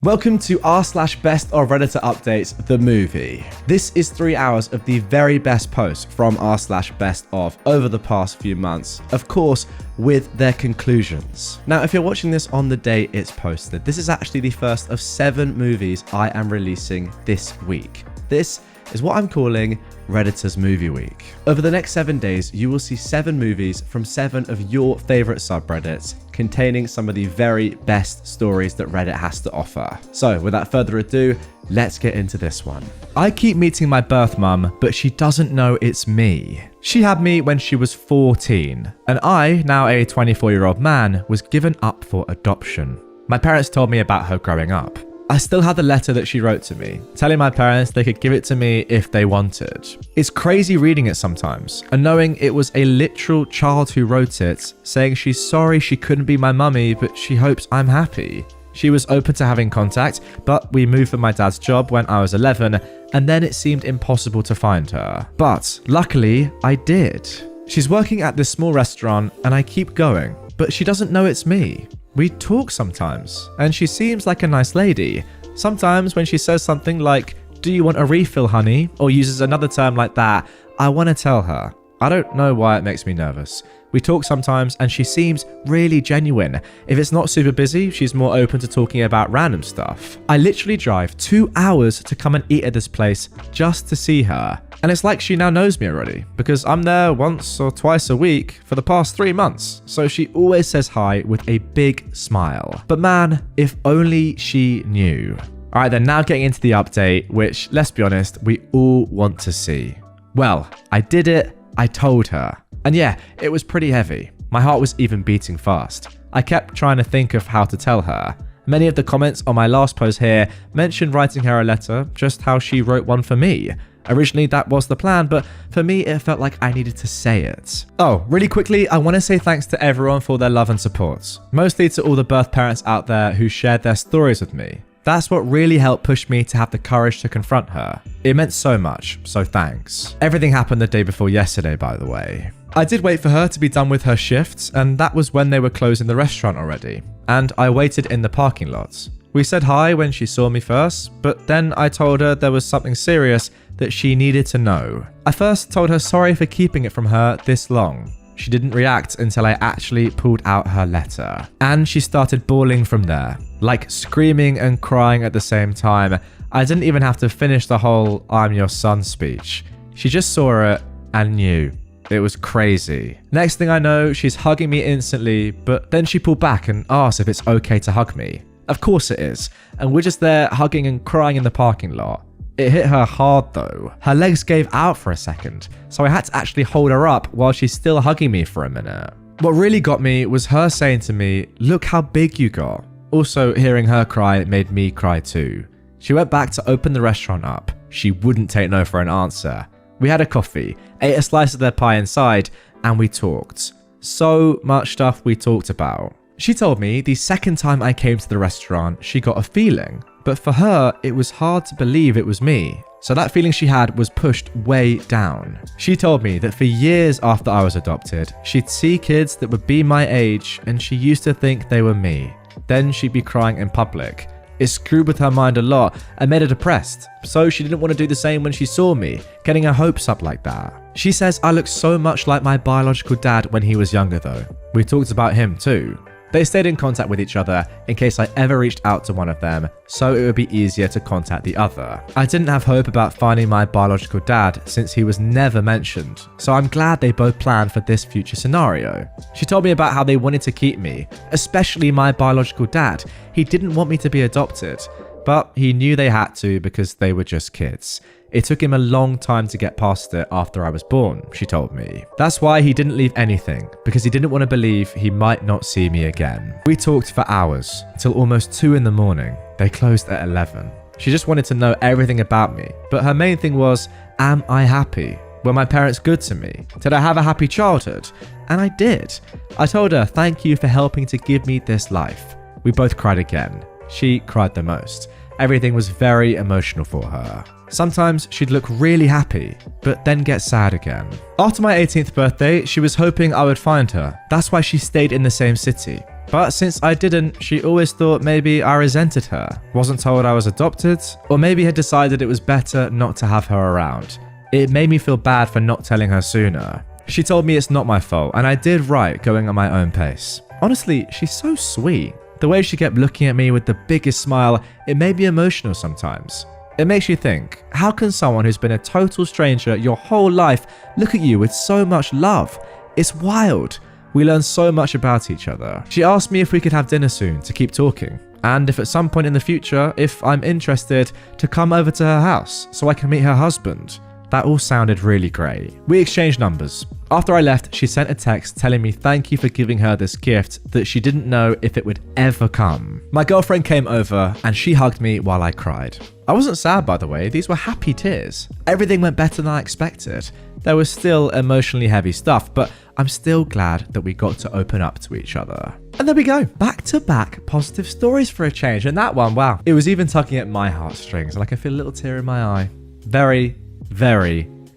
Welcome to r/best of Redditor updates, the movie. This is 3 hours of the very best posts from r/best of over the past few months, of course, with their conclusions. Now, if you're watching this on the day it's posted, this is actually the first of 7 movies I am releasing this week. This is what I'm calling Redditor's Movie Week. Over the next 7 days, you will see 7 movies from 7 of your favorite subreddits containing some of the very best stories that Reddit has to offer. So without further ado, let's get into this one. I keep meeting my birth mum, but she doesn't know it's me. She had me when she was 14, and I, now a 24-year-old man, was given up for adoption. My parents told me about her growing up. I still had the letter that she wrote to me, telling my parents they could give it to me if they wanted. It's crazy reading it sometimes, and knowing it was a literal child who wrote it, saying she's sorry she couldn't be my mummy, but she hopes I'm happy. She was open to having contact, but we moved for my dad's job when I was 11, and then it seemed impossible to find her. But luckily, I did. She's working at this small restaurant, and I keep going, but she doesn't know it's me. We talk sometimes, and she seems like a nice lady. Sometimes when she says something like, "Do you want a refill, honey?" or uses another term like that, I want to tell her. I don't know why it makes me nervous. We talk sometimes, and she seems really genuine. If it's not super busy, she's more open to talking about random stuff. I literally drive 2 hours to come and eat at this place just to see her. And it's like she now knows me already, because I'm there once or twice a week for the past 3 months, so she always says hi with a big smile. But man, if only she knew. Alright then, now getting into the update, which, let's be honest, we all want to see. Well, I did it, I told her. And yeah, it was pretty heavy. My heart was even beating fast. I kept trying to think of how to tell her. Many of the comments on my last post here mentioned writing her a letter, just how she wrote one for me. Originally, that was the plan, but for me, it felt like I needed to say it. Oh, really quickly, I want to say thanks to everyone for their love and support. Mostly to all the birth parents out there who shared their stories with me. That's what really helped push me to have the courage to confront her. It meant so much, so thanks. Everything happened the day before yesterday, by the way. I did wait for her to be done with her shifts, and that was when they were closing the restaurant already. And I waited in the parking lot. We said hi when she saw me first, but then I told her there was something serious that she needed to know. I first told her sorry for keeping it from her this long. She didn't react until I actually pulled out her letter. And she started bawling from there, like screaming and crying at the same time. I didn't even have to finish the whole "I'm your son" speech. She just saw it and knew. It was crazy. Next thing I know, she's hugging me instantly, but then she pulled back and asked if it's okay to hug me. Of course it is, and we're just there hugging and crying in the parking lot. It hit her hard though. Her legs gave out for a second, so I had to actually hold her up while she's still hugging me for a minute. What really got me was her saying to me, "Look how big you got." Also, hearing her cry made me cry too. She went back to open the restaurant up. She wouldn't take no for an answer. We had a coffee, ate a slice of their pie inside, and we talked. So much stuff we talked about. She told me the second time I came to the restaurant, she got a feeling. But for her, it was hard to believe it was me. So that feeling she had was pushed way down. She told me that for years after I was adopted, she'd see kids that would be my age and she used to think they were me. Then she'd be crying in public. It screwed with her mind a lot and made her depressed. So she didn't want to do the same when she saw me, getting her hopes up like that. She says I look so much like my biological dad when he was younger though. We talked about him too. They stayed in contact with each other in case I ever reached out to one of them, so it would be easier to contact the other. I didn't have hope about finding my biological dad since he was never mentioned, so I'm glad they both planned for this future scenario. She told me about how they wanted to keep me, especially my biological dad. He didn't want me to be adopted, but he knew they had to because they were just kids. It took him a long time to get past it after I was born, she told me. That's why he didn't leave anything, because he didn't want to believe he might not see me again. We talked for hours, till almost 2 in the morning. They closed at 11. She just wanted to know everything about me, but her main thing was, am I happy? Were my parents good to me? Did I have a happy childhood? And I did. I told her thank you for helping to give me this life. We both cried again. She cried the most. Everything was very emotional for her. Sometimes she'd look really happy, but then get sad again. After my 18th birthday, she was hoping I would find her. That's why she stayed in the same city. But since I didn't, she always thought maybe I resented her, wasn't told I was adopted, or maybe had decided it was better not to have her around. It made me feel bad for not telling her sooner. She told me it's not my fault, and I did right going at my own pace. Honestly, she's so sweet. The way she kept looking at me with the biggest smile, it made me emotional sometimes. It makes you think, how can someone who's been a total stranger your whole life look at you with so much love? It's wild. We learn so much about each other. She asked me if we could have dinner soon to keep talking, and if at some point in the future, if I'm interested, to come over to her house so I can meet her husband. That all sounded really great. We exchanged numbers. After I left, she sent a text telling me thank you for giving her this gift that she didn't know if it would ever come. My girlfriend came over and she hugged me while I cried. I wasn't sad, by the way, these were happy tears. Everything went better than I expected. There was still emotionally heavy stuff, but I'm still glad that we got to open up to each other. And there we go, back-to-back positive stories for a change. And that one, wow, it was even tugging at my heartstrings. Like I feel a little tear in my eye. Very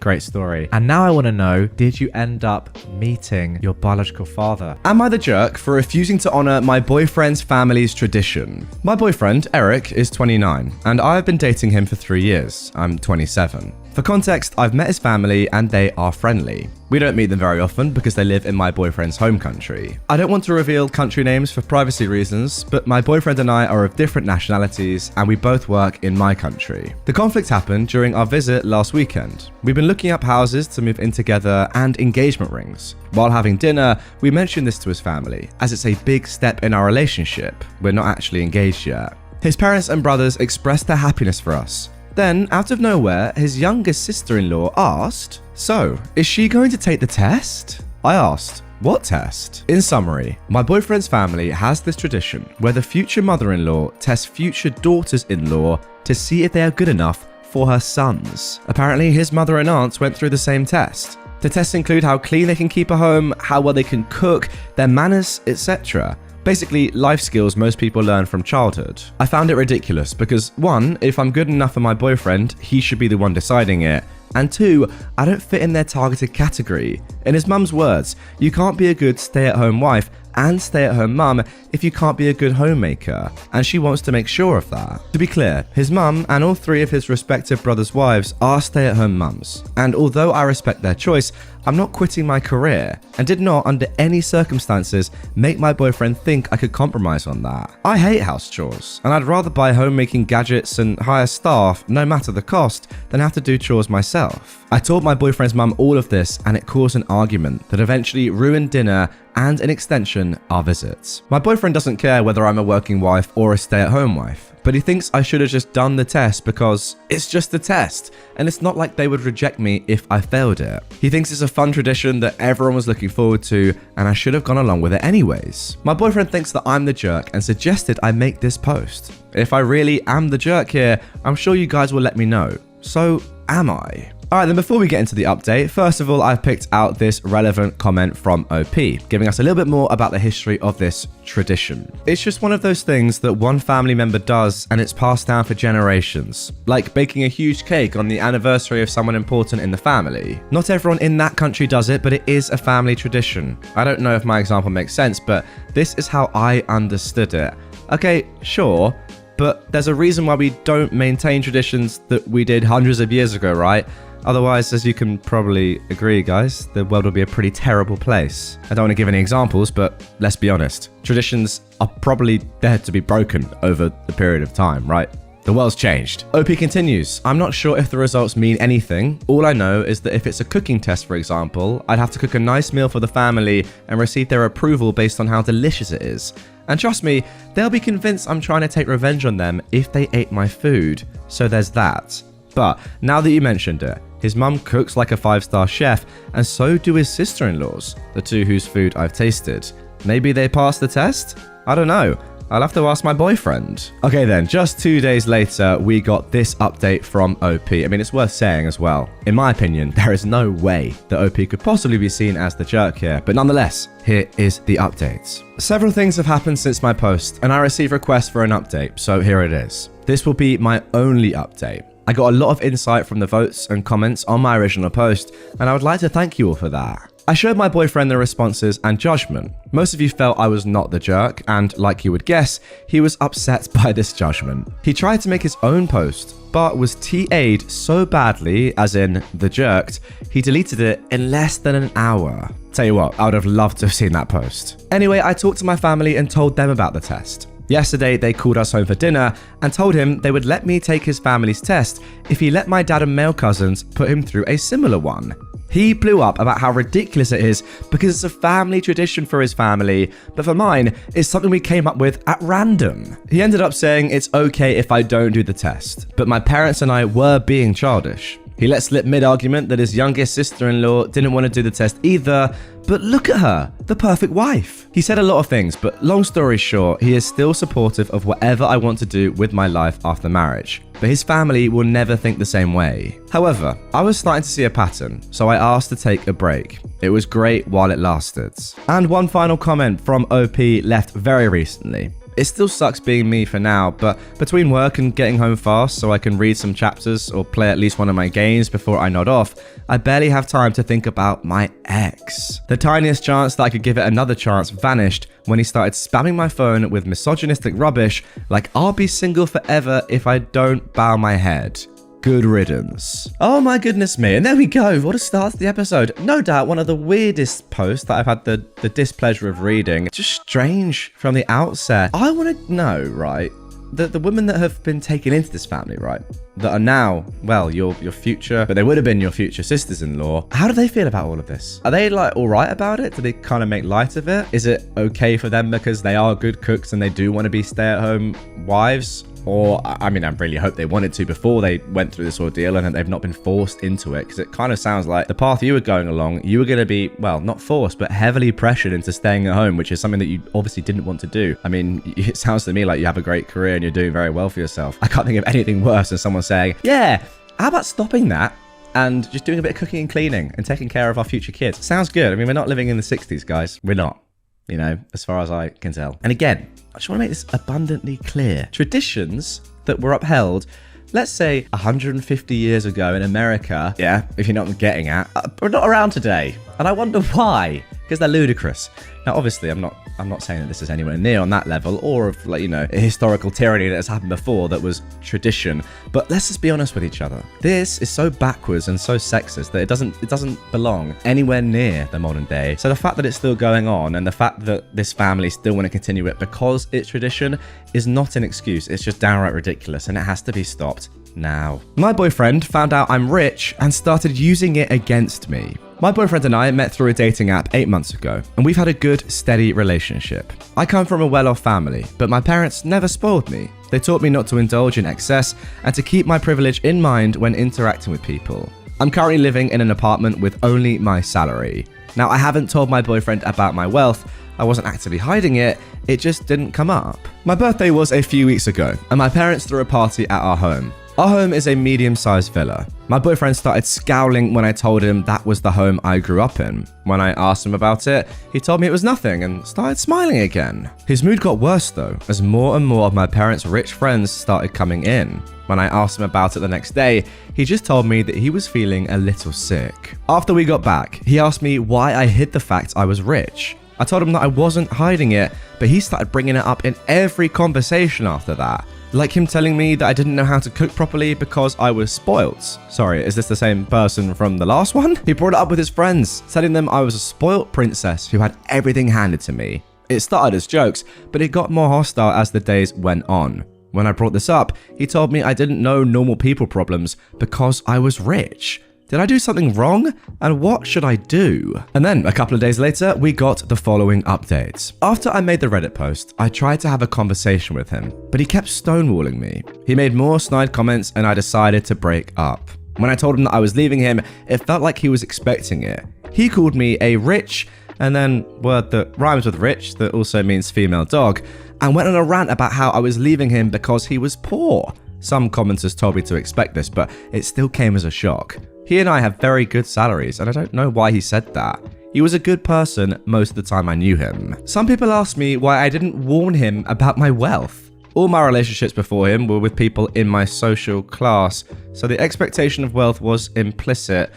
great story. And now I want to know, did you end up meeting your biological father? Am I the jerk for refusing to honor my boyfriend's family's tradition? My boyfriend, Eric, is 29, and I've been dating him for 3 years. I'm 27. For context, I've met his family and they are friendly. We don't meet them very often because they live in my boyfriend's home country. I don't want to reveal country names for privacy reasons, but my boyfriend and I are of different nationalities and we both work in my country. The conflict happened during our visit last weekend. We've been looking up houses to move in together and engagement rings. While having dinner, we mentioned this to his family, as it's a big step in our relationship. We're not actually engaged yet. His parents and brothers expressed their happiness for us. Then, out of nowhere, his youngest sister-in-law asked, "So, is she going to take the test?" I asked, "What test?" In summary, my boyfriend's family has this tradition where the future mother-in-law tests future daughters-in-law to see if they are good enough for her sons. Apparently, his mother and aunts went through the same test. The tests include how clean they can keep a home, how well they can cook, their manners, etc. Basically, life skills most people learn from childhood. I found it ridiculous because 1, if I'm good enough for my boyfriend, he should be the one deciding it. And 2, I don't fit in their targeted category. In his mum's words, you can't be a good stay-at-home wife and stay-at-home mum if you can't be a good homemaker, and she wants to make sure of that. To be clear, his mum and all 3 of his respective brothers' wives are stay-at-home mums, and although I respect their choice, I'm not quitting my career, and did not, under any circumstances, make my boyfriend think I could compromise on that. I hate house chores, and I'd rather buy homemaking gadgets and hire staff, no matter the cost, than have to do chores myself. I told my boyfriend's mum all of this, and it caused an argument that eventually ruined dinner and, in extension, our visits. My boyfriend doesn't care whether I'm a working wife or a stay-at-home wife, but he thinks I should have just done the test because it's just a test, and it's not like they would reject me if I failed it. He thinks it's a fun tradition that everyone was looking forward to, and I should have gone along with it anyways. My boyfriend thinks that I'm the jerk and suggested I make this post. If I really am the jerk here, I'm sure you guys will let me know. So, am I? Alright, then before we get into the update, first of all, I've picked out this relevant comment from OP, giving us a little bit more about the history of this tradition. It's just one of those things that one family member does and it's passed down for generations, like baking a huge cake on the anniversary of someone important in the family. Not everyone in that country does it, but it is a family tradition. I don't know if my example makes sense, but this is how I understood it. Okay, sure, but there's a reason why we don't maintain traditions that we did hundreds of years ago, right? Otherwise, as you can probably agree, guys, the world would be a pretty terrible place. I don't want to give any examples, but let's be honest. Traditions are probably there to be broken over the period of time, right? The world's changed. OP continues, I'm not sure if the results mean anything. All I know is that if it's a cooking test, for example, I'd have to cook a nice meal for the family and receive their approval based on how delicious it is. And trust me, they'll be convinced I'm trying to take revenge on them if they ate my food. So there's that. But now that you mentioned it, his mum cooks like a 5-star chef, and so do his sister-in-laws, the 2 whose food I've tasted. Maybe they passed the test? I don't know. I'll have to ask my boyfriend. Okay then, just 2 days later, we got this update from OP. I mean, it's worth saying as well. In my opinion, there is no way that OP could possibly be seen as the jerk here, but nonetheless, here is the update. Several things have happened since my post, and I received requests for an update, so here it is. This will be my only update. I got a lot of insight from the votes and comments on my original post, and I would like to thank you all for that. I showed my boyfriend the responses and judgment. Most of you felt I was not the jerk, and like you would guess, he was upset by this judgment. He tried to make his own post, but was TA'd so badly, as in the jerked, he deleted it in less than an hour. Tell you what, I would have loved to have seen that post. Anyway, I talked to my family and told them about the test. Yesterday, they called us home for dinner and told him they would let me take his family's test if he let my dad and male cousins put him through a similar one. He blew up about how ridiculous it is because it's a family tradition for his family, but for mine, it's something we came up with at random. He ended up saying it's okay if I don't do the test, but my parents and I were being childish. He let slip mid-argument that his youngest sister-in-law didn't want to do the test either, but look at her, the perfect wife. He said a lot of things, but long story short, he is still supportive of whatever I want to do with my life after marriage. But his family will never think the same way. However, I was starting to see a pattern, so I asked to take a break. It was great while it lasted. And one final comment from OP left very recently. It still sucks being me for now, but between work and getting home fast so I can read some chapters or play at least one of my games before I nod off, I barely have time to think about my ex. The tiniest chance that I could give it another chance vanished when he started spamming my phone with misogynistic rubbish like I'll be single forever if I don't bow my head. Good riddance. Oh my goodness me. And there we go. What a start to the episode. No doubt one of the weirdest posts that I've had the displeasure of reading. Just strange from the outset. I want to know, right, the women that have been taken into this family, right, that are now, well, your future, but they would have been your future sisters-in-law. How do they feel about all of this? Are they like all right about it? Do they kind of make light of it? Is it okay for them because they are good cooks and they do want to be stay-at-home wives? Or, I mean, I really hope they wanted to before they went through this ordeal and that they've not been forced into it, because it kind of sounds like the path you were going along, you were going to be, well, not forced, but heavily pressured into staying at home, which is something that you obviously didn't want to do. I mean, it sounds to me like you have a great career and you're doing very well for yourself. I can't think of anything worse than someone saying, yeah, how about stopping that and just doing a bit of cooking and cleaning and taking care of our future kids? Sounds good. I mean, we're not living in the 60s, guys. We're not. You know, as far as I can tell. And again, I just want to make this abundantly clear. Traditions that were upheld, let's say 150 years ago in America, yeah, if you know what I'm getting at, are not around today. And I wonder why, because they're ludicrous. Now, obviously, I'm not saying that this is anywhere near on that level or of, like, you know, a historical tyranny that has happened before that was tradition. But let's just be honest with each other. This is so backwards and so sexist that it doesn't belong anywhere near the modern day. So the fact that it's still going on and the fact that this family still want to continue it because it's tradition is not an excuse. It's just downright ridiculous and it has to be stopped now. My boyfriend found out I'm rich and started using it against me. My boyfriend and I met through a dating app 8 months ago, and we've had a good, steady relationship. I come from a well-off family, but my parents never spoiled me. They taught me not to indulge in excess and to keep my privilege in mind when interacting with people. I'm currently living in an apartment with only my salary. Now, I haven't told my boyfriend about my wealth. I wasn't actively hiding it, it just didn't come up. My birthday was a few weeks ago, and my parents threw a party at our home. Our home is a medium-sized villa. My boyfriend started scowling when I told him that was the home I grew up in. When I asked him about it, he told me it was nothing and started smiling again. His mood got worse though, as more and more of my parents' rich friends started coming in. When I asked him about it the next day, he just told me that he was feeling a little sick. After we got back, he asked me why I hid the fact I was rich. I told him that I wasn't hiding it, but he started bringing it up in every conversation after that. Like him telling me that I didn't know how to cook properly because I was spoilt. Sorry, is this the same person from the last one? He brought it up with his friends, telling them I was a spoilt princess who had everything handed to me. It started as jokes, but it got more hostile as the days went on. When I brought this up, he told me I didn't know normal people problems because I was rich. Did I do something wrong? And what should I do? And then a couple of days later, we got the following updates. After I made the Reddit post, I tried to have a conversation with him, but he kept stonewalling me. He made more snide comments and I decided to break up. When I told him that I was leaving him, it felt like he was expecting it. He called me a rich, and then word that rhymes with rich that also means female dog, and went on a rant about how I was leaving him because he was poor. Some commenters told me to expect this, but it still came as a shock. He and I have very good salaries, and I don't know why he said that. He was a good person most of the time I knew him. Some people asked me why I didn't warn him about my wealth. All my relationships before him were with people in my social class, so the expectation of wealth was implicit.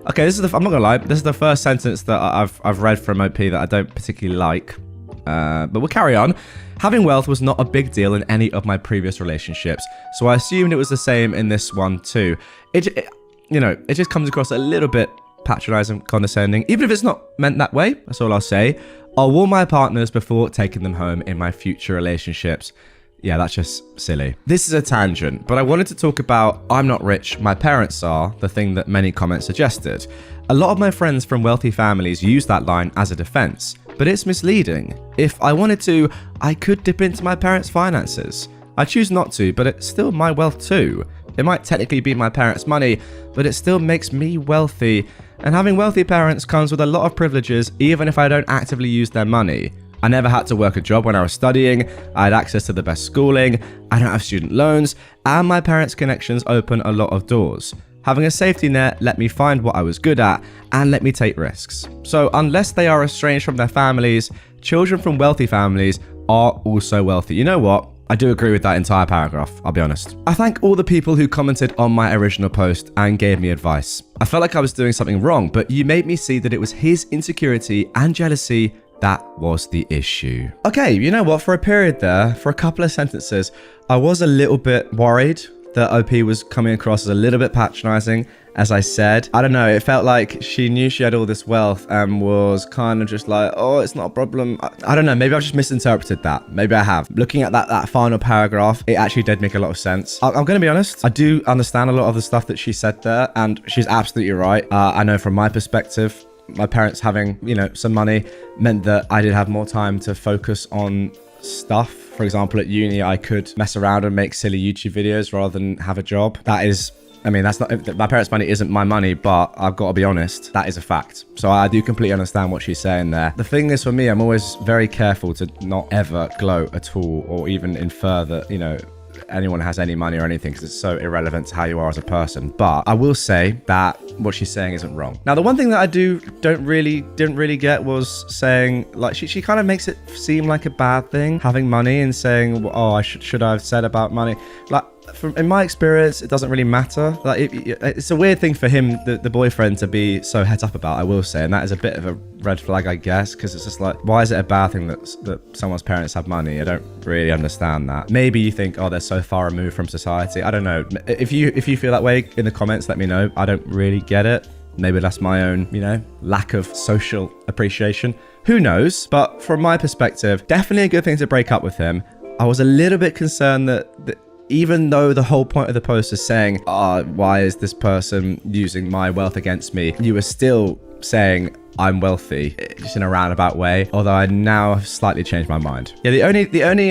Okay, I'm not gonna lie, this is the first sentence that I've read from OP that I don't particularly like. But we'll carry on. Having wealth was not a big deal in any of my previous relationships, so I assumed it was the same in this one too. It just comes across a little bit patronizing, condescending, even if it's not meant that way. That's all I'll say. I'll warn my partners before taking them home in my future relationships. Yeah, that's just silly. This is a tangent, but I wanted to talk about I'm not rich, my parents are, the thing that many comments suggested. A lot of my friends from wealthy families use that line as a defense, but it's misleading. If I wanted to, I could dip into my parents' finances. I choose not to, but it's still my wealth too. It might technically be my parents' money, but it still makes me wealthy. And having wealthy parents comes with a lot of privileges, even if I don't actively use their money. I never had to work a job when I was studying, I had access to the best schooling, I don't have student loans, and my parents' connections open a lot of doors. Having a safety net let me find what I was good at and let me take risks. So unless they are estranged from their families, children from wealthy families are also wealthy. You know what? I do agree with that entire paragraph, I'll be honest. I thank all the people who commented on my original post and gave me advice. I felt like I was doing something wrong, but you made me see that it was his insecurity and jealousy that was the issue. Okay, you know what? For a period there, for a couple of sentences, I was a little bit worried that OP was coming across as a little bit patronizing. As I said, I don't know, it felt like she knew she had all this wealth and was kind of just like, oh, it's not a problem. I don't know, maybe I've just misinterpreted that. Maybe I have. Looking at that final paragraph, it actually did make a lot of sense. I'm going to be honest, I do understand a lot of the stuff that she said there, and she's absolutely right. I know from my perspective, my parents having, some money meant that I did have more time to focus on stuff. For example, at uni, I could mess around and make silly YouTube videos rather than have a job. That's not, my parents' money isn't my money, but I've got to be honest, that is a fact. So I do completely understand what she's saying there. The thing is, for me, I'm always very careful to not ever gloat at all or even infer that, anyone has any money or anything, because it's so irrelevant to how you are as a person. But I will say that what she's saying isn't wrong. Now, the one thing that I didn't really get was saying, like, she kind of makes it seem like a bad thing, having money, and saying, oh, I should I have said about money. Like, in my experience, it doesn't really matter. Like, it's a weird thing for him, the boyfriend, to be so het up about, I will say, and that is a bit of a red flag, I guess, because it's just like, why is it a bad thing that someone's parents have money? I don't really understand that. Maybe you think, oh, they're so far removed from society. I don't know. If you feel that way in the comments, let me know. I don't really get it. Maybe that's my own, lack of social appreciation. Who knows? But from my perspective, definitely a good thing to break up with him. I was a little bit concerned that even though the whole point of the post is saying, why is this person using my wealth against me? You were still saying, I'm wealthy, just in a roundabout way. Although I now have slightly changed my mind. Yeah, the only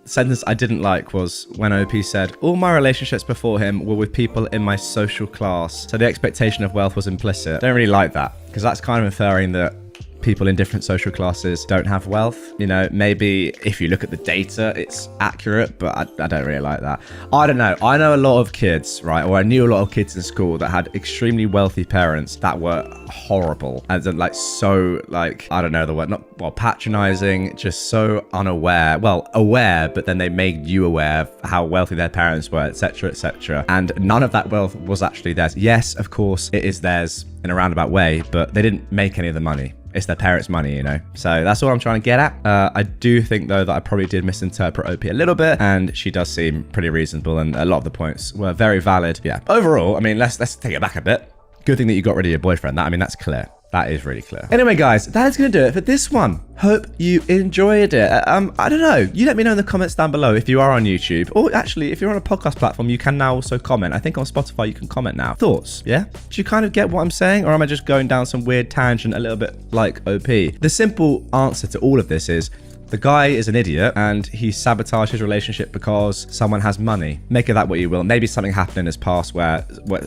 sentence I didn't like was when OP said, all my relationships before him were with people in my social class, so the expectation of wealth was implicit. I don't really like that, because that's kind of inferring that people in different social classes don't have wealth. Maybe if you look at the data, it's accurate, but I don't really like that. I don't know. I know a lot of kids, right? Or I knew a lot of kids in school that had extremely wealthy parents that were horrible. And then I don't know the word, patronizing, just so unaware. Well, aware, but then they made you aware of how wealthy their parents were, etc., etc. And none of that wealth was actually theirs. Yes, of course, it is theirs in a roundabout way, but they didn't make any of the money. It's their parents' money, So that's all I'm trying to get at. I do think, though, that I probably did misinterpret OP a little bit, and she does seem pretty reasonable, and a lot of the points were very valid. Yeah. Overall, let's take it back a bit. Good thing that you got rid of your boyfriend. That's clear. That is really clear. Anyway, guys, that is going to do it for this one. Hope you enjoyed it. I don't know. You let me know in the comments down below if you are on YouTube. Or actually, if you're on a podcast platform, you can now also comment. I think on Spotify, you can comment now. Thoughts, yeah? Do you kind of get what I'm saying? Or am I just going down some weird tangent, a little bit like OP? The simple answer to all of this is, the guy is an idiot and he sabotaged his relationship because someone has money. Make of that what you will. Maybe something happened in his past where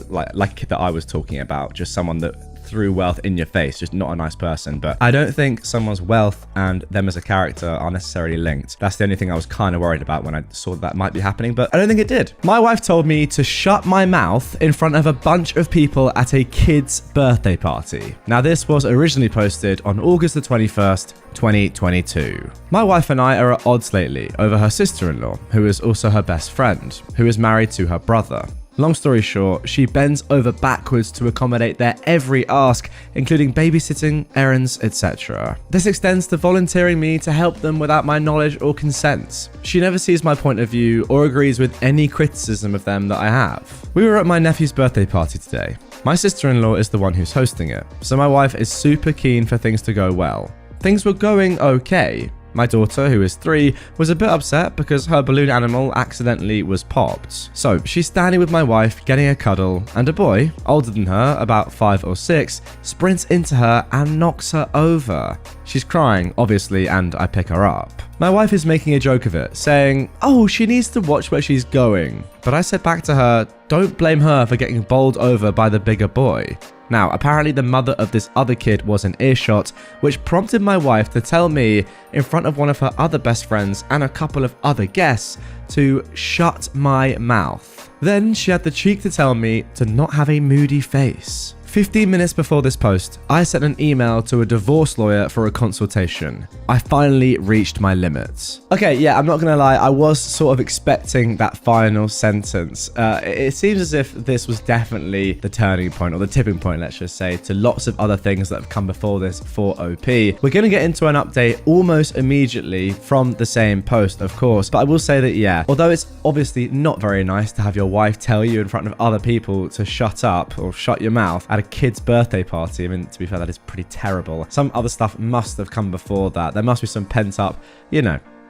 like a kid that I was talking about, just someone that threw wealth in your face, just not a nice person. But I don't think someone's wealth and them as a character are necessarily linked. That's the only thing I was kind of worried about when I saw that might be happening, but I don't think it did. My wife told me to shut my mouth in front of a bunch of people at a kid's birthday party. Now, this was originally posted on August the 21st, 2022. My wife and I are at odds lately over her sister-in-law, who is also her best friend, who is married to her brother. Long story short, she bends over backwards to accommodate their every ask, including babysitting, errands, etc. This extends to volunteering me to help them without my knowledge or consent. She never sees my point of view or agrees with any criticism of them that I have. We were at my nephew's birthday party today. My sister-in-law is the one who's hosting it, so my wife is super keen for things to go well. Things were going okay. My daughter, who is 3, was a bit upset because her balloon animal accidentally was popped. So she's standing with my wife getting a cuddle, and a boy, older than her, about 5 or 6, sprints into her and knocks her over. She's crying, obviously, and I pick her up. My wife is making a joke of it, saying, "Oh, she needs to watch where she's going." But I said back to her, don't blame her for getting bowled over by the bigger boy. Now, apparently the mother of this other kid was in earshot, which prompted my wife to tell me, in front of one of her other best friends and a couple of other guests, to shut my mouth. Then she had the cheek to tell me to not have a moody face. 15 minutes before this post, I sent an email to a divorce lawyer for a consultation. I finally reached my limits. Okay, yeah, I'm not gonna lie, I was sort of expecting that final sentence. It seems as if this was definitely the turning point, or the tipping point, let's just say, to lots of other things that have come before this for OP. We're gonna get into an update almost immediately from the same post, of course, but I will say that, yeah, although it's obviously not very nice to have your wife tell you in front of other people to shut up or shut your mouth at a kid's birthday party. I mean, to be fair, that is pretty terrible. Some other stuff must have come before that. There must be some pent up,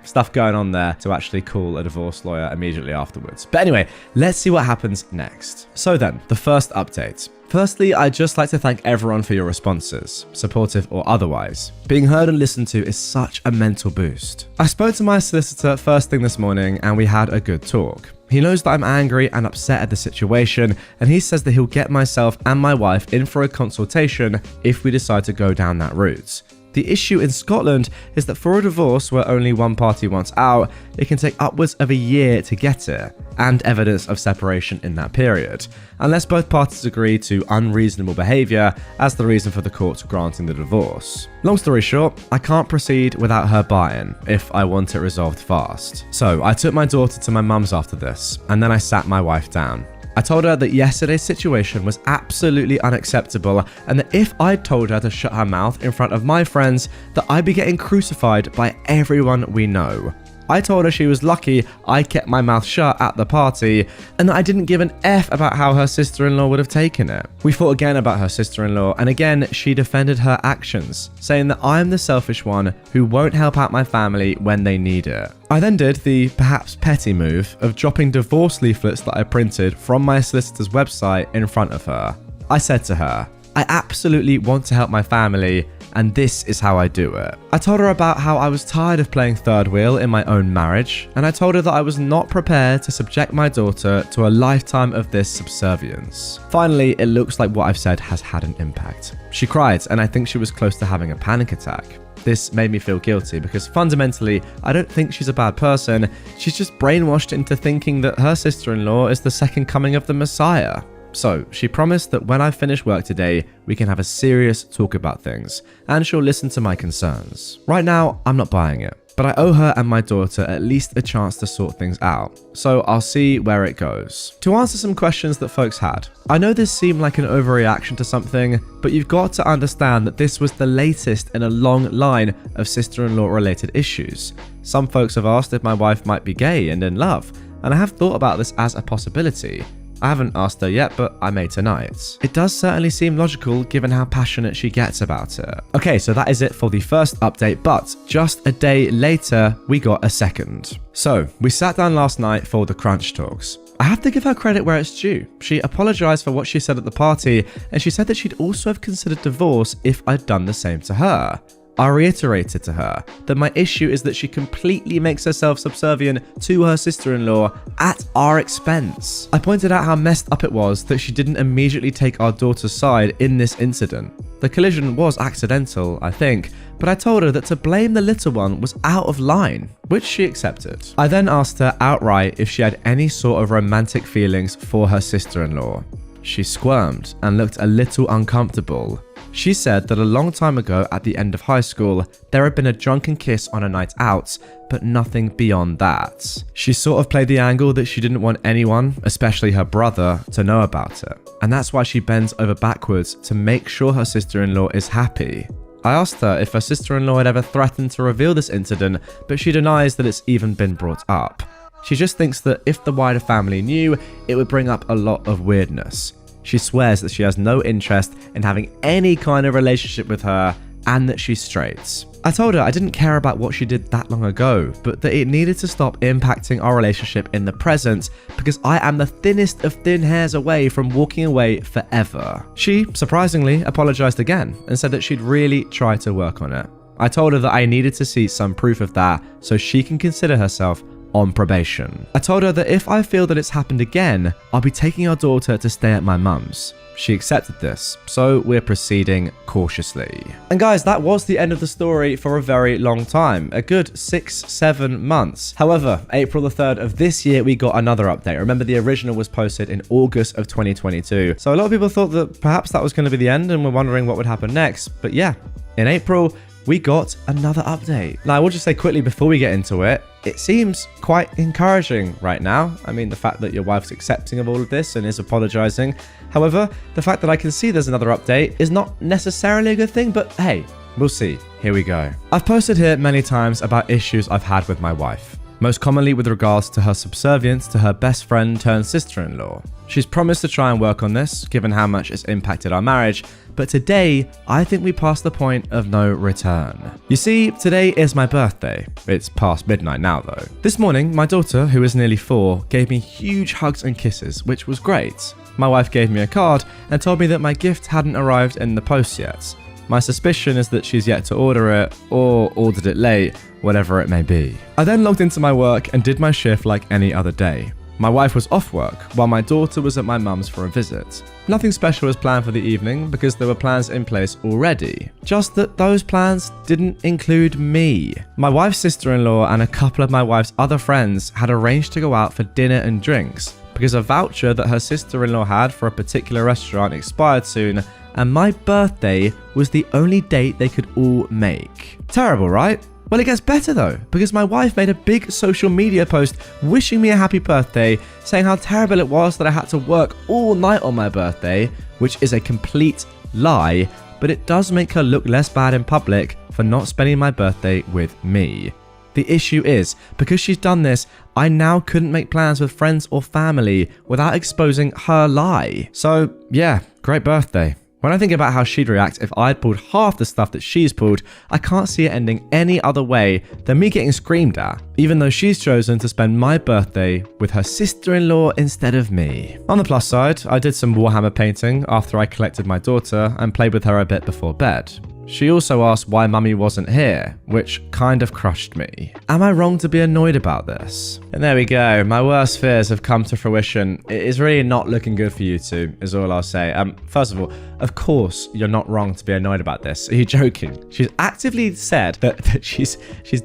stuff going on there to actually call a divorce lawyer immediately afterwards. But anyway, let's see what happens next. So then, the first update. Firstly, I'd just like to thank everyone for your responses, supportive or otherwise. Being heard and listened to is such a mental boost. I spoke to my solicitor first thing this morning and we had a good talk. He knows that I'm angry and upset at the situation, and he says that he'll get myself and my wife in for a consultation if we decide to go down that route. The issue in Scotland is that for a divorce where only one party wants out, it can take upwards of a year to get it, and evidence of separation in that period, unless both parties agree to unreasonable behaviour as the reason for the court granting the divorce. Long story short, I can't proceed without her buy-in if I want it resolved fast. So I took my daughter to my mum's after this, and then I sat my wife down. I told her that yesterday's situation was absolutely unacceptable, and that if I'd told her to shut her mouth in front of my friends, that I'd be getting crucified by everyone we know. I told her she was lucky I kept my mouth shut at the party, and that I didn't give an F about how her sister-in-law would have taken it. We fought again about her sister-in-law, and again she defended her actions, saying that I'm the selfish one who won't help out my family when they need it. I then did the perhaps petty move of dropping divorce leaflets that I printed from my solicitor's website in front of her. I said to her, I absolutely want to help my family, and this is how I do it. I told her about how I was tired of playing third wheel in my own marriage, and I told her that I was not prepared to subject my daughter to a lifetime of this subservience. Finally, it looks like what I've said has had an impact. She cried, and I think she was close to having a panic attack. This made me feel guilty because fundamentally, I don't think she's a bad person. She's just brainwashed into thinking that her sister-in-law is the second coming of the Messiah. So she promised that when I finish work today, we can have a serious talk about things, and she'll listen to my concerns. Right now, I'm not buying it, but I owe her and my daughter at least a chance to sort things out, so I'll see where it goes. To answer some questions that folks had, I know this seemed like an overreaction to something, but you've got to understand that this was the latest in a long line of sister-in-law related issues. Some folks have asked if my wife might be gay and in love, and I have thought about this as a possibility. I haven't asked her yet, but I may tonight. It does certainly seem logical given how passionate she gets about it. Okay, so that is it for the first update, but just a day later, we got a second. So we sat down last night for the crunch talks. I have to give her credit where it's due. She apologized for what she said at the party, and she said that she'd also have considered divorce if I'd done the same to her. I reiterated to her that my issue is that she completely makes herself subservient to her sister-in-law at our expense. I pointed out how messed up it was that she didn't immediately take our daughter's side in this incident. The collision was accidental, I think, but I told her that to blame the little one was out of line, which she accepted. I then asked her outright if she had any sort of romantic feelings for her sister-in-law. She squirmed and looked a little uncomfortable. She said that a long time ago at the end of high school, there had been a drunken kiss on a night out, but nothing beyond that. She sort of played the angle that she didn't want anyone, especially her brother, to know about it. And that's why she bends over backwards to make sure her sister-in-law is happy. I asked her if her sister-in-law had ever threatened to reveal this incident, but she denies that it's even been brought up. She just thinks that if the wider family knew, it would bring up a lot of weirdness. She swears that she has no interest in having any kind of relationship with her and that she's straight. I told her I didn't care about what she did that long ago, but that it needed to stop impacting our relationship in the present because I am the thinnest of thin hairs away from walking away forever. She, surprisingly, apologized again and said that she'd really try to work on it. I told her that I needed to see some proof of that so she can consider herself on probation. I told her that if I feel that it's happened again, I'll be taking our daughter to stay at my mum's. She accepted this, so we're proceeding cautiously. And guys, that was the end of the story for a very long time, a good 6-7 months. However, April the 3rd of this year, we got another update. Remember, the original was posted in August of 2022. So a lot of people thought that perhaps that was going to be the end and were wondering what would happen next. But yeah, in April, we got another update. Now, I will just say quickly before we get into it, it seems quite encouraging right now. I mean, the fact that your wife's accepting of all of this and is apologizing. However, the fact that I can see there's another update is not necessarily a good thing, but hey, we'll see. Here we go. I've posted here many times about issues I've had with my wife, most commonly with regards to her subservience to her best friend turned sister-in-law. She's promised to try and work on this, given how much it's impacted our marriage, but today, I think we passed the point of no return. You see, today is my birthday. It's past midnight now though. This morning, my daughter, who is nearly 4, gave me huge hugs and kisses, which was great. My wife gave me a card and told me that my gift hadn't arrived in the post yet. My suspicion is that she's yet to order it, or ordered it late, whatever it may be. I then logged into my work and did my shift like any other day. My wife was off work, while my daughter was at my mum's for a visit. Nothing special was planned for the evening because there were plans in place already. Just that those plans didn't include me. My wife's sister-in-law and a couple of my wife's other friends had arranged to go out for dinner and drinks because a voucher that her sister-in-law had for a particular restaurant expired soon, and my birthday was the only date they could all make. Terrible, right? Well, it gets better though, because my wife made a big social media post wishing me a happy birthday, saying how terrible it was that I had to work all night on my birthday, which is a complete lie, but it does make her look less bad in public for not spending my birthday with me. The issue is, because she's done this, I now couldn't make plans with friends or family without exposing her lie. So yeah, great birthday. When I think about how she'd react if I'd pulled half the stuff that she's pulled, I can't see it ending any other way than me getting screamed at, even though she's chosen to spend my birthday with her sister-in-law instead of me. On the plus side, I did some Warhammer painting after I collected my daughter and played with her a bit before bed. She also asked why mummy wasn't here, which kind of crushed me. Am I wrong to be annoyed about this? And there we go, my worst fears have come to fruition. It is really not looking good for you two, is all I'll say. First of all, of course you're not wrong to be annoyed about this. Are you joking? She's actively said that she's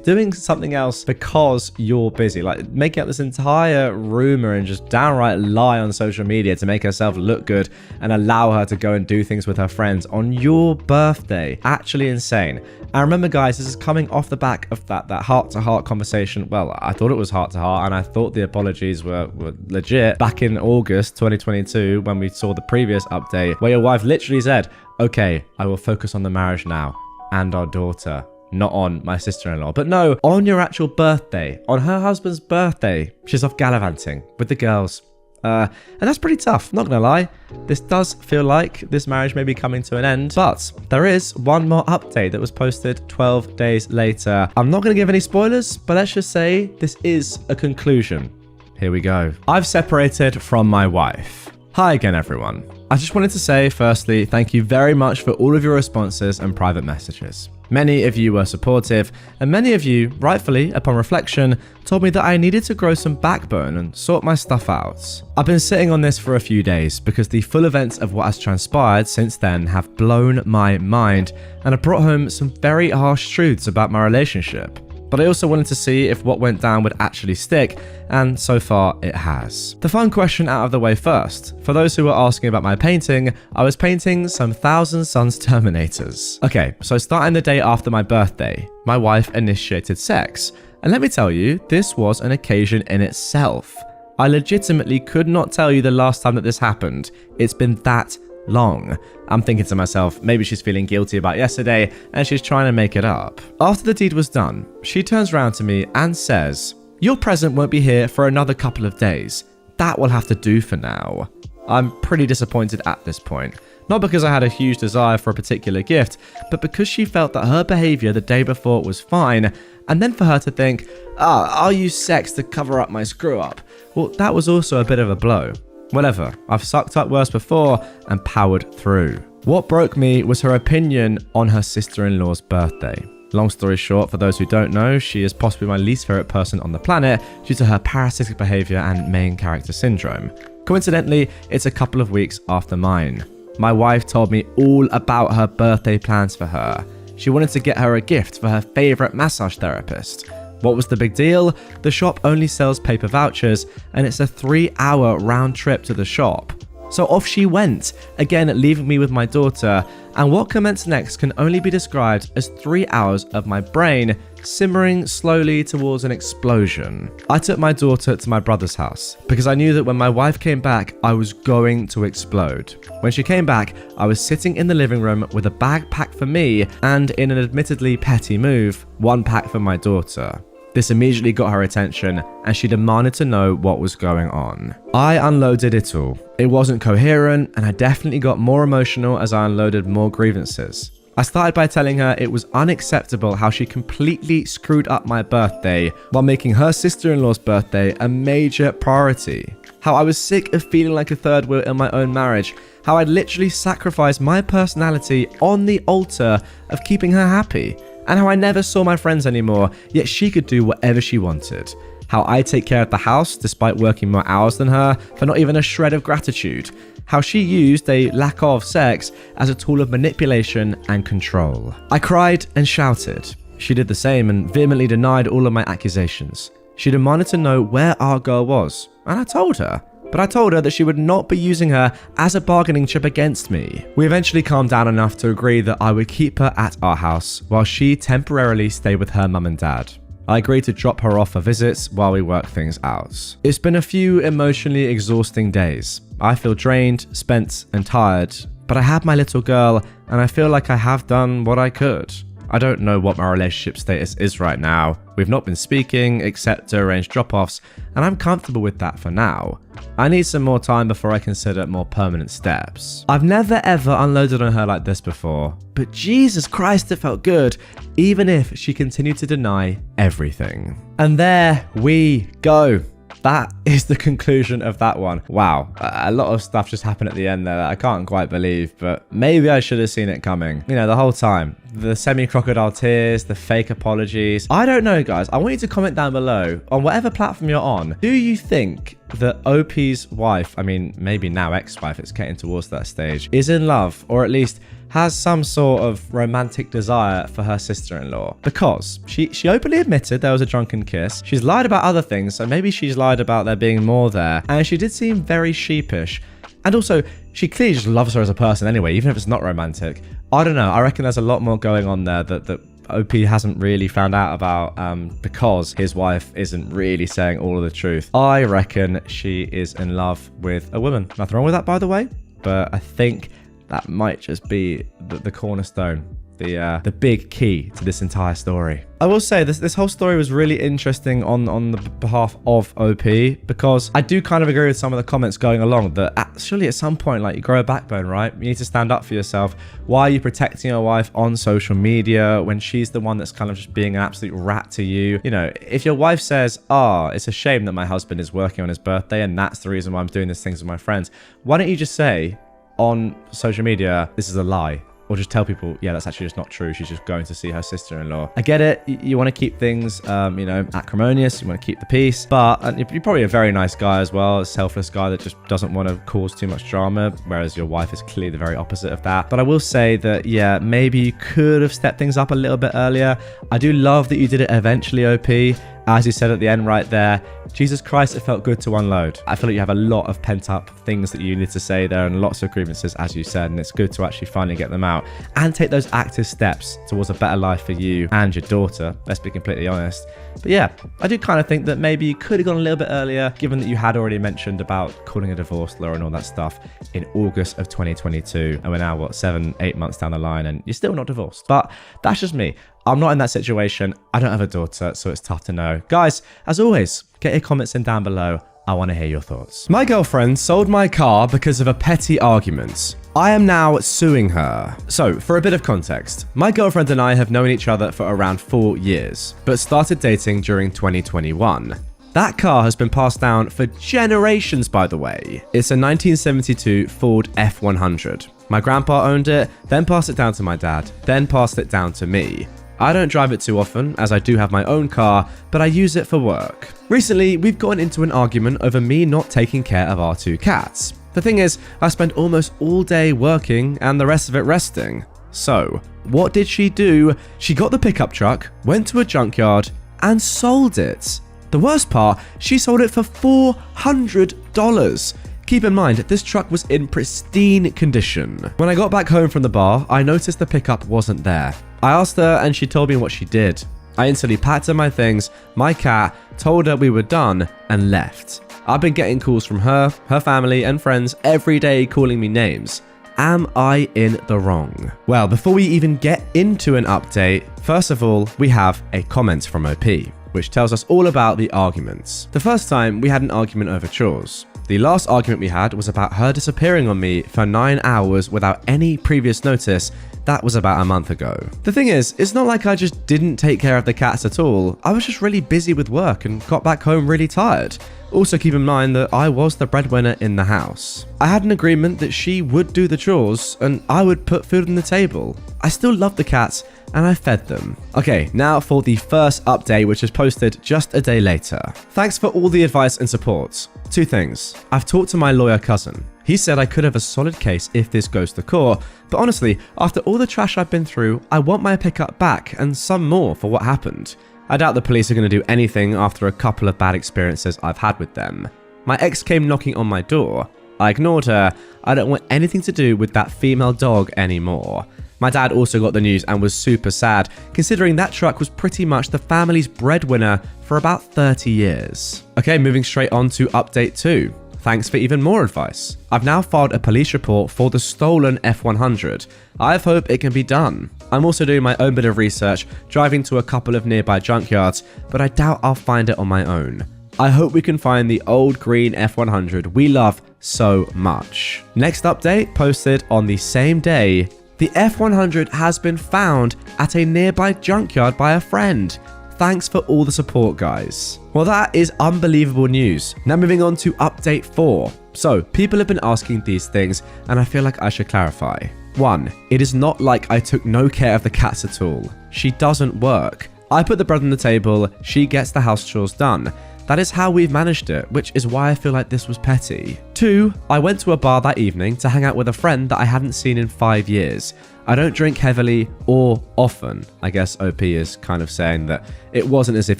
doing something else because you're busy, like making up this entire rumor and just downright lie on social media to make herself look good and allow her to go and do things with her friends on your birthday. Actually insane. And remember guys, this is coming off the back of that heart-to-heart conversation. Well, I thought it was heart-to-heart and I thought the apologies were legit back in August 2022 when we saw the previous update where your wife literally said, okay, I will focus on the marriage now and our daughter, not on my sister-in-law. But no, on your actual birthday, on her husband's birthday, she's off gallivanting with the girls. And that's pretty tough, not gonna lie. This does feel like this marriage may be coming to an end, but there is one more update that was posted 12 days later. I'm not gonna give any spoilers, but let's just say this is a conclusion. Here we go. I've separated from my wife. Hi again, everyone. I just wanted to say, firstly, thank you very much for all of your responses and private messages. Many of you were supportive, and many of you, rightfully, upon reflection, told me that I needed to grow some backbone and sort my stuff out. I've been sitting on this for a few days because the full events of what has transpired since then have blown my mind and have brought home some very harsh truths about my relationship. But I also wanted to see if what went down would actually stick, and so far it has. The fun question out of the way first. For those who were asking about my painting, I was painting some Thousand Suns Terminators. Okay, so starting the day after my birthday, my wife initiated sex. And let me tell you, this was an occasion in itself. I legitimately could not tell you the last time that this happened. It's been that long. I'm thinking to myself, maybe she's feeling guilty about yesterday and she's trying to make it up. After the deed was done, she turns around to me and says, "Your present won't be here for another couple of days. That will have to do for now." I'm pretty disappointed at this point. Not because I had a huge desire for a particular gift, but because she felt that her behavior the day before was fine, and then for her to think, I'll use sex to cover up my screw up. Well, that was also a bit of a blow. Whatever, I've sucked up worse before and powered through. What broke me was her opinion on her sister-in-law's birthday. Long story short, for those who don't know, she is possibly my least favorite person on the planet due to her parasitic behavior and main character syndrome. Coincidentally, it's a couple of weeks after mine. My wife told me all about her birthday plans for her. She wanted to get her a gift for her favorite massage therapist. What was the big deal? The shop only sells paper vouchers, and it's a 3-hour round trip to the shop. So off she went, again leaving me with my daughter, and what commenced next can only be described as 3 hours of my brain simmering slowly towards an explosion. I took my daughter to my brother's house because I knew that when my wife came back, I was going to explode. When she came back, I was sitting in the living room with a bag packed for me and, in an admittedly petty move, one packed for my daughter. This immediately got her attention, and she demanded to know what was going on. I unloaded it all. It wasn't coherent, and I definitely got more emotional as I unloaded more grievances. I started by telling her it was unacceptable how she completely screwed up my birthday while making her sister-in-law's birthday a major priority. How I was sick of feeling like a third wheel in my own marriage. How I'd literally sacrificed my personality on the altar of keeping her happy. And how I never saw my friends anymore, yet she could do whatever she wanted. How I take care of the house despite working more hours than her for not even a shred of gratitude. How she used a lack of sex as a tool of manipulation and control. I cried and shouted. She did the same and vehemently denied all of my accusations. She demanded to know where our girl was, and I told her. But I told her that she would not be using her as a bargaining chip against me. We eventually calmed down enough to agree that I would keep her at our house while she temporarily stayed with her mum and dad. I agreed to drop her off for visits while we work things out. It's been a few emotionally exhausting days. I feel drained, spent, and tired, but I have my little girl and I feel like I have done what I could. I don't know what my relationship status is right now. We've not been speaking except to arrange drop-offs, and I'm comfortable with that for now. I need some more time before I consider more permanent steps. I've never ever unloaded on her like this before, but Jesus Christ, it felt good, even if she continued to deny everything. And there we go. That is the conclusion of that one. Wow, a lot of stuff just happened at the end there that I can't quite believe, but maybe I should have seen it coming. You know, the whole time. The semi-crocodile tears, the fake apologies. I don't know, guys. I want you to comment down below on whatever platform you're on. Do you think that OP's wife, I mean, maybe now ex-wife, it's getting towards that stage, is in love, or at least has some sort of romantic desire for her sister-in-law? Because she openly admitted there was a drunken kiss. She's lied about other things, so maybe she's lied about there being more there. And she did seem very sheepish. And also, she clearly just loves her as a person anyway, even if it's not romantic. I don't know. I reckon there's a lot more going on there that OP hasn't really found out about because his wife isn't really saying all of the truth. I reckon she is in love with a woman. Nothing wrong with that, by the way. But I think that might just be the cornerstone, the big key to this entire story. I will say this whole story was really interesting on the behalf of OP, because I do kind of agree with some of the comments going along that surely at some point, like, you grow a backbone, right? You need to stand up for yourself. Why are you protecting your wife on social media when she's the one that's kind of just being an absolute rat to you? You know, if your wife says, it's a shame that my husband is working on his birthday and that's the reason why I'm doing these things with my friends, why don't you just say on social media, this is a lie? or just tell people, yeah, that's actually just not true. She's just going to see her sister-in-law. I get it. You want to keep things, acrimonious. You want to keep the peace. But you're probably a very nice guy as well, a selfless guy that just doesn't want to cause too much drama, whereas your wife is clearly the very opposite of that. But I will say that, yeah, maybe you could have stepped things up a little bit earlier. I do love that you did it eventually, OP. As you said at the end right there, Jesus Christ, it felt good to unload. I feel like you have a lot of pent-up things that you need to say there and lots of grievances, as you said, and it's good to actually finally get them out and take those active steps towards a better life for you and your daughter, let's be completely honest. But yeah, I do kind of think that maybe you could have gone a little bit earlier, given that you had already mentioned about calling a divorce lawyer and all that stuff in August of 2022, and we're now, 7-8 months down the line, and you're still not divorced. But that's just me. I'm not in that situation. I don't have a daughter, so it's tough to know. Guys, as always, get your comments in down below. I want to hear your thoughts. My girlfriend sold my car because of a petty argument. I am now suing her. So, for a bit of context, my girlfriend and I have known each other for around 4 years, but started dating during 2021. That car has been passed down for generations, by the way. It's a 1972 Ford F100. My grandpa owned it, then passed it down to my dad, then passed it down to me. I don't drive it too often, as I do have my own car, but I use it for work. Recently, we've gotten into an argument over me not taking care of our 2 cats. The thing is, I spend almost all day working and the rest of it resting. So, what did she do? She got the pickup truck, went to a junkyard, and sold it. The worst part, she sold it for $400. Keep in mind, this truck was in pristine condition. When I got back home from the bar, I noticed the pickup wasn't there. I asked her and she told me what she did. I instantly packed her my things, my cat, told her we were done, and left. I've been getting calls from her, her family, and friends every day calling me names. Am I in the wrong? Well, before we even get into an update, first of all, we have a comment from OP, which tells us all about the arguments. The first time, we had an argument over chores. The last argument we had was about her disappearing on me for 9 hours without any previous notice. That was about a month ago. The thing is, it's not like I just didn't take care of the cats at all. I was just really busy with work and got back home really tired. Also keep in mind that I was the breadwinner in the house. I had an agreement that she would do the chores and I would put food on the table. I still love the cats and I fed them. Okay, now for the first update, which is posted just a day later. Thanks for all the advice and support. 2 things. I've talked to my lawyer cousin. He said I could have a solid case if this goes to court, but honestly, after all the trash I've been through, I want my pickup back and some more for what happened. I doubt the police are going to do anything after a couple of bad experiences I've had with them. My ex came knocking on my door. I ignored her. I don't want anything to do with that female dog anymore. My dad also got the news and was super sad, considering that truck was pretty much the family's breadwinner for about 30 years. Okay, moving straight on to update 2. Thanks for even more advice. I've now filed a police report for the stolen F100. I hope it can be done. I'm also doing my own bit of research, driving to a couple of nearby junkyards, but I doubt I'll find it on my own. I hope we can find the old green F100 we love so much. Next update, posted on the same day, the F100 has been found at a nearby junkyard by a friend. Thanks for all the support, guys. Well, that is unbelievable news. Now moving on to update 4. So, people have been asking these things, and I feel like I should clarify. 1. It is not like I took no care of the cats at all. She doesn't work. I put the bread on the table, she gets the house chores done. That is how we've managed it, which is why I feel like this was petty. 2. I went to a bar that evening to hang out with a friend that I hadn't seen in 5 years. I don't drink heavily or often. I guess OP is kind of saying that it wasn't as if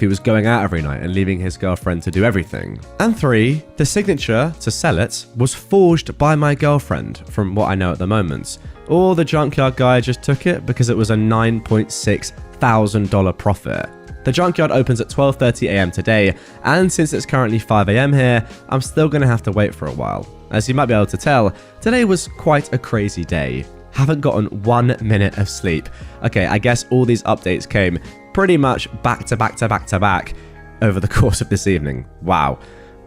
he was going out every night and leaving his girlfriend to do everything. And 3. The signature to sell it was forged by my girlfriend, from what I know at the moment. Or the junkyard guy just took it because it was a $9.6 thousand profit. The junkyard opens at 12:30 AM today, and since it's currently 5 AM here, I'm still going to have to wait for a while. As you might be able to tell, today was quite a crazy day. Haven't gotten 1 minute of sleep. Okay, I guess all these updates came pretty much back to back over the course of this evening. Wow,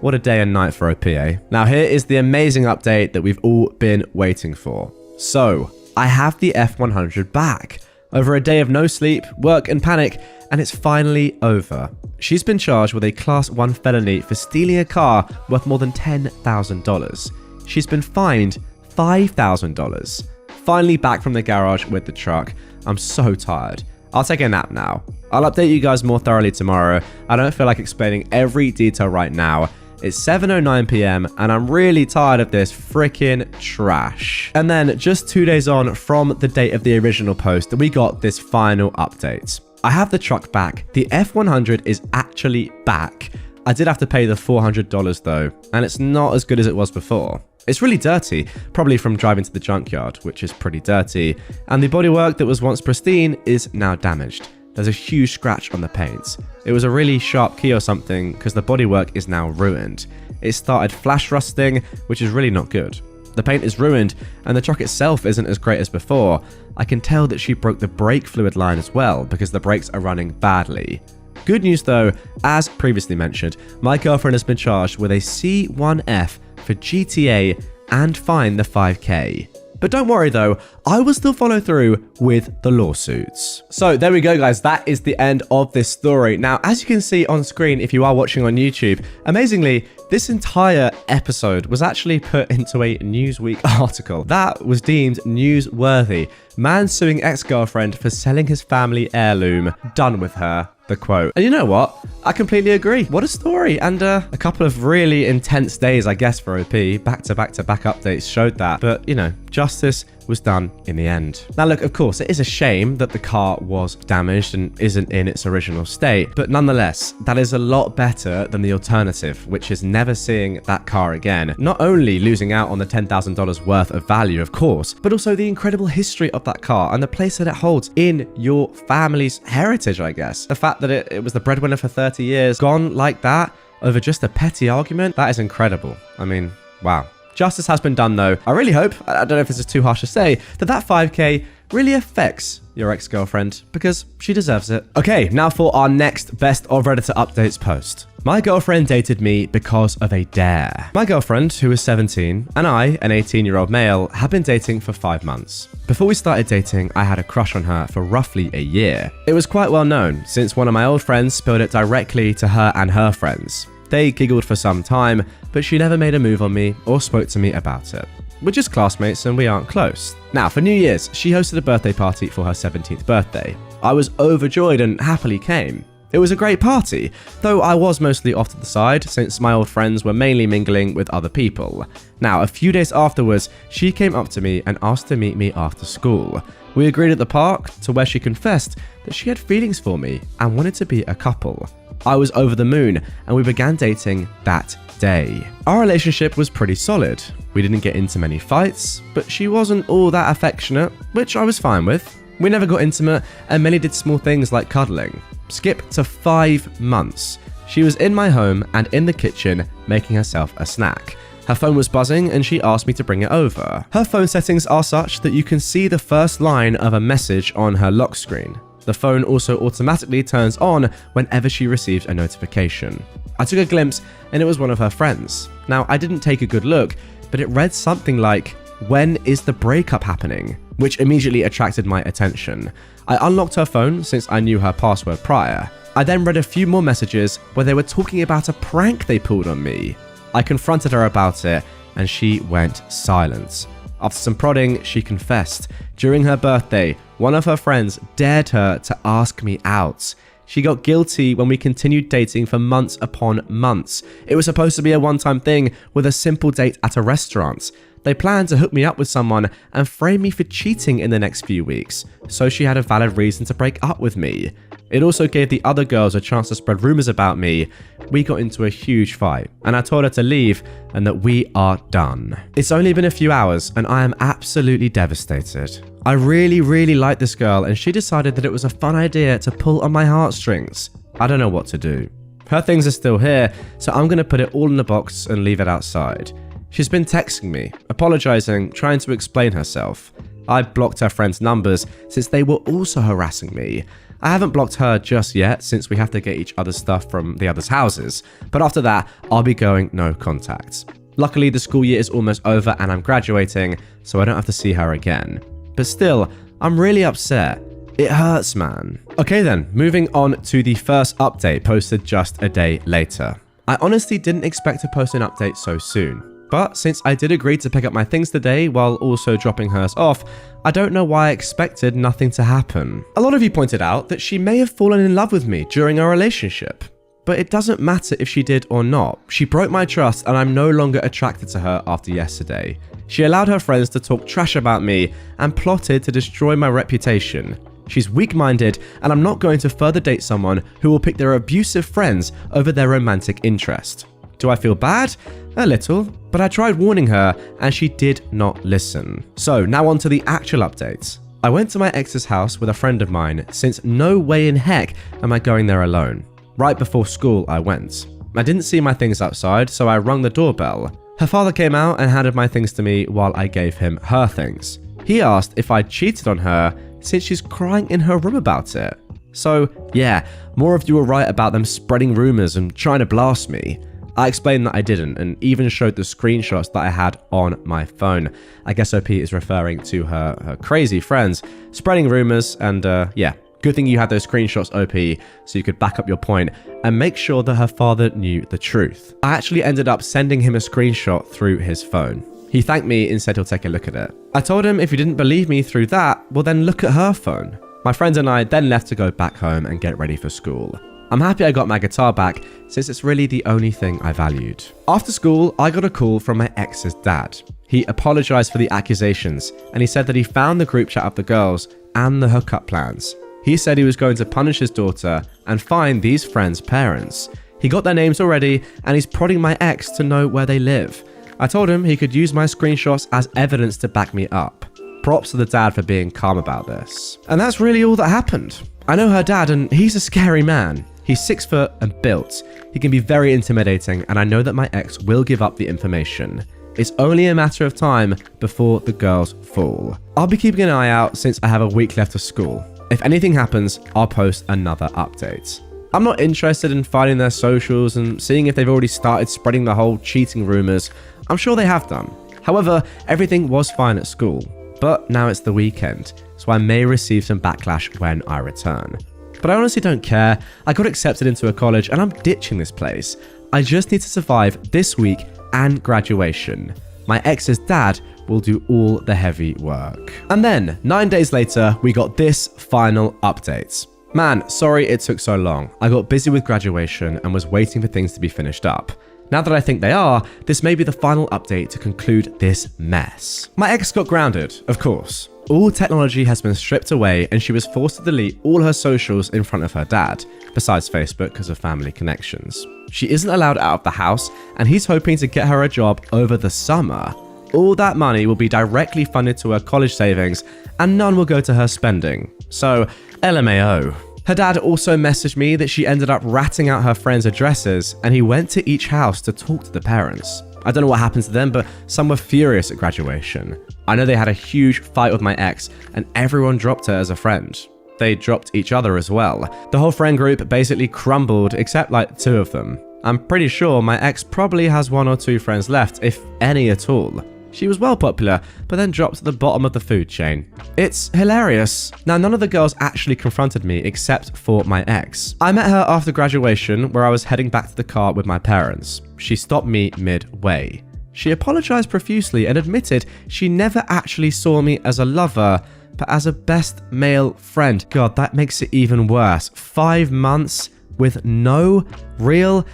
what a day and night for OPA. Now here is the amazing update that we've all been waiting for. So, I have the F100 back. Over a day of no sleep, work and panic, and it's finally over. She's been charged with a Class 1 felony for stealing a car worth more than $10,000. She's been fined $5,000. finally back from the garage with the truck. I'm so tired. I'll take a nap now. I'll update you guys more thoroughly tomorrow. I don't feel like explaining every detail right now. It's 7:09 p.m. and I'm really tired of this freaking trash. And then just 2 days on from the date of the original post, we got this final update. I have the truck back. The F100 is actually back. I did have to pay the $400 though, and it's not as good as it was before. It's really dirty, probably from driving to the junkyard, which is pretty dirty, and the bodywork that was once pristine is now damaged. There's a huge scratch on the paint. It was a really sharp key or something because the bodywork is now ruined. It started flash rusting, which is really not good. The paint is ruined and the truck itself isn't as great as before. I can tell that she broke the brake fluid line as well because the brakes are running badly. Good news though, as previously mentioned, my girlfriend has been charged with a C1F for GTA and fined the 5K. But don't worry though, I will still follow through with the lawsuits. So there we go guys, that is the end of this story. Now, as you can see on screen if you are watching on YouTube, amazingly, this entire episode was actually put into a Newsweek article that was deemed newsworthy. Man suing ex-girlfriend for selling his family heirloom, done with her. The quote. And you know what? I completely agree. What a story. And a couple of really intense days, I guess, for OP. Back-to-back updates showed that. But, you know, justice was done in the end. Now, look, of course, it is a shame that the car was damaged and isn't in its original state. But nonetheless, that is a lot better than the alternative, which is never seeing that car again. Not only losing out on the $10,000 worth of value, of course, but also the incredible history of that car and the place that it holds in your family's heritage, I guess. The fact that it was the breadwinner for 30 years, gone like that over just a petty argument, that is incredible. I mean, wow. Justice has been done though. I really hope, I don't know if this is too harsh to say, that 5K really affects your ex-girlfriend because she deserves it. Okay, now for our next Best of Redditor Updates post. My girlfriend dated me because of a dare. My girlfriend, who is 17, and I, an 18-year-old male, have been dating for 5 months. Before we started dating, I had a crush on her for roughly a year. It was quite well known, since one of my old friends spilled it directly to her and her friends. They giggled for some time, but she never made a move on me or spoke to me about it. We're just classmates and we aren't close. Now, for New Year's, she hosted a birthday party for her 17th birthday. I was overjoyed and happily came. It was a great party, though I was mostly off to the side since my old friends were mainly mingling with other people. Now, a few days afterwards, she came up to me and asked to meet me after school. We agreed at the park, to where she confessed that she had feelings for me and wanted to be a couple. I was over the moon and we began dating that day. Our relationship was pretty solid. We didn't get into many fights, but she wasn't all that affectionate, which I was fine with. We never got intimate and many did small things like cuddling. Skip to 5 months. She was in my home and in the kitchen making herself a snack. Her phone was buzzing and she asked me to bring it over. Her phone settings are such that you can see the first line of a message on her lock screen. The phone also automatically turns on whenever she receives a notification. I took a glimpse and it was one of her friends. Now, I didn't take a good look, but it read something like, "When is the breakup happening?" which immediately attracted my attention. I unlocked her phone since I knew her password prior. I then read a few more messages where they were talking about a prank they pulled on me. I confronted her about it and she went silent. After some prodding, she confessed. During her birthday, one of her friends dared her to ask me out. She got guilty when we continued dating for months upon months. It was supposed to be a one-time thing with a simple date at a restaurant. They planned to hook me up with someone and frame me for cheating in the next few weeks, so she had a valid reason to break up with me. It also gave the other girls a chance to spread rumors about me. We got into a huge fight, and I told her to leave and that we are done. It's only been a few hours, and I am absolutely devastated. I really like this girl, and she decided that it was a fun idea to pull on my heartstrings. I don't know what to do. Her things are still here, so I'm gonna put it all in a box and leave it outside. She's been texting me, apologizing, trying to explain herself. I blocked her friends' numbers since they were also harassing me. I haven't blocked her just yet since we have to get each other's stuff from the others' houses, but after that, I'll be going no contact. Luckily, the school year is almost over and I'm graduating, so I don't have to see her again. But still, I'm really upset. It hurts, man. Okay then, moving on to the first update posted just a day later. I honestly didn't expect to post an update so soon. But since I did agree to pick up my things today while also dropping hers off, I don't know why I expected nothing to happen. A lot of you pointed out that she may have fallen in love with me during our relationship. But it doesn't matter if she did or not. She broke my trust and I'm no longer attracted to her after yesterday. She allowed her friends to talk trash about me and plotted to destroy my reputation. She's weak-minded and I'm not going to further date someone who will pick their abusive friends over their romantic interest. Do I feel bad? A little, but I tried warning her and she did not listen. So now on to the actual updates. I went to my ex's house with a friend of mine since no way in heck am I going there alone. Right before school, I went. I didn't see my things outside, so I rung the doorbell. Her father came out and handed my things to me while I gave him her things. He asked if I'd cheated on her since she's crying in her room about it. So, yeah, more of you were right about them spreading rumors and trying to blast me. I explained that I didn't and even showed the screenshots that I had on my phone. I guess OP is referring to her crazy friends spreading rumors and yeah. Good thing you had those screenshots, OP, so you could back up your point and make sure that her father knew the truth. I actually ended up sending him a screenshot through his phone. He thanked me and said he'll take a look at it. I told him if he didn't believe me through that, well then look at her phone. My friends and I then left to go back home and get ready for school. I'm happy I got my guitar back since it's really the only thing I valued. After school, I got a call from my ex's dad. He apologized for the accusations and he said that he found the group chat of the girls and the hookup plans. He said he was going to punish his daughter and find these friends' parents. He got their names already and he's prodding my ex to know where they live. I told him he could use my screenshots as evidence to back me up. Props to the dad for being calm about this. And that's really all that happened. I know her dad and he's a scary man. He's 6 foot and built. He can be very intimidating and I know that my ex will give up the information. It's only a matter of time before the girls fall. I'll be keeping an eye out since I have a week left of school. If anything happens, I'll post another update. I'm not interested in finding their socials and seeing if they've already started spreading the whole cheating rumors. I'm sure they have done. However, everything was fine at school. But now it's the weekend, so I may receive some backlash when I return. But I honestly don't care. I got accepted into a college and I'm ditching this place. I just need to survive this week and graduation. My ex's dad will do all the heavy work. And then, 9 days later, we got this final update. Man, sorry it took so long. I got busy with graduation and was waiting for things to be finished up. Now that I think they are, this may be the final update to conclude this mess. My ex got grounded, of course. All technology has been stripped away and she was forced to delete all her socials in front of her dad, besides Facebook because of family connections. She isn't allowed out of the house and he's hoping to get her a job over the summer. All that money will be directly funded to her college savings and none will go to her spending. So, LMAO. Her dad also messaged me that she ended up ratting out her friends' addresses and he went to each house to talk to the parents. I don't know what happened to them, but some were furious at graduation. I know they had a huge fight with my ex and everyone dropped her as a friend. They dropped each other as well. The whole friend group basically crumbled except like 2 of them. I'm pretty sure my ex probably has 1 or 2 friends left, if any at all. She was well popular, but then dropped to the bottom of the food chain. It's hilarious. Now, none of the girls actually confronted me except for my ex. I met her after graduation where I was heading back to the car with my parents. She stopped me midway. She apologized profusely and admitted she never actually saw me as a lover, but as a best male friend. God, that makes it even worse. 5 months with no real,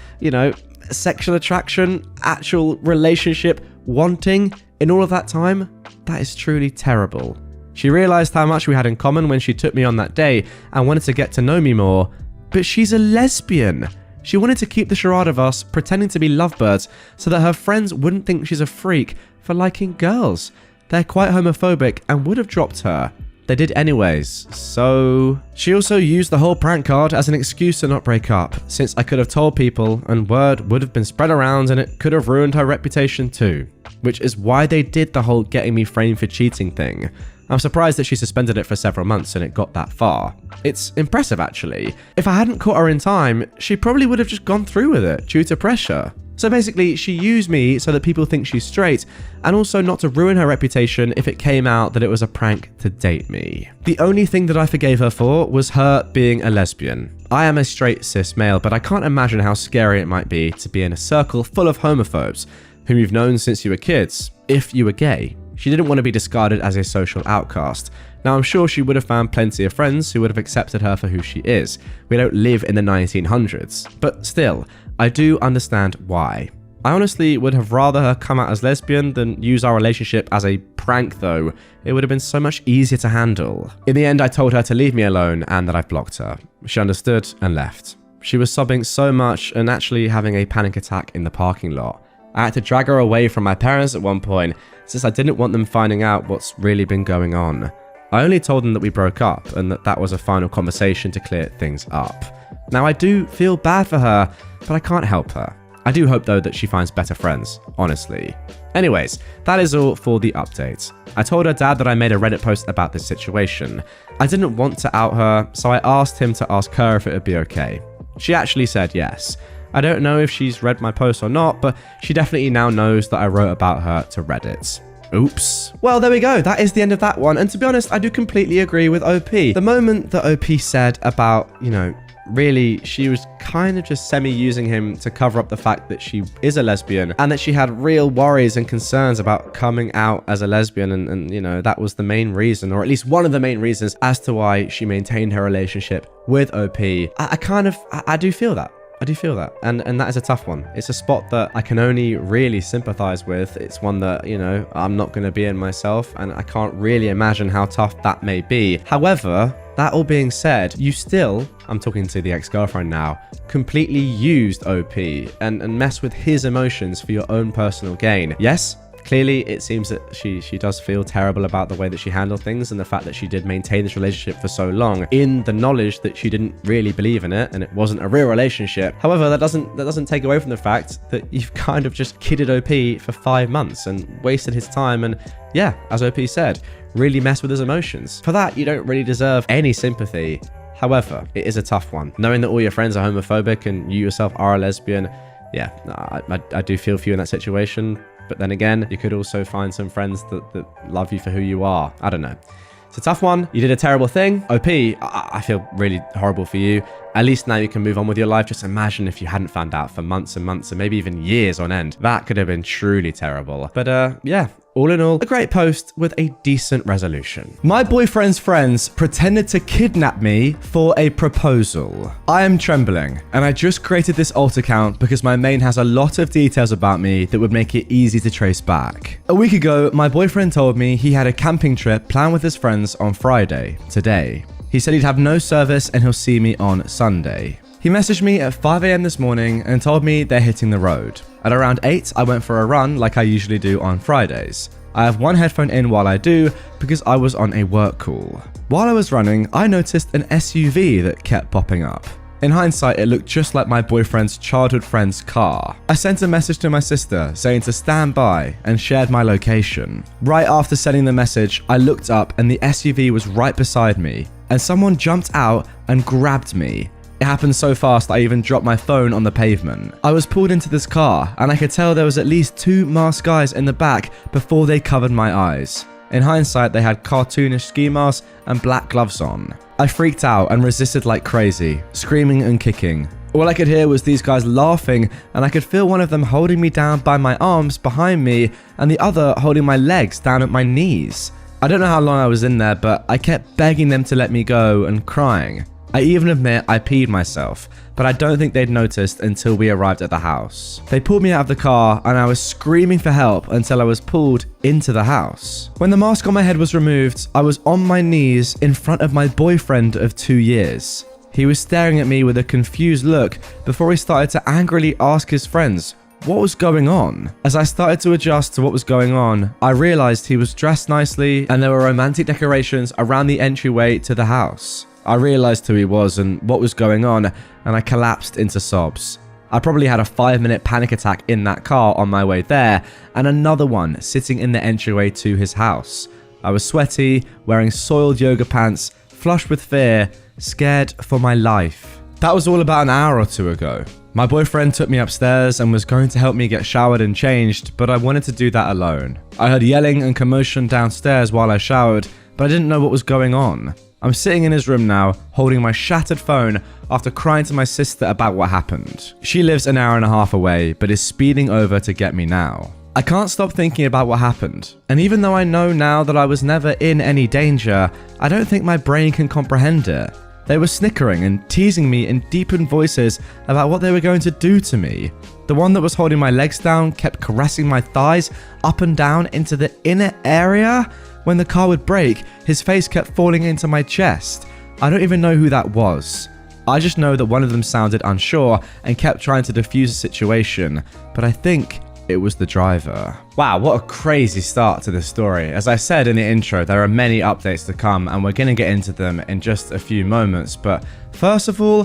sexual attraction, actual relationship, wanting in all of that time? That is truly terrible. She realized how much we had in common when she took me on that day and wanted to get to know me more, but she's a lesbian. She wanted to keep the charade of us pretending to be lovebirds so that her friends wouldn't think she's a freak for liking girls. They're quite homophobic and would have dropped her. They did anyways, so... She also used the whole prank card as an excuse to not break up, since I could have told people and word would have been spread around and it could have ruined her reputation too. Which is why they did the whole getting me framed for cheating thing. I'm surprised that she suspended it for several months and it got that far. It's impressive actually. If I hadn't caught her in time, she probably would have just gone through with it due to pressure. So basically, she used me so that people think she's straight, and also not to ruin her reputation if it came out that it was a prank to date me. The only thing that I forgave her for was her being a lesbian. I am a straight cis male, but I can't imagine how scary it might be to be in a circle full of homophobes whom you've known since you were kids, if you were gay. She didn't want to be discarded as a social outcast. Now, I'm sure she would have found plenty of friends who would have accepted her for who she is. We don't live in the 1900s. But still, I do understand why. I honestly would have rather her come out as lesbian than use our relationship as a prank though. It would have been so much easier to handle. In the end, I told her to leave me alone and that I've blocked her. She understood and left. She was sobbing so much and actually having a panic attack in the parking lot. I had to drag her away from my parents at one point since I didn't want them finding out what's really been going on. I only told them that we broke up and that was a final conversation to clear things up. Now, I do feel bad for her, but I can't help her. I do hope though that she finds better friends, honestly. Anyways, that is all for the update. I told her dad that I made a Reddit post about this situation. I didn't want to out her, so I asked him to ask her if it would be okay. She actually said yes. I don't know if she's read my post or not, but she definitely now knows that I wrote about her to Reddit. Oops. Well, there we go. That is the end of that one. And to be honest, I do completely agree with OP. The moment that OP said about, really, she was kind of just semi-using him to cover up the fact that she is a lesbian and that she had real worries and concerns about coming out as a lesbian. And that was the main reason, or at least one of the main reasons as to why she maintained her relationship with OP. I do feel that. I do feel that. And that is a tough one. It's a spot that I can only really sympathize with. It's one that, I'm not going to be in myself, and I can't really imagine how tough that may be. However, that all being said, you still, I'm talking to the ex-girlfriend now, completely used OP and messed with his emotions for your own personal gain. Yes, clearly it seems that she does feel terrible about the way that she handled things and the fact that she did maintain this relationship for so long in the knowledge that she didn't really believe in it and it wasn't a real relationship. However, that doesn't take away from the fact that you've kind of just kidded OP for 5 months and wasted his time and, yeah, as OP said, really messed with his emotions. For that, you don't really deserve any sympathy. However, it is a tough one. Knowing that all your friends are homophobic and you yourself are a lesbian, yeah, I do feel for you in that situation. But then again, you could also find some friends that love you for who you are. I don't know. It's a tough one. You did a terrible thing. OP, I feel really horrible for you. At least now you can move on with your life. Just imagine if you hadn't found out for months and months and maybe even years on end. That could have been truly terrible. But yeah, all in all, a great post with a decent resolution. My boyfriend's friends pretended to kidnap me for a proposal. I am trembling, and I just created this alt account because my main has a lot of details about me that would make it easy to trace back. A week ago, my boyfriend told me he had a camping trip planned with his friends on Friday, today. He said he'd have no service and he'll see me on Sunday. He messaged me at 5 a.m. this morning and told me they're hitting the road. At around 8, I went for a run like I usually do on Fridays. I have one headphone in while I do because I was on a work call. While I was running, I noticed an SUV that kept popping up. In hindsight, it looked just like my boyfriend's childhood friend's car. I sent a message to my sister saying to stand by and shared my location. Right after sending the message, I looked up and the SUV was right beside me, and someone jumped out and grabbed me. It happened so fast I even dropped my phone on the pavement. I was pulled into this car and I could tell there was at least 2 masked guys in the back before they covered my eyes. In hindsight, they had cartoonish ski masks and black gloves on. I freaked out and resisted like crazy, screaming and kicking. All I could hear was these guys laughing, and I could feel one of them holding me down by my arms behind me and the other holding my legs down at my knees. I don't know how long I was in there, but I kept begging them to let me go and crying. I even admit I peed myself, but I don't think they'd noticed until we arrived at the house. They pulled me out of the car and I was screaming for help until I was pulled into the house. When the mask on my head was removed, I was on my knees in front of my boyfriend of 2 years. He was staring at me with a confused look before he started to angrily ask his friends what was going on. As I started to adjust to what was going on, I realized he was dressed nicely and there were romantic decorations around the entryway to the house. I realized who he was and what was going on, and I collapsed into sobs. I probably had a 5-minute panic attack in that car on my way there, and another one sitting in the entryway to his house. I was sweaty, wearing soiled yoga pants, flushed with fear, scared for my life. That was all about an hour or 2 ago. My boyfriend took me upstairs and was going to help me get showered and changed, but I wanted to do that alone. I heard yelling and commotion downstairs while I showered, but I didn't know what was going on. I'm sitting in his room now, holding my shattered phone after crying to my sister about what happened. She lives an hour and a half away, but is speeding over to get me now. I can't stop thinking about what happened. And even though I know now that I was never in any danger, I don't think my brain can comprehend it. They were snickering and teasing me in deepened voices about what they were going to do to me. The one that was holding my legs down kept caressing my thighs up and down into the inner area. When the car would brake, his face kept falling into my chest. I don't even know who that was. I just know that one of them sounded unsure and kept trying to defuse the situation, but I think it was the driver. Wow, what a crazy start to this story. As I said in the intro, there are many updates to come and we're gonna get into them in just a few moments. But first of all,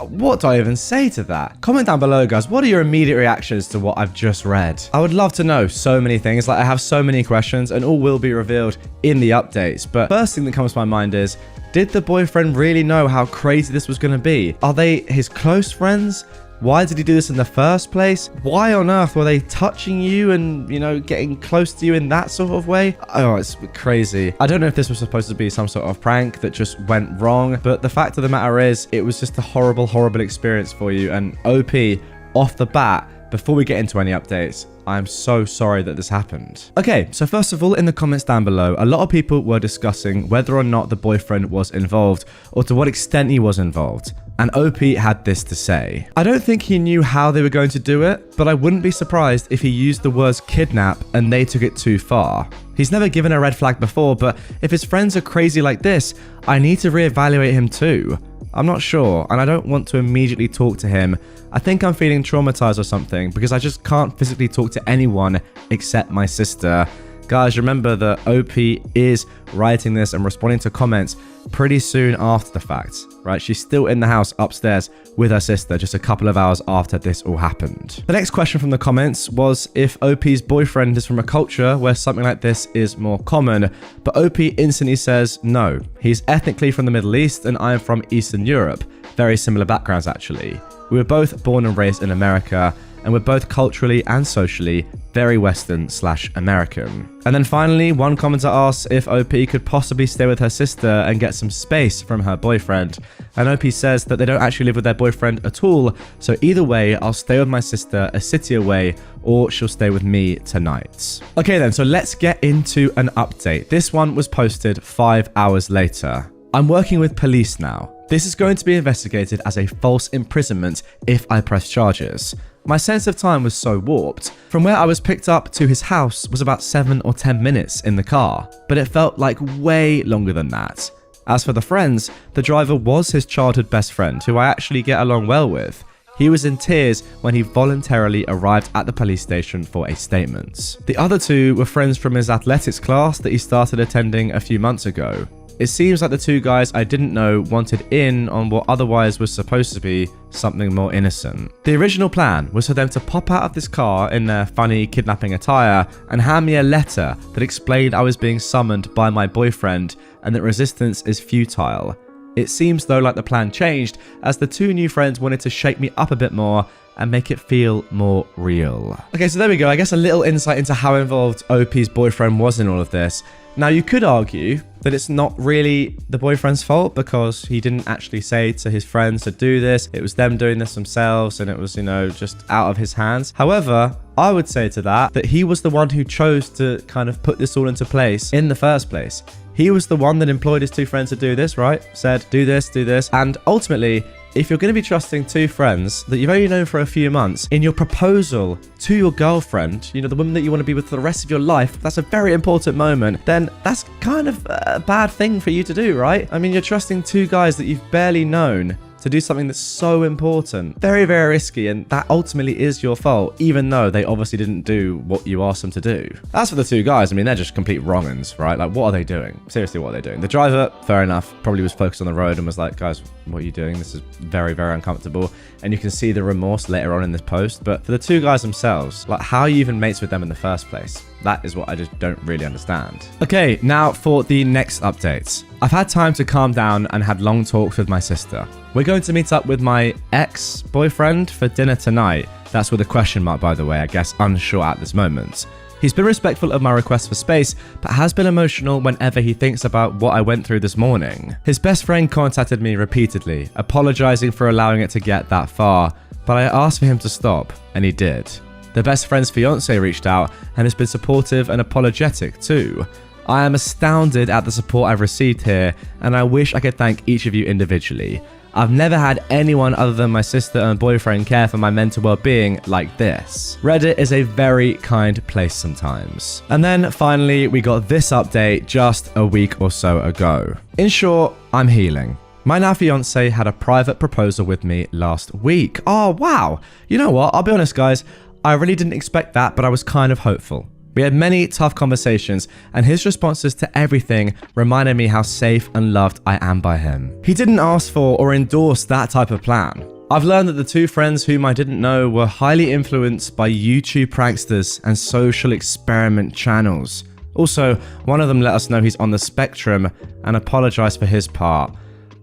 what do I even say to that? Comment down below, guys. What are your immediate reactions to what I've just read? I would love to know so many things. Like, I have so many questions and all will be revealed in the updates. But first thing that comes to my mind is, did the boyfriend really know how crazy this was gonna be? Are they his close friends? Why did he do this in the first place? Why on earth were they touching you and, getting close to you in that sort of way? Oh, it's crazy. I don't know if this was supposed to be some sort of prank that just went wrong, but the fact of the matter is, it was just a horrible, horrible experience for you. And OP, off the bat, before we get into any updates, I'm so sorry that this happened. Okay, so first of all, in the comments down below, a lot of people were discussing whether or not the boyfriend was involved or to what extent he was involved. And OP had this to say. I don't think he knew how they were going to do it, but I wouldn't be surprised if he used the words kidnap and they took it too far. He's never given a red flag before, but if his friends are crazy like this, I need to reevaluate him too. I'm not sure, and I don't want to immediately talk to him. I think I'm feeling traumatized or something because I just can't physically talk to anyone except my sister. Guys, remember that OP is writing this and responding to comments pretty soon after the fact, right? She's still in the house upstairs with her sister just a couple of hours after this all happened. The next question from the comments was if OP's boyfriend is from a culture where something like this is more common, but OP instantly says no. He's ethnically from the Middle East and I am from Eastern Europe. Very similar backgrounds actually. We were both born and raised in America, and we're both culturally and socially very Western/American. And then finally, one commenter asks if OP could possibly stay with her sister and get some space from her boyfriend. And OP says that they don't actually live with their boyfriend at all, so either way, I'll stay with my sister a city away, or she'll stay with me tonight. Okay then, so let's get into an update. This one was posted 5 hours later. I'm working with police now. This is going to be investigated as a false imprisonment if I press charges. My sense of time was so warped. From where I was picked up to his house was about 7 or 10 minutes in the car, but it felt like way longer than that. As for the friends, the driver was his childhood best friend, who I actually get along well with. He was in tears when he voluntarily arrived at the police station for a statement. The other two were friends from his athletics class that he started attending a few months ago. It seems like the two guys I didn't know wanted in on what otherwise was supposed to be something more innocent. The original plan was for them to pop out of this car in their funny kidnapping attire and hand me a letter that explained I was being summoned by my boyfriend and that resistance is futile. It seems though like the plan changed as the two new friends wanted to shake me up a bit more and make it feel more real. Okay, so there we go. I guess a little insight into how involved OP's boyfriend was in all of this. Now, you could argue that it's not really the boyfriend's fault because he didn't actually say to his friends to do this. It was them doing this themselves and it was, just out of his hands. However, I would say to that he was the one who chose to kind of put this all into place in the first place. He was the one that employed his two friends to do this, right? Said, do this. And ultimately, if you're going to be trusting two friends that you've only known for a few months in your proposal to your girlfriend, the woman that you want to be with for the rest of your life, that's a very important moment, then that's kind of a bad thing for you to do, right? I mean, you're trusting two guys that you've barely known to do something that's so important. Very, very risky, and that ultimately is your fault, even though they obviously didn't do what you asked them to do. As for the two guys, I mean, they're just complete wrong-uns, right? Like, what are they doing? Seriously, what are they doing? The driver, fair enough, probably was focused on the road and was like, guys, what are you doing? This is very, very uncomfortable. And you can see the remorse later on in this post. But for the two guys themselves, like, how are you even mates with them in the first place? That is what I just don't really understand. Okay, now for the next updates. I've had time to calm down and had long talks with my sister. We're going to meet up with my ex-boyfriend for dinner tonight. That's with a question mark, by the way, I guess unsure at this moment. He's been respectful of my request for space, but has been emotional whenever he thinks about what I went through this morning. His best friend contacted me repeatedly, apologizing for allowing it to get that far, but I asked for him to stop, and he did. The best friend's fiance reached out and has been supportive and apologetic too. I am astounded at the support I've received here, and I wish I could thank each of you individually. I've never had anyone other than my sister and boyfriend care for my mental well-being like this. Reddit is a very kind place sometimes. And then finally, we got this update just a week or so ago. In short, I'm healing. My now fiance had a private proposal with me last week. Oh, wow. You know what? I'll be honest, guys. I really didn't expect that, but I was kind of hopeful. We had many tough conversations, and his responses to everything reminded me how safe and loved I am by him. He didn't ask for or endorse that type of plan. I've learned that the two friends whom I didn't know were highly influenced by YouTube pranksters and social experiment channels. Also, one of them let us know he's on the spectrum and apologized for his part.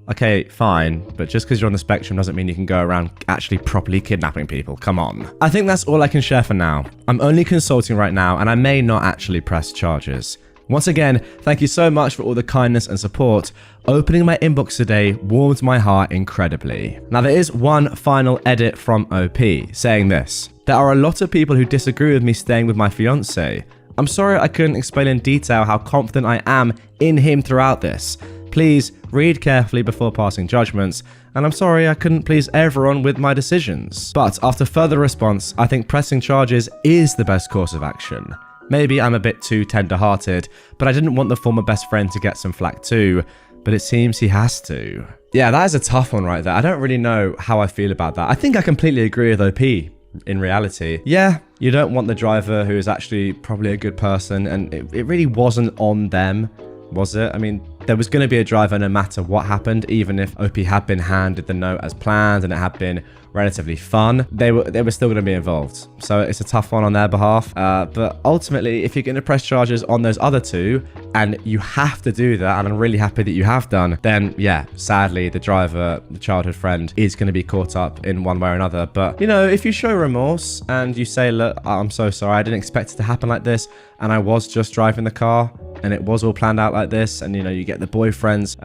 Okay, fine, but just because you're on the spectrum doesn't mean you can go around actually properly kidnapping people. Come on. I think that's all I can share for now. I'm only consulting right now, and I may not actually press charges. Once again, thank you so much for all the kindness and support. Opening my inbox today warmed my heart incredibly. Now, there is one final edit from OP saying this. There are a lot of people who disagree with me staying with my fiance. I'm sorry I couldn't explain in detail how confident I am in him throughout this. Please read carefully before passing judgments, and I'm sorry I couldn't please everyone with my decisions. But after further response, I think pressing charges is the best course of action. Maybe I'm a bit too tender-hearted, but I didn't want the former best friend to get some flack too, but it seems he has to. Yeah, that is a tough one right there. I don't really know how I feel about that. I think I completely agree with OP in reality. Yeah, you don't want the driver who is actually probably a good person, and it really wasn't on them, was it? I mean, there was going to be a driver no matter what happened, even if OP had been handed the note as planned and it had been relatively fun, they were still going to be involved. So it's a tough one on their behalf. But ultimately, if you're going to press charges on those other two, and you have to do that, and I'm really happy that you have done, then yeah, sadly, the driver, the childhood friend, is going to be caught up in one way or another. But, you know, if you show remorse and you say, look, I'm so sorry, I didn't expect it to happen like this, and I was just driving the car, and it was all planned out like this, and, you know, you get the boyfriend's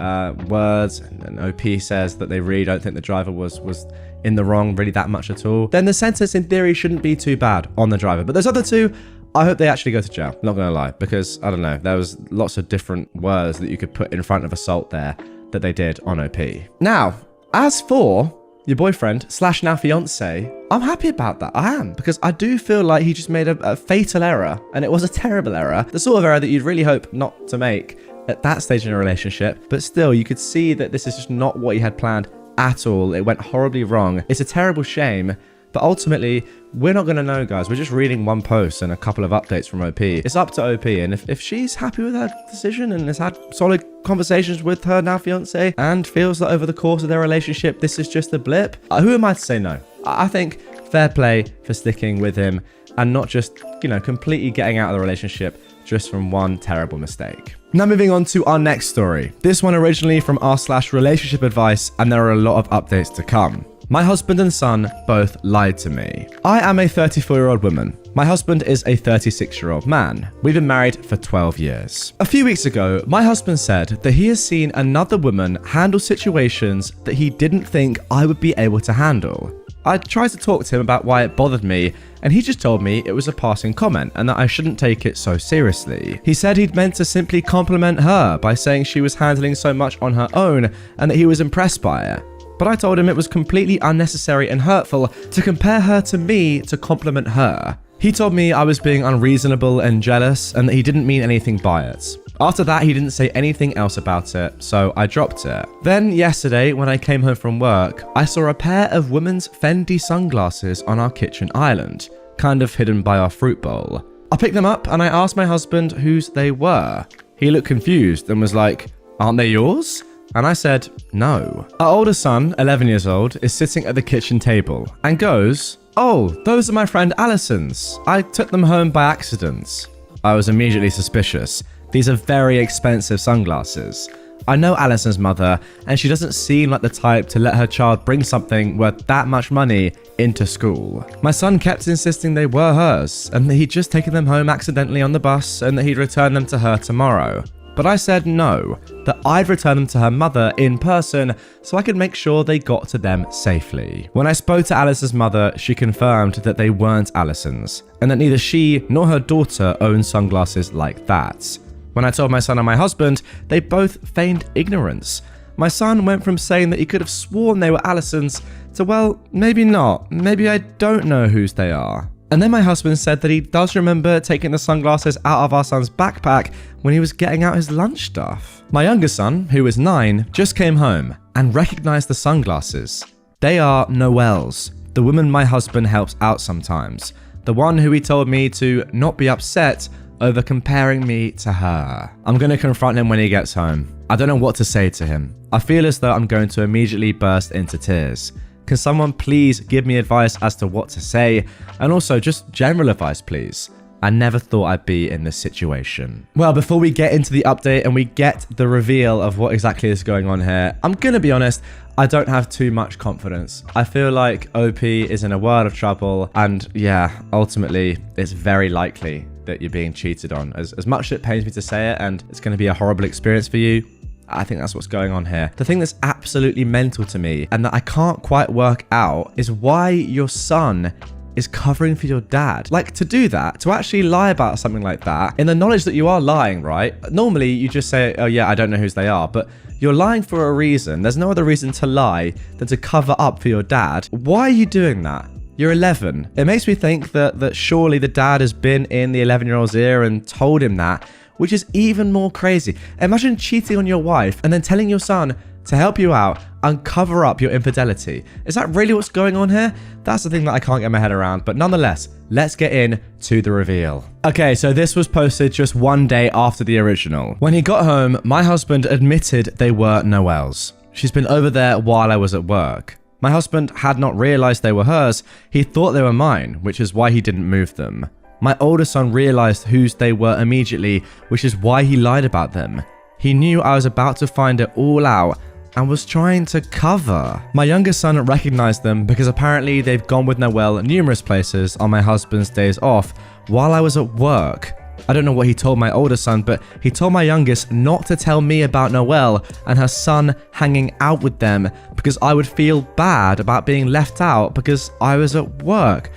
words, and OP says that they really don't think the driver was in the wrong really that much at all, then the sentence in theory shouldn't be too bad on the driver. But those other two, I hope they actually go to jail, not gonna lie, because I don't know, there was lots of different words that you could put in front of assault there that they did on OP. Now, as for your boyfriend / now fiance, I'm happy about that. I am, because I do feel like he just made a fatal error, and it was a terrible error, the sort of error that you'd really hope not to make at that stage in a relationship. But still, you could see that this is just not what he had planned at all. It went horribly wrong. It's a terrible shame, but ultimately, we're not going to know, guys. We're just reading one post and a couple of updates from OP. It's up to OP, and if she's happy with her decision and has had solid conversations with her now fiance and feels that over the course of their relationship this is just a blip, who am I to say no? I think fair play for sticking with him and not just, you know, completely getting out of the relationship just from one terrible mistake. Now moving on to our next story. This one originally from r/relationship advice, and there are a lot of updates to come. My husband and son both lied to me. I am a 34-year-old woman. My husband is a 36-year-old man. We've been married for 12 years. A few weeks ago, my husband said that he has seen another woman handle situations that he didn't think I would be able to handle. I tried to talk to him about why it bothered me, and he just told me it was a passing comment and that I shouldn't take it so seriously. He said he'd meant to simply compliment her by saying she was handling so much on her own and that he was impressed by it. But I told him it was completely unnecessary and hurtful to compare her to me to compliment her. He told me I was being unreasonable and jealous and that he didn't mean anything by it. After that, he didn't say anything else about it, so I dropped it. Then yesterday, when I came home from work, I saw a pair of women's Fendi sunglasses on our kitchen island, kind of hidden by our fruit bowl. I picked them up and I asked my husband whose they were. He looked confused and was like, "Aren't they yours?" And I said, "No." Our older son, 11 years old, is sitting at the kitchen table and goes, "Oh, those are my friend Alison's. I took them home by accident." I was immediately suspicious. These are very expensive sunglasses. I know Alison's mother, and she doesn't seem like the type to let her child bring something worth that much money into school. My son kept insisting they were hers, and that he'd just taken them home accidentally on the bus, and that he'd return them to her tomorrow. But I said no, that I'd return them to her mother in person so I could make sure they got to them safely. When I spoke to Alice's mother, she confirmed that they weren't Alison's, and that neither she nor her daughter owned sunglasses like that. When I told my son and my husband, they both feigned ignorance. My son went from saying that he could have sworn they were Alison's to, well, maybe not, maybe I don't know whose they are. And then my husband said that he does remember taking the sunglasses out of our son's backpack when he was getting out his lunch stuff. My younger son, who is 9, just came home and recognized the sunglasses. They are Noelle's, the woman my husband helps out sometimes, the one who he told me to not be upset over comparing me to her. I'm going to confront him when he gets home. I don't know what to say to him. I feel as though I'm going to immediately burst into tears. Can someone please give me advice as to what to say? And also just general advice, please. I never thought I'd be in this situation. Well, before we get into the update and we get the reveal of what exactly is going on here, I'm going to be honest, I don't have too much confidence. I feel like OP is in a world of trouble, and yeah, ultimately, it's very likely that you're being cheated on. As much as it pains me to say it, and it's going to be a horrible experience for you, I think that's what's going on here. The thing that's absolutely mental to me and that I can't quite work out is why your son is covering for your dad. Like, to do that, to actually lie about something like that, in the knowledge that you are lying, right? Normally, you just say, oh yeah, I don't know whose they are, but you're lying for a reason. There's no other reason to lie than to cover up for your dad. Why are you doing that? You're 11. It makes me think that surely the dad has been in the 11-year-old's ear and told him that, which is even more crazy. Imagine cheating on your wife and then telling your son to help you out and cover up your infidelity. Is that really what's going on here? That's the thing that I can't get my head around, but nonetheless, let's get in to the reveal. Okay, so this was posted just one day after the original. When he got home, my husband admitted they were Noelle's. She's been over there while I was at work. My husband had not realized they were hers. He thought they were mine, which is why he didn't move them. My older son realized whose they were immediately, which is why he lied about them. He knew I was about to find it all out and was trying to cover. My younger son recognized them because apparently they've gone with Noelle numerous places on my husband's days off while I was at work. I don't know what he told my older son, but he told my youngest not to tell me about Noelle and her son hanging out with them because I would feel bad about being left out because I was at work.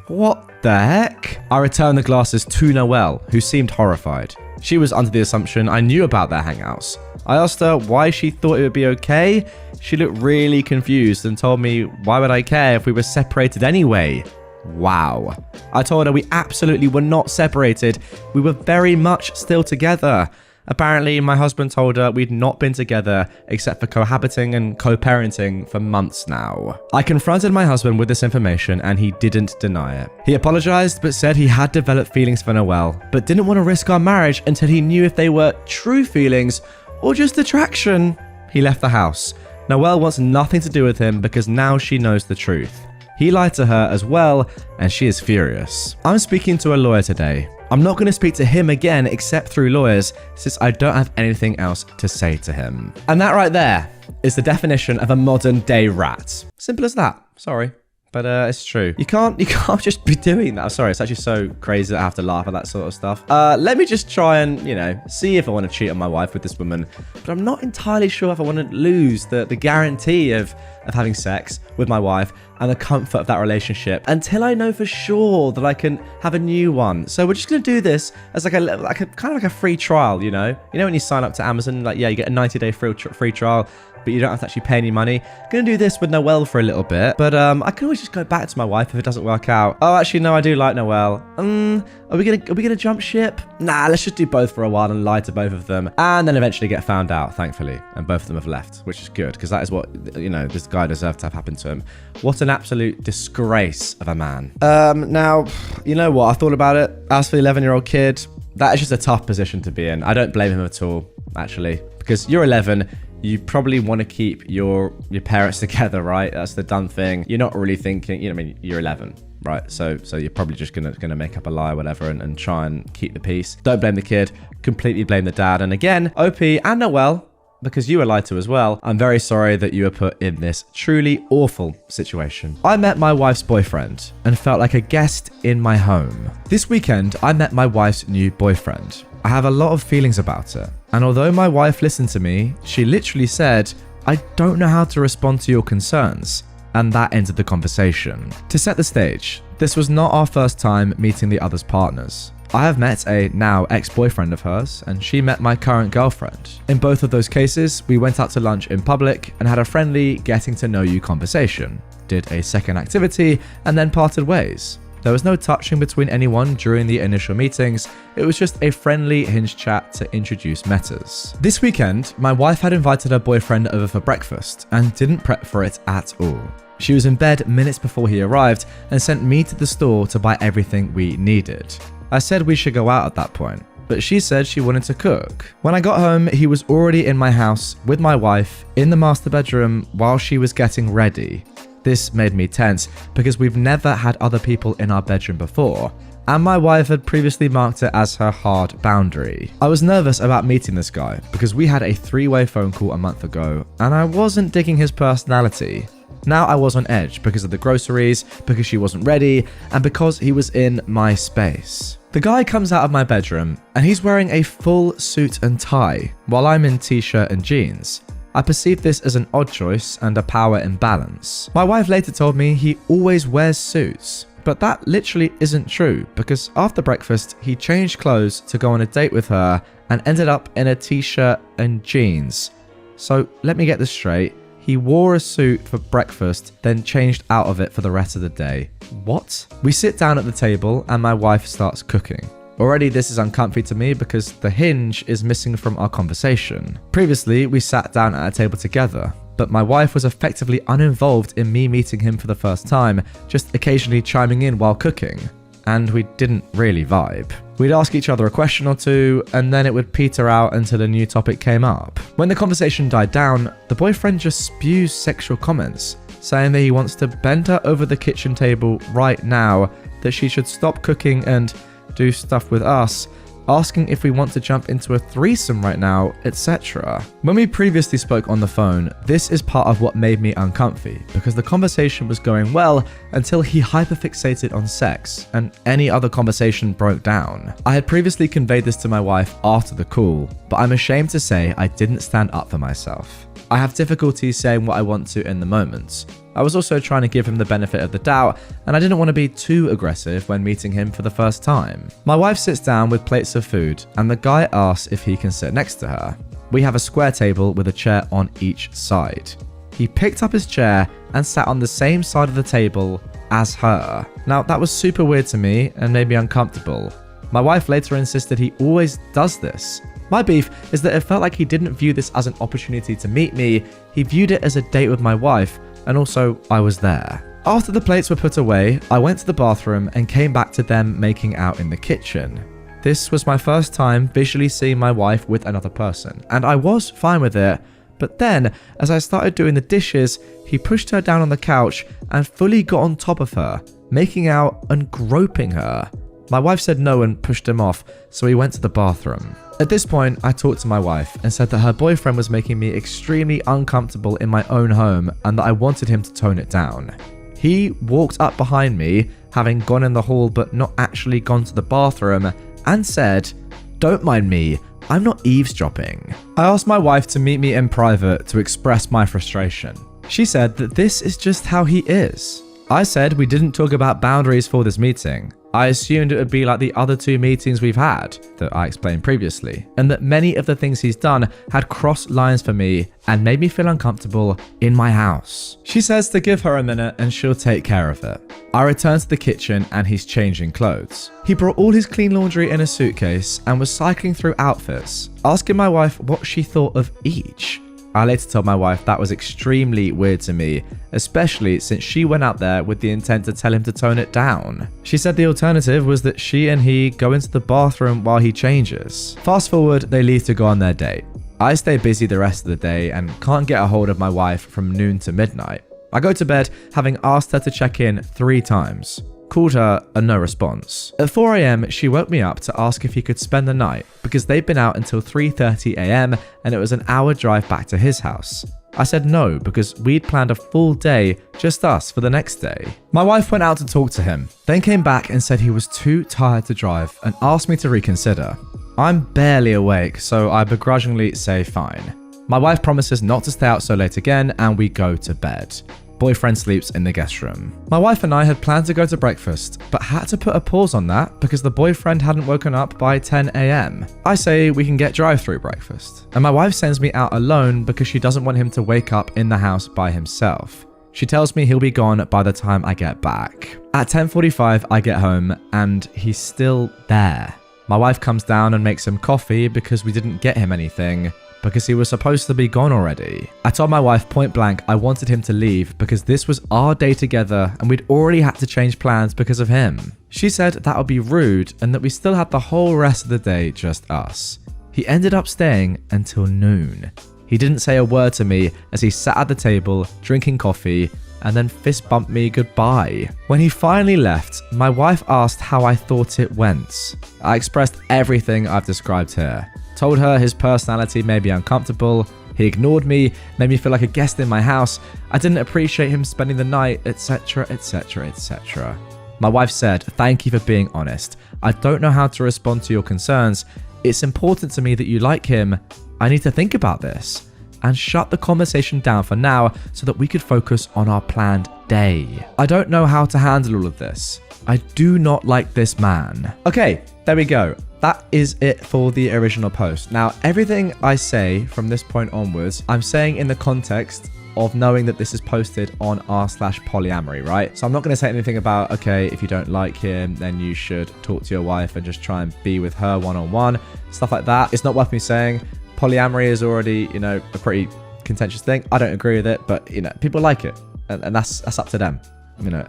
What the heck? I returned the glasses to Noelle, who seemed horrified. She was under the assumption I knew about their hangouts. I asked her why she thought it would be okay. She looked really confused and told me why would I care if we were separated anyway? Wow. I told her we absolutely were not separated. We were very much still together. Apparently, my husband told her we'd not been together except for cohabiting and co-parenting for months now. I confronted my husband with this information and he didn't deny it. He apologized but said he had developed feelings for Noelle, but didn't want to risk our marriage until he knew if they were true feelings or just attraction. He left the house. Noelle wants nothing to do with him because now she knows the truth. He lied to her as well, and she is furious. I'm speaking to a lawyer today. I'm not going to speak to him again except through lawyers, since I don't have anything else to say to him. And that right there is the definition of a modern day rat. Simple as that. Sorry. But it's true. You can't just be doing that. I'm sorry, it's actually so crazy that I have to laugh at that sort of stuff. Let me just try and, see if I want to cheat on my wife with this woman. But I'm not entirely sure if I want to lose the guarantee of having sex with my wife and the comfort of that relationship until I know for sure that I can have a new one. So we're just going to do this as like a kind of like a free trial, You know when you sign up to Amazon, like, yeah, you get a 90-day free trial, but you don't have to actually pay any money. I'm going to do this with Noelle for a little bit, but I can always just go back to my wife if it doesn't work out. Oh, actually, no, I do like Noelle. Are we gonna jump ship? Nah, let's just do both for a while and lie to both of them, and then eventually get found out, thankfully, and both of them have left, which is good, because that is what, this guy deserved to have happened to him. What an absolute disgrace of a man. Now, you know what? I thought about it. As for the 11-year-old kid, that is just a tough position to be in. I don't blame him at all, actually, because you're 11, you probably want to keep your parents together, right? That's the done thing. You're not really thinking, you're 11, right? So you're probably just gonna make up a lie or whatever and try and keep the peace. Don't blame the kid, completely blame the dad. And again, OP and Noelle, because you were lied to as well, I'm very sorry that you were put in this truly awful situation. I met my wife's boyfriend and felt like a guest in my home. This weekend, I met my wife's new boyfriend. I have a lot of feelings about it. And although my wife listened to me, she literally said, I don't know how to respond to your concerns. And that ended the conversation. To set the stage, this was not our first time meeting the other's partners. I have met a now ex-boyfriend of hers, and she met my current girlfriend. In both of those cases, we went out to lunch in public and had a friendly getting to know you conversation, did a second activity, and then parted ways. There was no touching between anyone during the initial meetings, it was just a friendly Hinge chat to introduce matters. This weekend, my wife had invited her boyfriend over for breakfast and didn't prep for it at all. She was in bed minutes before he arrived and sent me to the store to buy everything we needed. I said we should go out at that point, but she said she wanted to cook. When I got home, he was already in my house with my wife in the master bedroom while she was getting ready. This made me tense because we've never had other people in our bedroom before, and my wife had previously marked it as her hard boundary. I was nervous about meeting this guy because we had a 3-way phone call a month ago, and I wasn't digging his personality. Now I was on edge because of the groceries, because she wasn't ready, and because he was in my space. The guy comes out of my bedroom and he's wearing a full suit and tie while I'm in t-shirt and jeans. I perceived this as an odd choice and a power imbalance. My wife later told me he always wears suits, but that literally isn't true because after breakfast he changed clothes to go on a date with her and ended up in a t-shirt and jeans. So let me get this straight. He wore a suit for breakfast, then changed out of it for the rest of the day. What? We sit down at the table and my wife starts cooking. Already this is uncomfy to me because the hinge is missing from our conversation. Previously, we sat down at a table together, but my wife was effectively uninvolved in me meeting him for the first time, just occasionally chiming in while cooking. And we didn't really vibe. We'd ask each other a question or two, and then it would peter out until a new topic came up. When the conversation died down, the boyfriend just spews sexual comments, saying that he wants to bend her over the kitchen table right now, that she should stop cooking and do stuff with us, asking if we want to jump into a threesome right now, etc. When we previously spoke on the phone, this is part of what made me uncomfy, because the conversation was going well until he hyperfixated on sex, and any other conversation broke down. I had previously conveyed this to my wife after the call, but I'm ashamed to say I didn't stand up for myself. I have difficulty saying what I want to in the moment. I was also trying to give him the benefit of the doubt, and I didn't want to be too aggressive when meeting him for the first time. My wife sits down with plates of food, and the guy asks if he can sit next to her. We have a square table with a chair on each side. He picked up his chair and sat on the same side of the table as her. Now, that was super weird to me and made me uncomfortable. My wife later insisted he always does this. My beef is that it felt like he didn't view this as an opportunity to meet me, he viewed it as a date with my wife, and also I was there. After the plates were put away, I went to the bathroom and came back to them making out in the kitchen. This was my first time visually seeing my wife with another person, and I was fine with it, but then, as I started doing the dishes, he pushed her down on the couch and fully got on top of her, making out and groping her. My wife said no and pushed him off, so he went to the bathroom. At this point, I talked to my wife and said that her boyfriend was making me extremely uncomfortable in my own home and that I wanted him to tone it down. He walked up behind me, having gone in the hall but not actually gone to the bathroom, and said, "Don't mind me, I'm not eavesdropping." I asked my wife to meet me in private to express my frustration. She said that this is just how he is. I said we didn't talk about boundaries for this meeting. I assumed it would be like the other 2 meetings we've had, that I explained previously, and that many of the things he's done had crossed lines for me and made me feel uncomfortable in my house. She says to give her a minute and she'll take care of it. I return to the kitchen and he's changing clothes. He brought all his clean laundry in a suitcase and was cycling through outfits, asking my wife what she thought of each. I later told my wife that was extremely weird to me, especially since she went out there with the intent to tell him to tone it down. She said the alternative was that she and he go into the bathroom while he changes. Fast forward, they leave to go on their date. I stay busy the rest of the day and can't get a hold of my wife from noon to midnight. I go to bed having asked her to check in 3 times. Called her and no response. At 4 a.m, she woke me up to ask if he could spend the night because they'd been out until 3:30 a.m. and it was an hour drive back to his house. I said no because we'd planned a full day, just us, for the next day. My wife went out to talk to him, then came back and said he was too tired to drive and asked me to reconsider. I'm barely awake, so I begrudgingly say fine. My wife promises not to stay out so late again, and we go to bed. Boyfriend sleeps in the guest room. My wife and I had planned to go to breakfast, but had to put a pause on that because the boyfriend hadn't woken up by 10 a.m. I say we can get drive-through breakfast, and my wife sends me out alone because she doesn't want him to wake up in the house by himself. She tells me he'll be gone by the time I get back. At 10:45, I get home, and he's still there. My wife comes down and makes him coffee because we didn't get him anything, because he was supposed to be gone already. I told my wife point blank I wanted him to leave because this was our day together and we'd already had to change plans because of him. She said that would be rude and that we still had the whole rest of the day just us. He ended up staying until noon. He didn't say a word to me as he sat at the table drinking coffee and then fist bumped me goodbye. When he finally left, my wife asked how I thought it went. I expressed everything I've described here. Told her his personality made me uncomfortable, he ignored me, made me feel like a guest in my house, I didn't appreciate him spending the night, etc, etc, etc. My wife said, "Thank you for being honest. I don't know how to respond to your concerns. It's important to me that you like him. I need to think about this." And shut the conversation down for now so that we could focus on our planned day. I don't know how to handle all of this. I do not like this man. Okay, there we go. That is it for the original post. Now, everything I say from this point onwards, I'm saying in the context of knowing that this is posted on r/polyamory, right? So I'm not going to say anything about, okay, if you don't like him, then you should talk to your wife and just try and be with her one-on-one, stuff like that. It's not worth me saying. Polyamory is already, a pretty contentious thing. I don't agree with it, but, people like it, and that's up to them.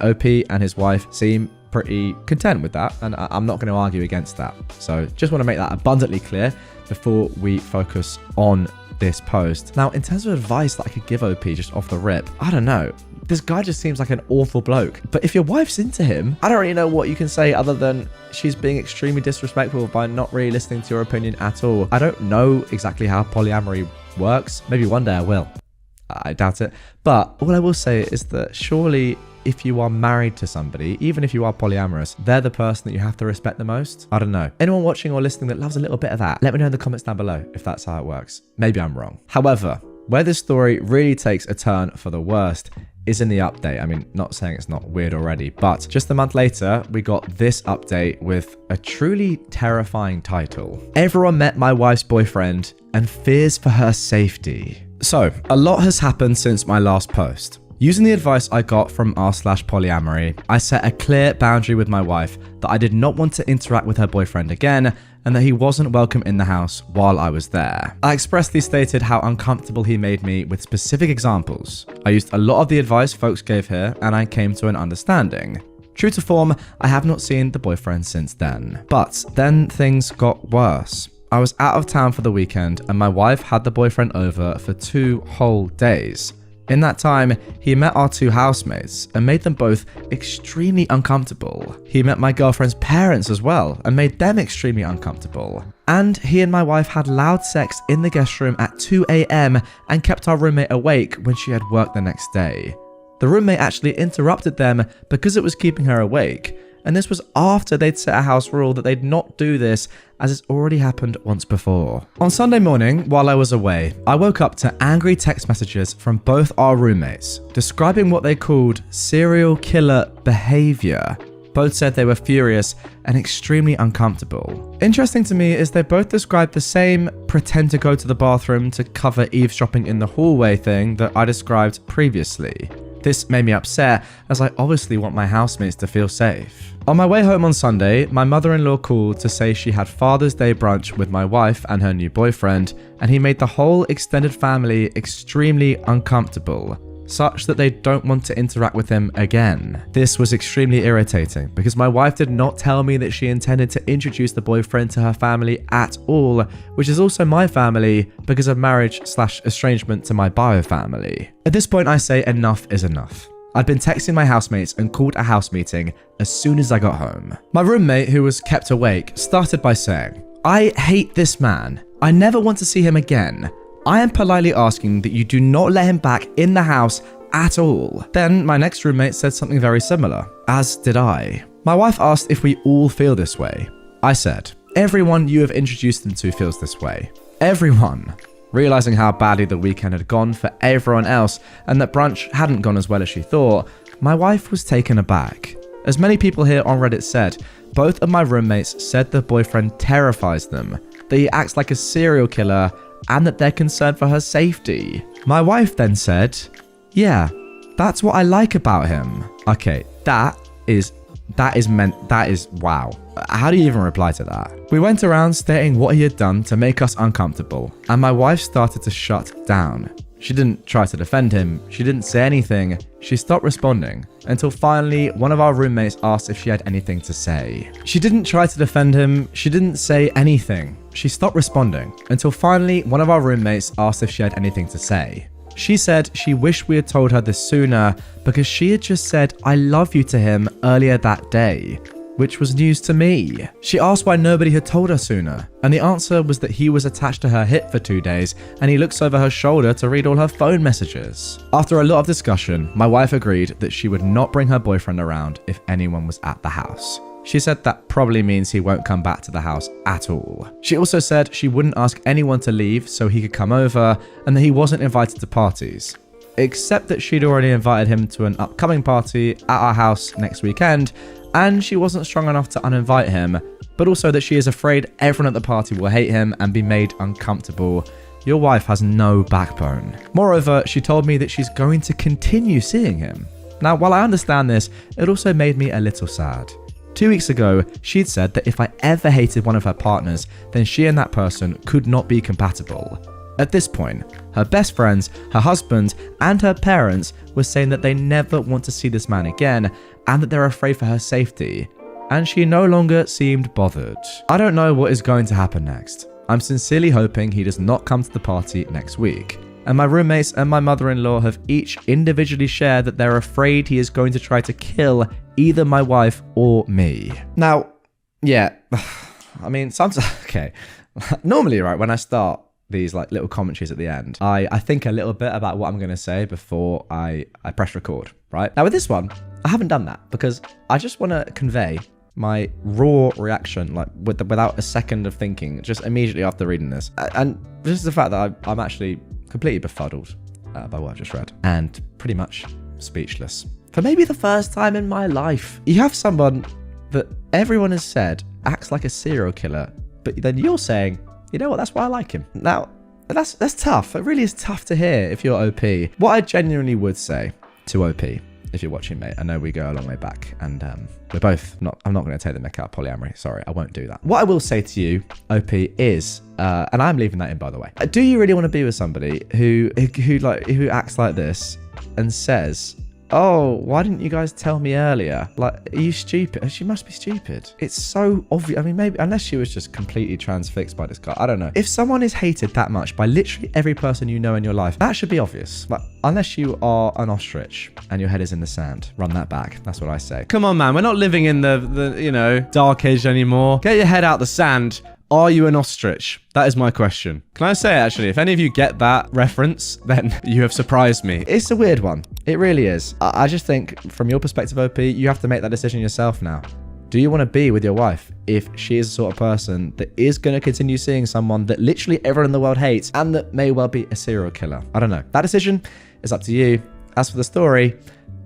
OP and his wife seem pretty content with that, and I'm not going to argue against that. So just want to make that abundantly clear before we focus on this post. Now, in terms of advice that I could give OP just off the rip, I don't know. This guy just seems like an awful bloke. But if your wife's into him, I don't really know what you can say other than she's being extremely disrespectful by not really listening to your opinion at all. I don't know exactly how polyamory works. Maybe one day I will. I doubt it. But all I will say is that surely if you are married to somebody, even if you are polyamorous, they're the person that you have to respect the most. I don't know. Anyone watching or listening that loves a little bit of that, let me know in the comments down below if that's how it works. Maybe I'm wrong. However, where this story really takes a turn for the worst is in the update. I mean, not saying it's not weird already, but just a month later, we got this update with a truly terrifying title. Everyone met my wife's boyfriend and fears for her safety. So, a lot has happened since my last post. Using the advice I got from r/polyamory, I set a clear boundary with my wife that I did not want to interact with her boyfriend again and that he wasn't welcome in the house while I was there. I expressly stated how uncomfortable he made me with specific examples. I used a lot of the advice folks gave here and I came to an understanding. True to form, I have not seen the boyfriend since then. But then things got worse. I was out of town for the weekend and my wife had the boyfriend over for 2 whole days. In that time, he met our 2 housemates and made them both extremely uncomfortable. He met my girlfriend's parents as well and made them extremely uncomfortable. And he and my wife had loud sex in the guest room at 2 a.m. and kept our roommate awake when she had work the next day. The roommate actually interrupted them because it was keeping her awake. And this was after they'd set a house rule that they'd not do this, as it's already happened once before. On Sunday morning, while I was away, I woke up to angry text messages from both our roommates, describing what they called serial killer behavior. Both said they were furious and extremely uncomfortable. Interesting to me is they both described the same pretend to go to the bathroom to cover eavesdropping in the hallway thing that I described previously. This made me upset, as I obviously want my housemates to feel safe. On my way home on Sunday, my mother-in-law called to say she had Father's Day brunch with my wife and her new boyfriend, and he made the whole extended family extremely uncomfortable, such that they don't want to interact with him again. This was extremely irritating because my wife did not tell me that she intended to introduce the boyfriend to her family at all, which is also my family because of marriage/estrangement to my bio family. At this point, I say enough is enough. I'd been texting my housemates and called a house meeting as soon as I got home. My roommate, who was kept awake, started by saying, "I hate this man. I never want to see him again. I am politely asking that you do not let him back in the house at all." Then my next roommate said something very similar, as did I. My wife asked if we all feel this way. I said, everyone you have introduced them to feels this way. Everyone. Realizing how badly the weekend had gone for everyone else and that brunch hadn't gone as well as she thought, my wife was taken aback. As many people here on Reddit said, both of my roommates said their boyfriend terrifies them, that he acts like a serial killer, and that they're concerned for her safety. My wife then said, yeah, that's what I like about him. Okay, that is wow. How do you even reply to that? We went around stating what he had done to make us uncomfortable, and my wife started to shut down. She didn't try to defend him, she didn't say anything, she stopped responding, until finally one of our roommates asked if she had anything to say. She didn't try to defend him, she didn't say anything. She stopped responding, until finally one of our roommates asked if she had anything to say. She said she wished we had told her this sooner because she had just said I love you to him earlier that day, which was news to me. She asked why nobody had told her sooner, and the answer was that he was attached to her hip for 2 days and he looks over her shoulder to read all her phone messages. After a lot of discussion, my wife agreed that she would not bring her boyfriend around if anyone was at the house. She said that probably means he won't come back to the house at all. She also said she wouldn't ask anyone to leave so he could come over and that he wasn't invited to parties, except that she'd already invited him to an upcoming party at our house next weekend, and she wasn't strong enough to uninvite him, but also that she is afraid everyone at the party will hate him and be made uncomfortable. Your wife has no backbone. Moreover, she told me that she's going to continue seeing him. Now, while I understand this, it also made me a little sad. 2 weeks ago, she'd said that if I ever hated one of her partners, then she and that person could not be compatible. At this point, her best friends, her husband, and her parents were saying that they never want to see this man again and that they're afraid for her safety, and she no longer seemed bothered. I don't know what is going to happen next. I'm sincerely hoping he does not come to the party next week. And my roommates and my mother-in-law have each individually shared that they're afraid he is going to try to kill either my wife or me. Now, yeah, I mean, sometimes, okay. Normally, right, when I start these like little commentaries at the end, I think a little bit about what I'm going to say before I press record, right? Now with this one, I haven't done that because I just want to convey my raw reaction, like without a second of thinking, just immediately after reading this. And just the fact that I'm actually completely befuddled by what I've just read and pretty much speechless. For maybe the first time in my life, you have someone that everyone has said acts like a serial killer, but then you're saying, you know what, that's why I like him. Now, that's tough. It really is tough to hear if you're OP. What I genuinely would say to OP, if you're watching, mate, I know we go a long way back and we're both I'm not going to take the mick out of polyamory. Sorry, I won't do that. What I will say to you, OP, is, and I'm leaving that in, by the way. Do you really want to be with somebody who acts like this and says, oh, why didn't you guys tell me earlier? Like, are you stupid? She must be stupid. It's so obvious. I mean, maybe, unless she was just completely transfixed by this guy. I don't know. If someone is hated that much by literally every person you know in your life, that should be obvious. Like, unless you are an ostrich and your head is in the sand, run that back. That's what I say. Come on, man. We're not living in the dark age anymore. Get your head out the sand. Are you an ostrich? That is my question. Can I say, actually, if any of you get that reference, then you have surprised me. It's a weird one. It really is. I just think, from your perspective, OP, you have to make that decision yourself now. Do you want to be with your wife if she is the sort of person that is going to continue seeing someone that literally everyone in the world hates and that may well be a serial killer? I don't know. That decision is up to you. As for the story,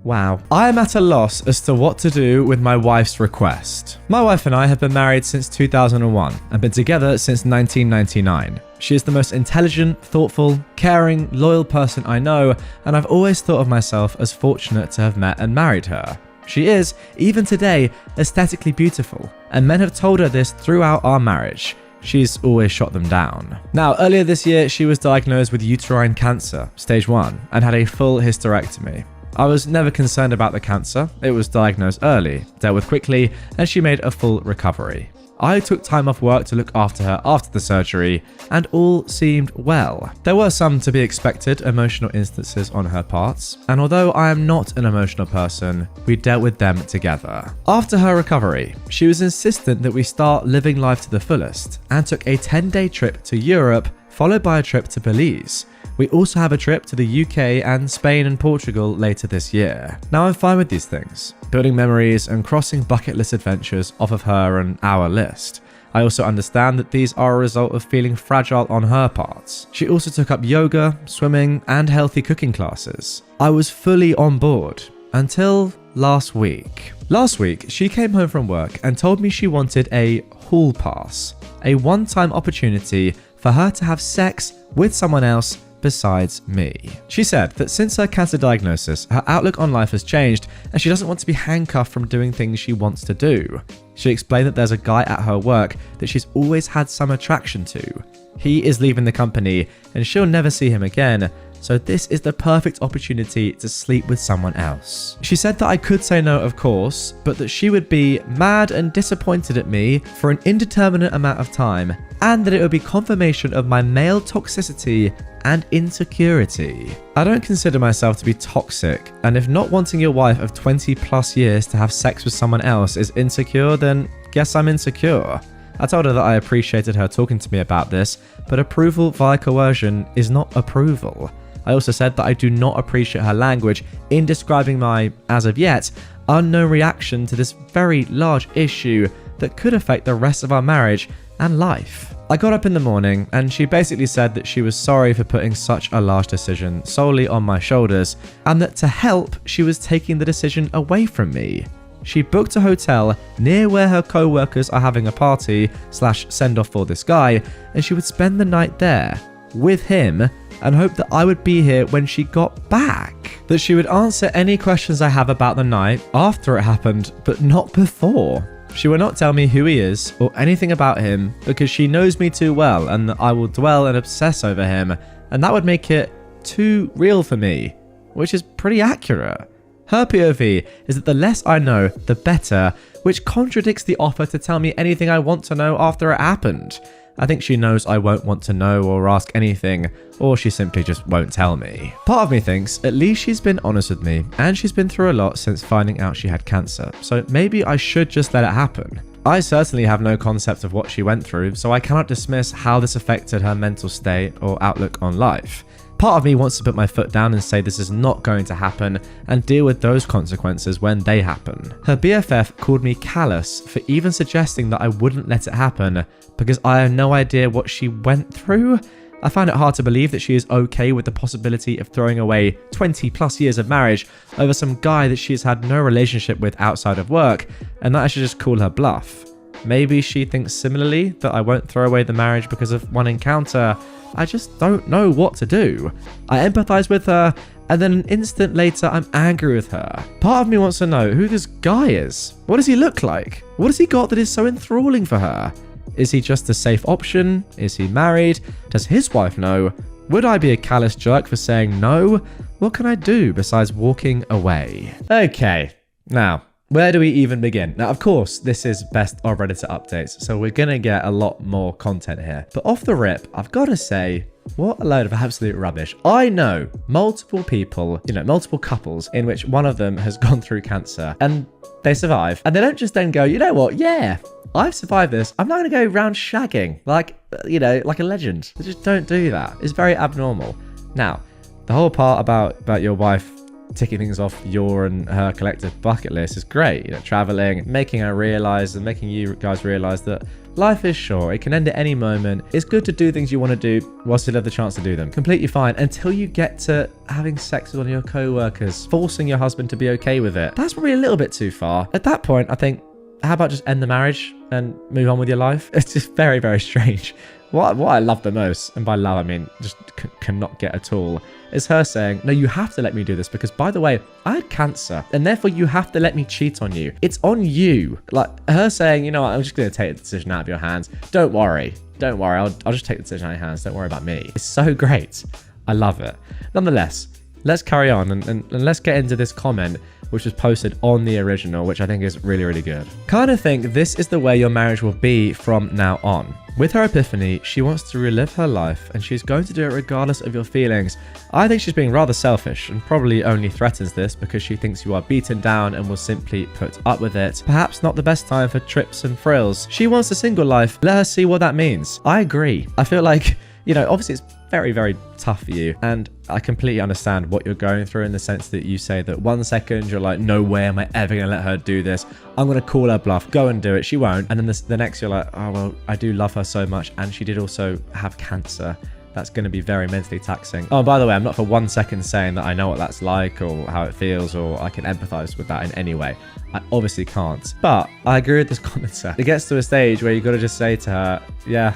wow. I am at a loss as to what to do with my wife's request. My wife and I have been married since 2001 and been together since 1999. She is the most intelligent, thoughtful, caring, loyal person I know, and I've always thought of myself as fortunate to have met and married her. She is, even today, aesthetically beautiful, and men have told her this throughout our marriage. She's always shot them down. Now, earlier this year, she was diagnosed with uterine cancer, stage 1, and had a full hysterectomy. I was never concerned about the cancer. It was diagnosed early, dealt with quickly, and she made a full recovery. I took time off work to look after her after the surgery, and all seemed well. There were some to be expected emotional instances on her parts, and although I am not an emotional person, we dealt with them together. After her recovery, she was insistent that we start living life to the fullest, and took a 10-day trip to Europe, followed by a trip to Belize. We also have a trip to the UK and Spain and Portugal later this year. Now I'm fine with these things, building memories and crossing bucket list adventures off of her and our list. I also understand that these are a result of feeling fragile on her part. She also took up yoga, swimming, and healthy cooking classes. I was fully on board until last week. Last week, she came home from work and told me she wanted a hall pass, a one-time opportunity for her to have sex with someone else besides me. She said that since her cancer diagnosis, her outlook on life has changed and she doesn't want to be handcuffed from doing things she wants to do. She explained that there's a guy at her work that she's always had some attraction to. He is leaving the company and she'll never see him again, so this is the perfect opportunity to sleep with someone else. She said that I could say no, of course, but that she would be mad and disappointed at me for an indeterminate amount of time, and that it would be confirmation of my male toxicity and insecurity. I don't consider myself to be toxic, and if not wanting your wife of 20 plus years to have sex with someone else is insecure, then guess I'm insecure. I told her that I appreciated her talking to me about this, but approval via coercion is not approval. I also said that I do not appreciate her language in describing my, as of yet, unknown reaction to this very large issue that could affect the rest of our marriage and life. I got up in the morning and she basically said that she was sorry for putting such a large decision solely on my shoulders, and that to help, she was taking the decision away from me. She booked a hotel near where her co-workers are having a party / send-off for this guy, and she would spend the night there with him and hope that I would be here when she got back. That she would answer any questions I have about the night after it happened, but not before. She will not tell me who he is or anything about him because she knows me too well and that I will dwell and obsess over him, and that would make it too real for me, which is pretty accurate. Her POV is that the less I know, the better, which contradicts the offer to tell me anything I want to know after it happened. I think she knows I won't want to know or ask anything, or she simply just won't tell me. Part of me thinks at least she's been honest with me, and she's been through a lot since finding out she had cancer, so maybe I should just let it happen. I certainly have no concept of what she went through, so I cannot dismiss how this affected her mental state or outlook on life. Part of me wants to put my foot down and say this is not going to happen and deal with those consequences when they happen. Her BFF called me callous for even suggesting that I wouldn't let it happen because I have no idea what she went through. I find it hard to believe that she is okay with the possibility of throwing away 20 plus years of marriage over some guy that she has had no relationship with outside of work, and that I should just call her bluff. Maybe she thinks similarly, that I won't throw away the marriage because of one encounter. I just don't know what to do. I empathize with her, and then an instant later I'm angry with her. Part of me wants to know who this guy is. What does he look like? What has he got that is so enthralling for her? Is he just a safe option? Is he married? Does his wife know? Would I be a callous jerk for saying no? What can I do besides walking away? Okay, now, where do we even begin? Now, of course, this is best of Redditor updates, so we're going to get a lot more content here. But off the rip, I've got to say, what a load of absolute rubbish. I know multiple people, multiple couples in which one of them has gone through cancer and they survive. And they don't just then go, you know what? Yeah, I've survived this. I'm not going to go around shagging like a legend. They just don't do that. It's very abnormal. Now, the whole part about your wife ticking things off your and her collective bucket list is great. Traveling, making her realize and making you guys realize that life is short. It can end at any moment. It's good to do things you want to do whilst you have the chance to do them. Completely fine until you get to having sex with one of your co-workers, forcing your husband to be okay with it. That's probably a little bit too far. At that point, I think, how about just end the marriage and move on with your life? It's just very, very strange. What I love the most, and by love I mean just cannot get at all, is her saying, no, you have to let me do this because, by the way, I had cancer and therefore you have to let me cheat on you. It's on you. Like her saying, you know what, I'm just going to take the decision out of your hands. Don't worry. I'll just take the decision out of your hands. Don't worry about me. It's so great. I love it. Nonetheless, let's carry on and let's get into this comment which was posted on the original, which I think is really, really good. Kind of think this is the way your marriage will be from now on. With her epiphany, she wants to relive her life and she's going to do it regardless of your feelings. I think she's being rather selfish and probably only threatens this because she thinks you are beaten down and will simply put up with it. Perhaps not the best time for trips and frills. She wants a single life. Let her see what that means. I agree. I feel like Obviously it's very, very tough for you. And I completely understand what you're going through in the sense that you say that 1 second you're like, no way am I ever going to let her do this. I'm going to call her bluff, go and do it. She won't. And then the next you're like, oh, well, I do love her so much. And she did also have cancer. That's going to be very mentally taxing. Oh, by the way, I'm not for 1 second saying that I know what that's like or how it feels or I can empathize with that in any way. I obviously can't. But I agree with this commenter. It gets to a stage where you got to just say to her, yeah,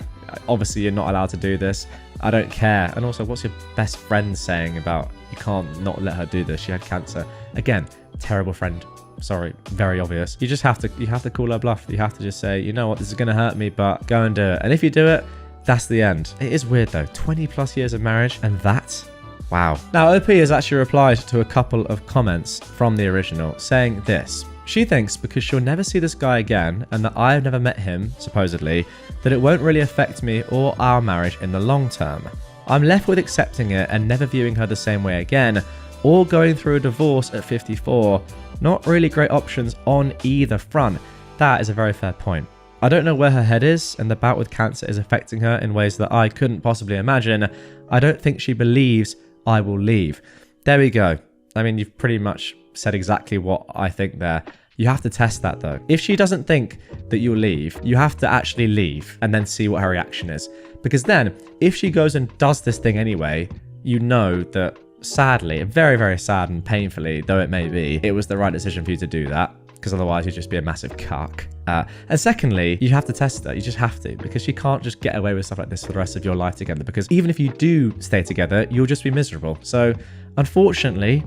obviously you're not allowed to do this. I don't care. And also, what's your best friend saying about you can't not let her do this? She had cancer. Again, terrible friend. Sorry, very obvious. You have to call her bluff. You have to just say, you know what, this is going to hurt me, but go and do it. And if you do it, that's the end. It is weird though. 20 plus years of marriage and that? Wow. Now, OP has actually replied to a couple of comments from the original saying this. She thinks because she'll never see this guy again and that I've never met him, supposedly, that it won't really affect me or our marriage in the long term. I'm left with accepting it and never viewing her the same way again, or going through a divorce at 54. Not really great options on either front. That is a very fair point. I don't know where her head is, and the bout with cancer is affecting her in ways that I couldn't possibly imagine. I don't think she believes I will leave. There we go. I mean, you've pretty much said exactly what I think there. You have to test that though. If she doesn't think that you'll leave, you have to actually leave and then see what her reaction is. Because then, if she goes and does this thing anyway, you know that sadly, very, very sad and painfully, though it may be, it was the right decision for you to do that. Because otherwise you'd just be a massive cuck. And secondly, you have to test that. You just have to, because she can't just get away with stuff like this for the rest of your life together. Because even if you do stay together, you'll just be miserable. So unfortunately,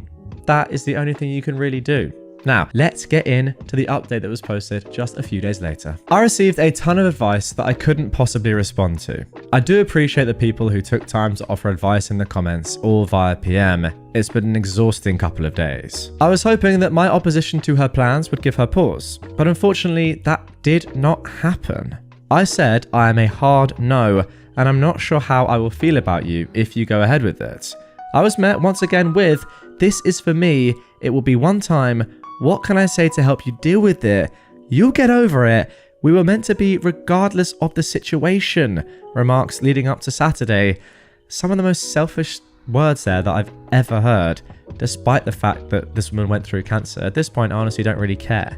that is the only thing you can really do. Now, let's get into the update that was posted just a few days later. I received a ton of advice that I couldn't possibly respond to. I do appreciate the people who took time to offer advice in the comments or via PM. It's been an exhausting couple of days. I was hoping that my opposition to her plans would give her pause, but unfortunately that did not happen. I said I am a hard no, and I'm not sure how I will feel about you if you go ahead with it. I was met once again with, this is for me, it will be one time. What can I say to help you deal with it? You'll get over it. We were meant to be regardless of the situation. Remarks leading up to Saturday. Some of the most selfish words there that I've ever heard, despite the fact that this woman went through cancer. At this point, I honestly don't really care.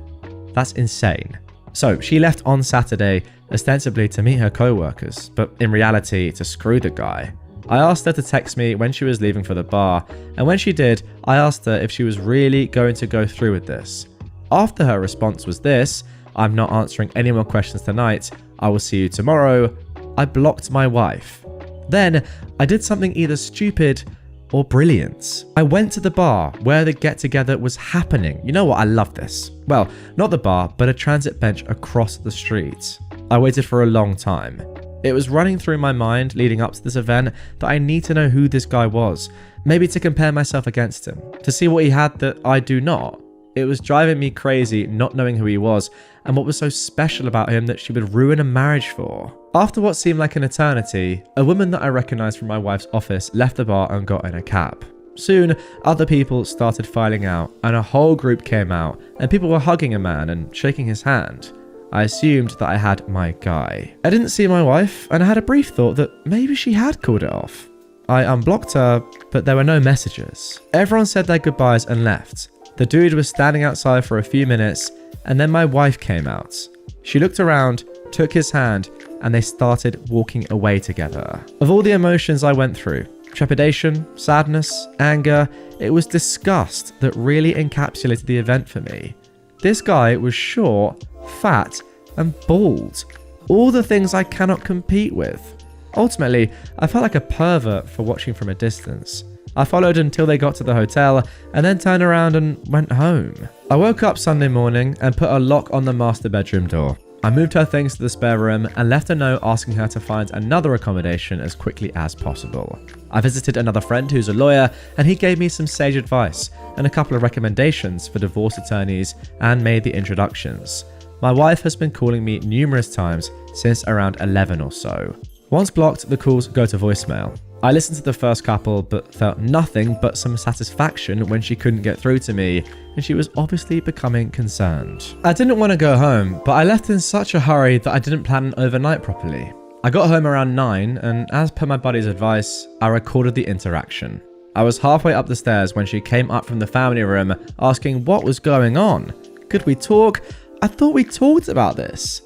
That's insane. So she left on Saturday, ostensibly to meet her co-workers, but in reality to screw the guy. I asked her to text me when she was leaving for the bar, and when she did, I asked her if she was really going to go through with this. After her response was this, I'm not answering any more questions tonight, I will see you tomorrow, I blocked my wife. Then, I did something either stupid or brilliant. I went to the bar where the get-together was happening. You know what, I love this. Well, not the bar, but a transit bench across the street. I waited for a long time. It was running through my mind leading up to this event that I need to know who this guy was, maybe to compare myself against him, to see what he had that I do not. It was driving me crazy not knowing who he was and what was so special about him that she would ruin a marriage for. After what seemed like an eternity, a woman that I recognized from my wife's office left the bar and got in a cab. Soon, other people started filing out and a whole group came out and people were hugging a man and shaking his hand. I assumed that I had my guy. I didn't see my wife, and I had a brief thought that maybe she had called it off. I unblocked her, but there were no messages. Everyone said their goodbyes and left. The dude was standing outside for a few minutes, and then my wife came out. She looked around, took his hand, and they started walking away together. Of all the emotions I went through, trepidation, sadness, anger, it was disgust that really encapsulated the event for me. This guy was short, fat, and bald. All the things I cannot compete with. Ultimately, I felt like a pervert for watching from a distance. I followed until they got to the hotel and then turned around and went home. I woke up Sunday morning and put a lock on the master bedroom door. I moved her things to the spare room and left a note asking her to find another accommodation as quickly as possible. I visited another friend who's a lawyer and he gave me some sage advice and a couple of recommendations for divorce attorneys and made the introductions. My wife has been calling me numerous times since around 11 or so. Once blocked, the calls go to voicemail. I listened to the first couple but felt nothing but some satisfaction when she couldn't get through to me and she was obviously becoming concerned. I didn't want to go home, but I left in such a hurry that I didn't plan an overnight properly. I got home around 9, and as per my buddy's advice, I recorded the interaction. I was halfway up the stairs when she came up from the family room asking what was going on. Could we talk? I thought we talked about this.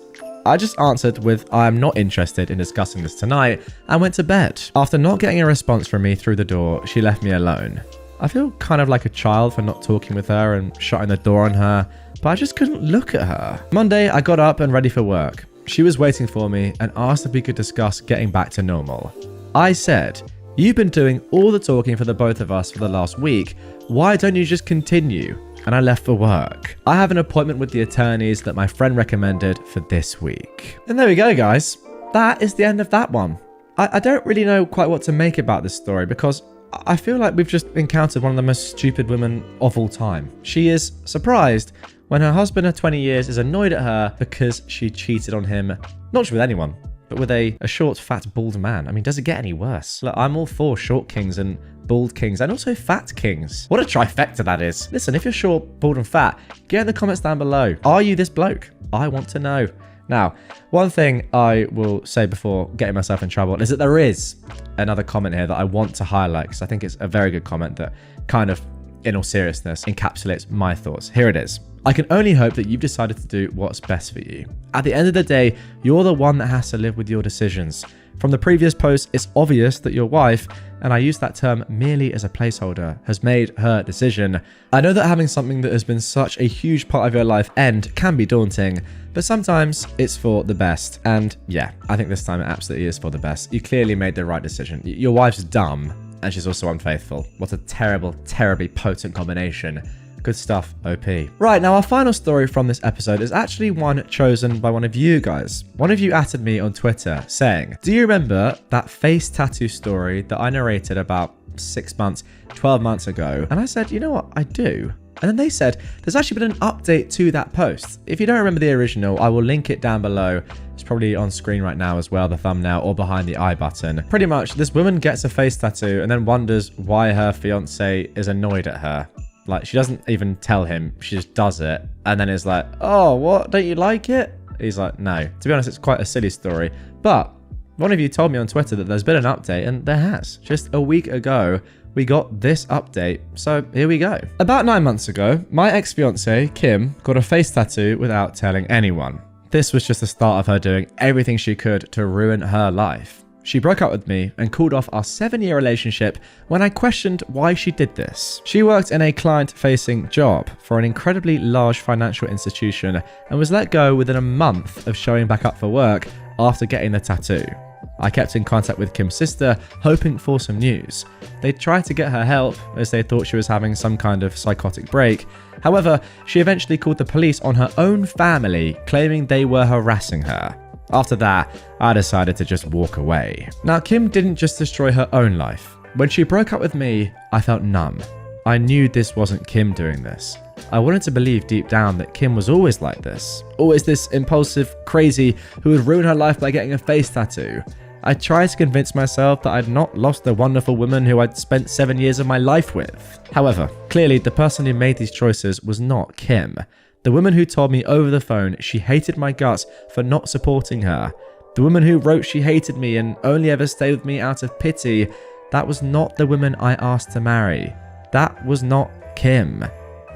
I just answered with, I am not interested in discussing this tonight, and went to bed. After not getting a response from me through the door, she left me alone. I feel kind of like a child for not talking with her and shutting the door on her, but I just couldn't look at her. Monday, I got up and ready for work. She was waiting for me and asked if we could discuss getting back to normal. I said, "You've been doing all the talking for the both of us for the last week. Why don't you just continue?" And I left for work. I have an appointment with the attorneys that my friend recommended for this week. And there we go, guys. That is the end of that one. I don't really know quite what to make about this story because I feel like we've just encountered one of the most stupid women of all time. She is surprised when her husband of 20 years is annoyed at her because she cheated on him, not just with anyone, but with a short, fat, bald man. I mean, does it get any worse? Look, I'm all for short kings and bald kings and also fat kings. What a trifecta that is. Listen, if you're short, bald and fat, get in the comments down below. Are you this bloke? I want to know. Now, one thing I will say before getting myself in trouble is that there is another comment here that I want to highlight because I think it's a very good comment that kind of, in all seriousness, encapsulates my thoughts. Here it is. I can only hope that you've decided to do what's best for you. At the end of the day, you're the one that has to live with your decisions. From the previous post, it's obvious that your wife, and I use that term merely as a placeholder, has made her decision. I know that having something that has been such a huge part of your life end can be daunting, but sometimes it's for the best. And yeah, I think this time it absolutely is for the best. You clearly made the right decision. Your wife's dumb, and she's also unfaithful. What a terrible, terribly potent combination. Good stuff, OP. Right, now our final story from this episode is actually one chosen by one of you guys. One of you added me on Twitter saying, "Do you remember that face tattoo story that I narrated about 6 months, 12 months ago?" And I said, you know what, I do. And then they said, there's actually been an update to that post. If you don't remember the original, I will link it down below. It's probably on screen right now as well, the thumbnail, or behind the I button. Pretty much, this woman gets a face tattoo and then wonders why her fiance is annoyed at her. Like, she doesn't even tell him, she just does it, and then is like, "Oh, what, don't you like it?" He's like, no. To be honest, it's quite a silly story, but one of you told me on Twitter that there's been an update, and there has. Just a week ago, we got this update, so here we go. About 9 months ago, my ex-fiance, Kim, got a face tattoo without telling anyone. This was just the start of her doing everything she could to ruin her life. She broke up with me and called off our 7-year relationship when I questioned why she did this. She worked in a client-facing job for an incredibly large financial institution and was let go within a month of showing back up for work after getting the tattoo. I kept in contact with Kim's sister, hoping for some news. They tried to get her help as they thought she was having some kind of psychotic break. However, she eventually called the police on her own family, claiming they were harassing her. After that, I decided to just walk away. Now, Kim didn't just destroy her own life. When she broke up with me, I felt numb. I knew this wasn't Kim doing this. I wanted to believe deep down that Kim was always like this. Always this impulsive, crazy, who would ruin her life by getting a face tattoo. I tried to convince myself that I'd not lost the wonderful woman who I'd spent 7 years of my life with. However, clearly the person who made these choices was not Kim. The woman who told me over the phone she hated my guts for not supporting her. The woman who wrote she hated me and only ever stayed with me out of pity. That was not the woman I asked to marry. That was not Kim.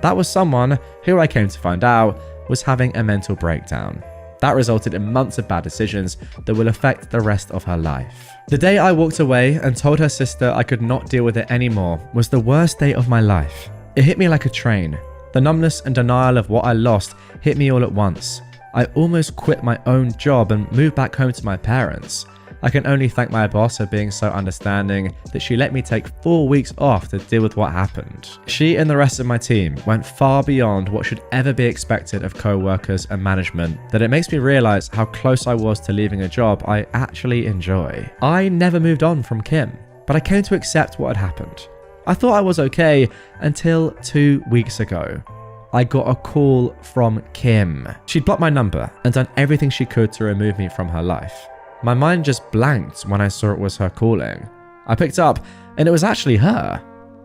That was someone who I came to find out was having a mental breakdown. That resulted in months of bad decisions that will affect the rest of her life. The day I walked away and told her sister I could not deal with it anymore was the worst day of my life. It hit me like a train. The numbness and denial of what I lost hit me all at once. I almost quit my own job and moved back home to my parents. I can only thank my boss for being so understanding that she let me take 4 weeks off to deal with what happened. She and the rest of my team went far beyond what should ever be expected of co-workers and management, that it makes me realize how close I was to leaving a job I actually enjoy. I never moved on from Kim, but I came to accept what had happened. I thought I was okay until 2 weeks ago. I got a call from Kim. She'd blocked my number and done everything she could to remove me from her life. My mind just blanked when I saw it was her calling. I picked up and it was actually her.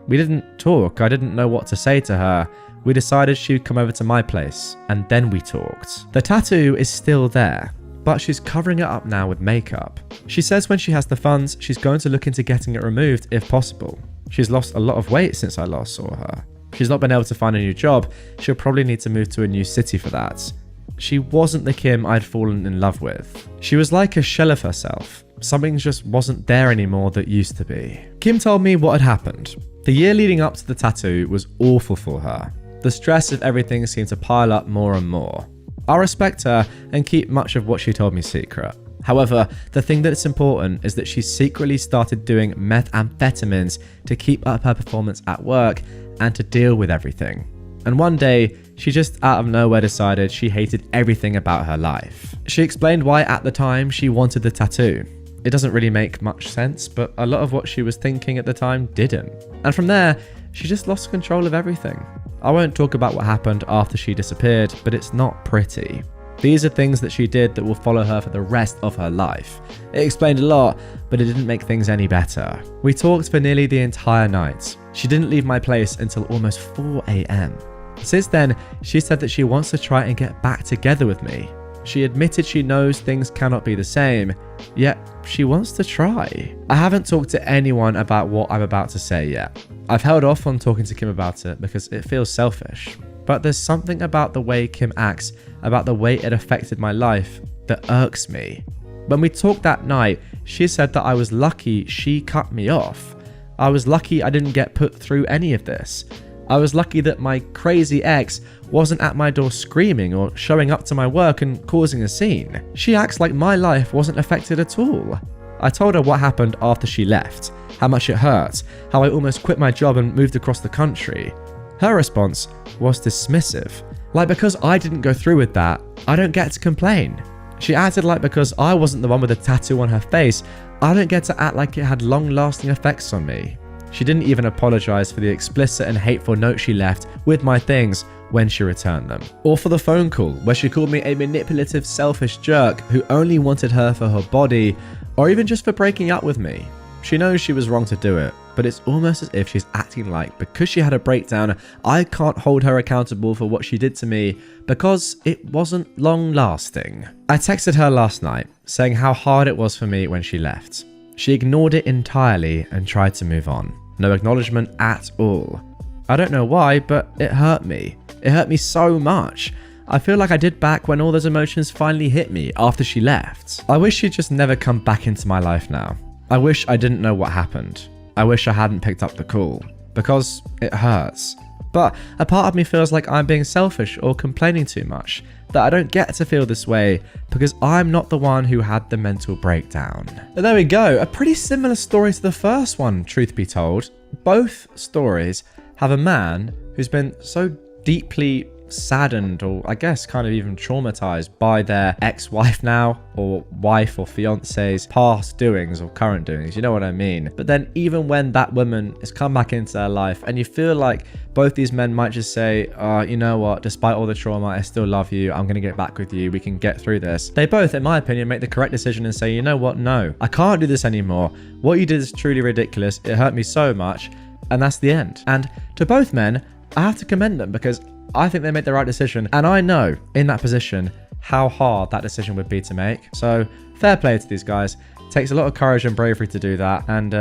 We didn't talk. I didn't know what to say to her. We decided she would come over to my place and then we talked. The tattoo is still there, but she's covering it up now with makeup. She says when she has the funds, she's going to look into getting it removed if possible. She's lost a lot of weight since I last saw her. She's not been able to find a new job. She'll probably need to move to a new city for that. She wasn't the Kim I'd fallen in love with. She was like a shell of herself. Something just wasn't there anymore that used to be. Kim told me what had happened. The year leading up to the tattoo was awful for her. The stress of everything seemed to pile up more and more. I respect her and keep much of what she told me secret. However, the thing that's important is that she secretly started doing methamphetamines to keep up her performance at work and to deal with everything. And one day, she just out of nowhere decided she hated everything about her life. She explained why at the time she wanted the tattoo. It doesn't really make much sense, but a lot of what she was thinking at the time didn't. And from there, she just lost control of everything. I won't talk about what happened after she disappeared, but it's not pretty. These are things that she did that will follow her for the rest of her life. It explained a lot, but it didn't make things any better. We talked for nearly the entire night. She didn't leave my place until almost 4 a.m. Since then, she said that she wants to try and get back together with me. She admitted she knows things cannot be the same, yet she wants to try. I haven't talked to anyone about what I'm about to say yet. I've held off on talking to Kim about it because it feels selfish. But there's something about the way Kim acts, about the way it affected my life, that irks me. When we talked that night, she said that I was lucky she cut me off. I was lucky I didn't get put through any of this. I was lucky that my crazy ex wasn't at my door screaming or showing up to my work and causing a scene. She acts like my life wasn't affected at all. I told her what happened after she left, how much it hurt, how I almost quit my job and moved across the country. Her response was dismissive. Like because I didn't go through with that, I don't get to complain. She acted like because I wasn't the one with a tattoo on her face, I don't get to act like it had long-lasting effects on me. She didn't even apologize for the explicit and hateful note she left with my things when she returned them. Or for the phone call where she called me a manipulative, selfish jerk who only wanted her for her body, or even just for breaking up with me. She knows she was wrong to do it, but it's almost as if she's acting like because she had a breakdown, I can't hold her accountable for what she did to me because it wasn't long lasting. I texted her last night saying how hard it was for me when she left. She ignored it entirely and tried to move on. No acknowledgement at all. I don't know why, but it hurt me. It hurt me so much. I feel like I did back when all those emotions finally hit me after she left. I wish she'd just never come back into my life now. I wish I didn't know what happened. I wish I hadn't picked up the call, because it hurts. But a part of me feels like I'm being selfish or complaining too much, that I don't get to feel this way because I'm not the one who had the mental breakdown. But there we go, a pretty similar story to the first one, truth be told. Both stories have a man who's been so deeply saddened, or I guess kind of even traumatized by their ex-wife now, or wife or fiance's past doings or current doings, you know what I mean. But then even when that woman has come back into their life and you feel like both these men might just say, you know what, despite all the trauma, I still love you, I'm gonna get back with you, we can get through this. They both, in my opinion, make the correct decision and say, you know what, no, I can't do this anymore. What you did is truly ridiculous, it hurt me so much, and that's the end. And to both men, I have to commend them because I think they made the right decision, and I know in that position how hard that decision would be to make. So fair play to these guys. It takes a lot of courage and bravery to do that, and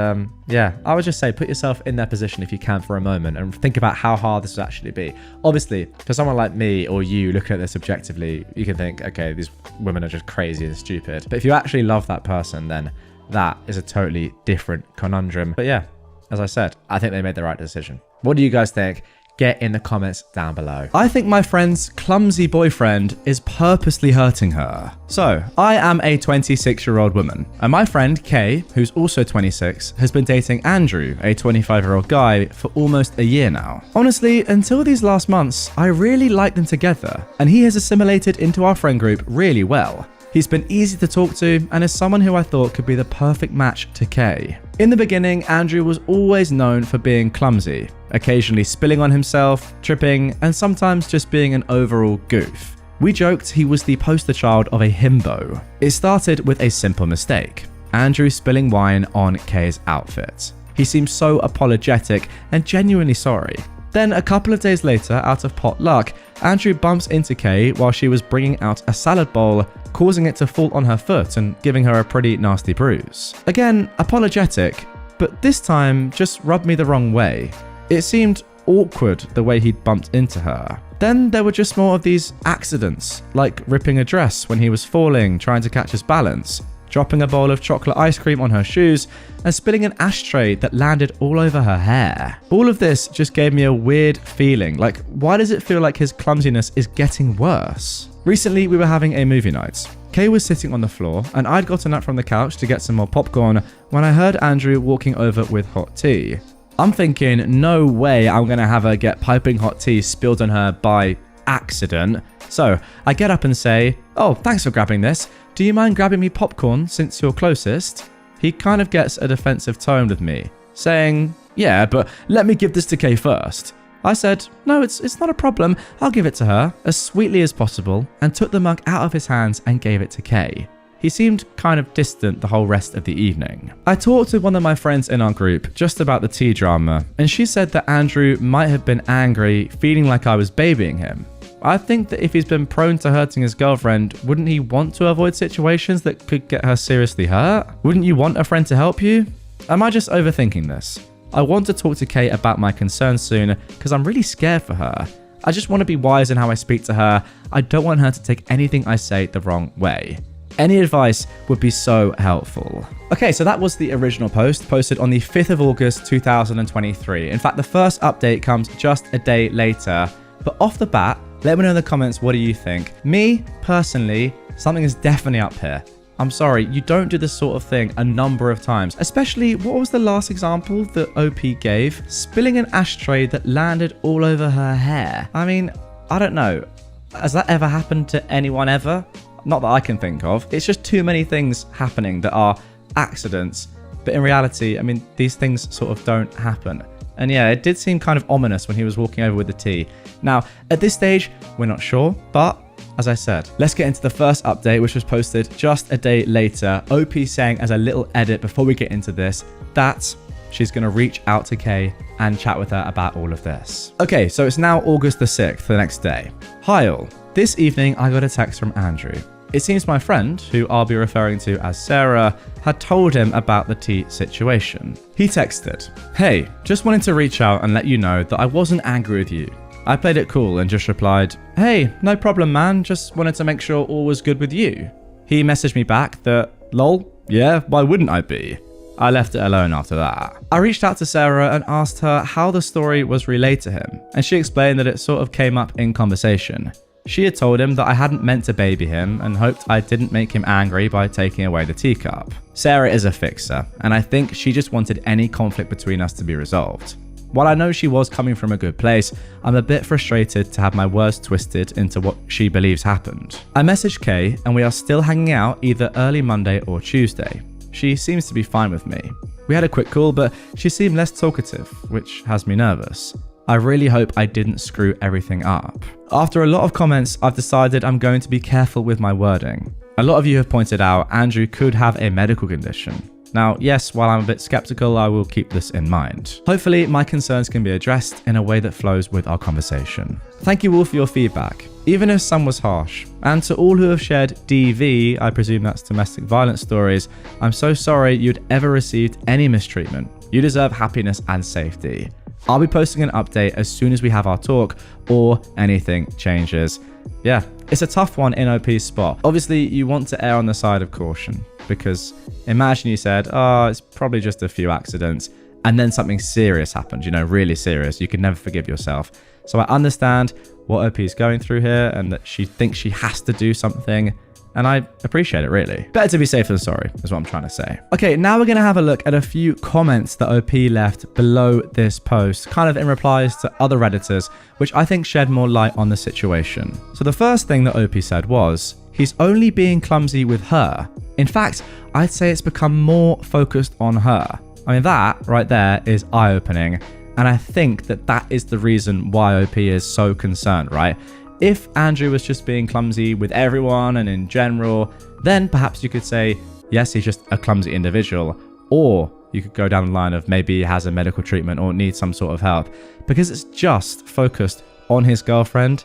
yeah, I would just say put yourself in their position if you can for a moment and think about how hard this would actually be. Obviously, for someone like me or you looking at this objectively, you can think, okay, these women are just crazy and stupid. But if you actually love that person, then that is a totally different conundrum. But yeah, as I said, I think they made the right decision. What do you guys think? Get in the comments down below. I think my friend's clumsy boyfriend is purposely hurting her. So, I am a 26-year-old woman, and my friend Kay, who's also 26, has been dating Andrew, a 25-year-old guy, for almost a year now. Honestly, until these last months, I really liked them together, and he has assimilated into our friend group really well. He's been easy to talk to and is someone who I thought could be the perfect match to Kay. In the beginning, Andrew was always known for being clumsy, occasionally spilling on himself, tripping, and sometimes just being an overall goof. We joked he was the poster child of a himbo. It started with a simple mistake: Andrew spilling wine on Kay's outfit. He seemed so apologetic and genuinely sorry. Then a couple of days later, out of pot luck, Andrew bumps into Kay while she was bringing out a salad bowl, causing it to fall on her foot and giving her a pretty nasty bruise. Again, apologetic, but this time just rubbed me the wrong way. It seemed awkward the way he'd bumped into her. Then there were just more of these accidents, like ripping a dress when he was falling, trying to catch his balance, dropping a bowl of chocolate ice cream on her shoes, and spilling an ashtray that landed all over her hair. All of this just gave me a weird feeling, like why does it feel like his clumsiness is getting worse? Recently we were having a movie night. Kay was sitting on the floor and I'd gotten up from the couch to get some more popcorn when I heard Andrew walking over with hot tea. I'm thinking, no way I'm gonna have her get piping hot tea spilled on her by accident. So I get up and say, "Oh, thanks for grabbing this. Do you mind grabbing me popcorn since you're closest?" He kind of gets a defensive tone with me, saying, "Yeah, but let me give this to Kay first." I said, "No, it's not a problem. I'll give it to her," as sweetly as possible, and took the mug out of his hands and gave it to Kay. He seemed kind of distant the whole rest of the evening. I talked with one of my friends in our group just about the tea drama, and she said that Andrew might have been angry, feeling like I was babying him. I think that if he's been prone to hurting his girlfriend, wouldn't he want to avoid situations that could get her seriously hurt? Wouldn't you want a friend to help you? Am I just overthinking this? I want to talk to Kay about my concerns soon because I'm really scared for her. I just want to be wise in how I speak to her. I don't want her to take anything I say the wrong way. Any advice would be so helpful. Okay, so that was the original post, posted on the 5th of August 2023. In fact, the first update comes just a day later. But off the bat, let me know in the comments, what do you think? Me, personally, something is definitely up here. I'm sorry, you don't do this sort of thing a number of times. Especially, what was the last example that OP gave? Spilling an ashtray that landed all over her hair. I mean, I don't know. Has that ever happened to anyone ever? Not that I can think of. It's just too many things happening that are accidents. But in reality, I mean, these things sort of don't happen. And yeah, it did seem kind of ominous when he was walking over with the tea. Now, at this stage, we're not sure, but as I said, let's get into the first update, which was posted just a day later. OP saying as a little edit before we get into this, that she's going to reach out to Kay and chat with her about all of this. Okay, so it's now August the 6th, the next day. Hi all. This evening, I got a text from Andrew. It seems my friend, who I'll be referring to as Sarah, had told him about the tea situation. He texted, "Hey, just wanted to reach out and let you know that I wasn't angry with you. I played it cool and just replied, 'Hey, no problem man, just wanted to make sure all was good with you.' He messaged me back that, 'Lol, yeah, why wouldn't I be?' I left it alone after that. I reached out to Sarah and asked her how the story was relayed to him, and she explained that it sort of came up in conversation. She had told him that I hadn't meant to baby him and hoped I didn't make him angry by taking away the teacup. Sarah is a fixer, and I think she just wanted any conflict between us to be resolved. While I know she was coming from a good place, I'm a bit frustrated to have my words twisted into what she believes happened. I messaged Kay and we are still hanging out either early Monday or Tuesday. She seems to be fine with me. We had a quick call, but she seemed less talkative, which has me nervous. I really hope I didn't screw everything up. After a lot of comments, I've decided I'm going to be careful with my wording. A lot of you have pointed out Andrew could have a medical condition. Now, yes, while I'm a bit skeptical, I will keep this in mind. Hopefully, my concerns can be addressed in a way that flows with our conversation. Thank you all for your feedback, even if some was harsh. And to all who have shared DV, I presume that's domestic violence stories, I'm so sorry you'd ever received any mistreatment. You deserve happiness and safety. I'll be posting an update as soon as we have our talk or anything changes. Yeah, it's a tough one in OP's spot. Obviously, you want to err on the side of caution because imagine you said, "Oh, it's probably just a few accidents," and then something serious happened, really serious. You can never forgive yourself. So I understand what OP is going through here and that she thinks she has to do something. And I appreciate it, really. Better to be safe than sorry, is what I'm trying to say. Okay, now we're going to have a look at a few comments that OP left below this post, kind of in replies to other Redditors, which I think shed more light on the situation. So the first thing that OP said was, "He's only being clumsy with her. In fact, I'd say it's become more focused on her." I mean, that right there is eye-opening. And I think that that is the reason why OP is so concerned, right? If Andrew was just being clumsy with everyone and in general, then perhaps you could say, yes, he's just a clumsy individual. Or you could go down the line of maybe he has a medical treatment or needs some sort of help. Because it's just focused on his girlfriend,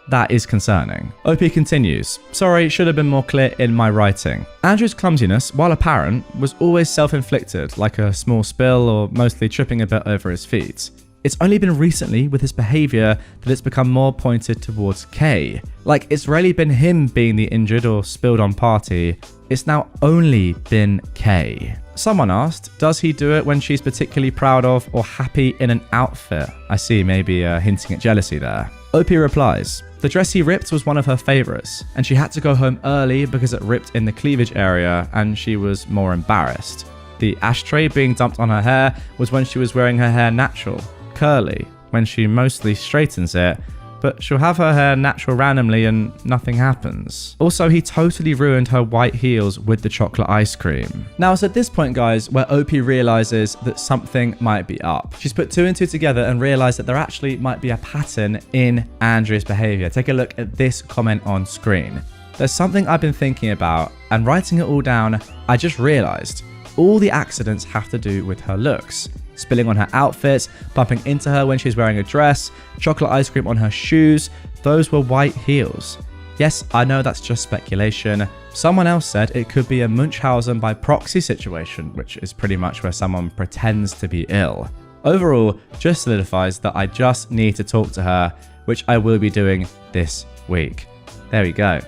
that is concerning. OP continues, sorry, should have been more clear in my writing. Andrew's clumsiness, while apparent, was always self-inflicted, like a small spill or mostly tripping a bit over his feet. It's only been recently with his behaviour that it's become more pointed towards Kay. Like, it's rarely been him being the injured or spilled on party, it's now only been Kay. Someone asked, does he do it when she's particularly proud of or happy in an outfit? I see, maybe hinting at jealousy there. OP replies, the dress he ripped was one of her favourites, and she had to go home early because it ripped in the cleavage area and she was more embarrassed. The ashtray being dumped on her hair was when she was wearing her hair natural, curly, when she mostly straightens it, but she'll have her hair natural randomly and nothing happens. Also, he totally ruined her white heels with the chocolate ice cream. Now it's at this point, guys, where OP realizes that something might be up. She's put two and two together and realized that there actually might be a pattern in Andrew's behavior. Take a look at this comment on screen. There's something I've been thinking about, and writing it all down, I just realized all the accidents have to do with her looks. Spilling on her outfits, bumping into her when she's wearing a dress, chocolate ice cream on her shoes, those were white heels. Yes, I know that's just speculation. Someone else said it could be a Munchausen by proxy situation, which is pretty much where someone pretends to be ill. Overall, just solidifies that I just need to talk to her, which I will be doing this week. There we go.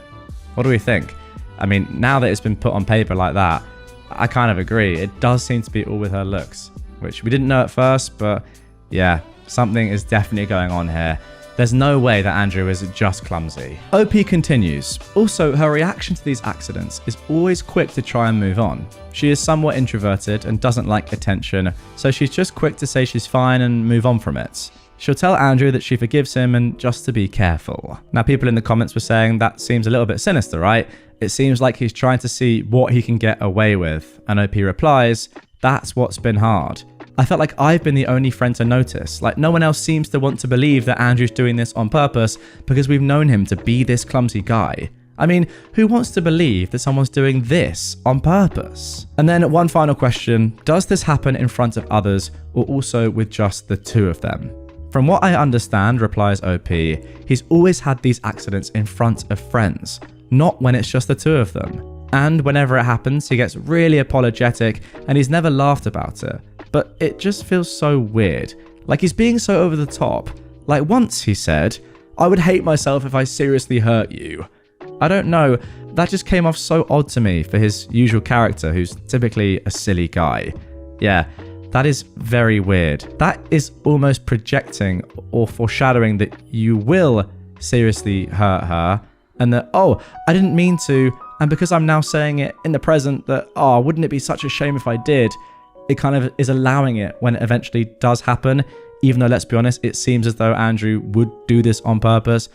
What do we think? I mean, now that it's been put on paper like that, I kind of agree. It does seem to be all with her looks, which we didn't know at first, but yeah, something is definitely going on here. There's no way that Andrew is just clumsy. OP continues. Also, her reaction to these accidents is always quick to try and move on. She is somewhat introverted and doesn't like attention, so she's just quick to say she's fine and move on from it. She'll tell Andrew that she forgives him and just to be careful. Now, people in the comments were saying that seems a little bit sinister, right? It seems like he's trying to see what he can get away with. And OP replies, that's what's been hard. I felt like I've been the only friend to notice. Like, no one else seems to want to believe that Andrew's doing this on purpose because we've known him to be this clumsy guy. I mean, who wants to believe that someone's doing this on purpose? And then one final question, does this happen in front of others or also with just the two of them? From what I understand, replies OP, he's always had these accidents in front of friends, not when it's just the two of them. And whenever it happens, he gets really apologetic and he's never laughed about it. But it just feels so weird. Like he's being so over the top. Like once he said, I would hate myself if I seriously hurt you. I don't know, that just came off so odd to me for his usual character who's typically a silly guy. Yeah, that is very weird. That is almost projecting or foreshadowing that you will seriously hurt her and that, oh, I didn't mean to, and because I'm now saying it in the present that, oh, wouldn't it be such a shame if I did? It kind of is allowing it when it eventually does happen, even though, let's be honest, it seems as though Andrew would do this on purpose.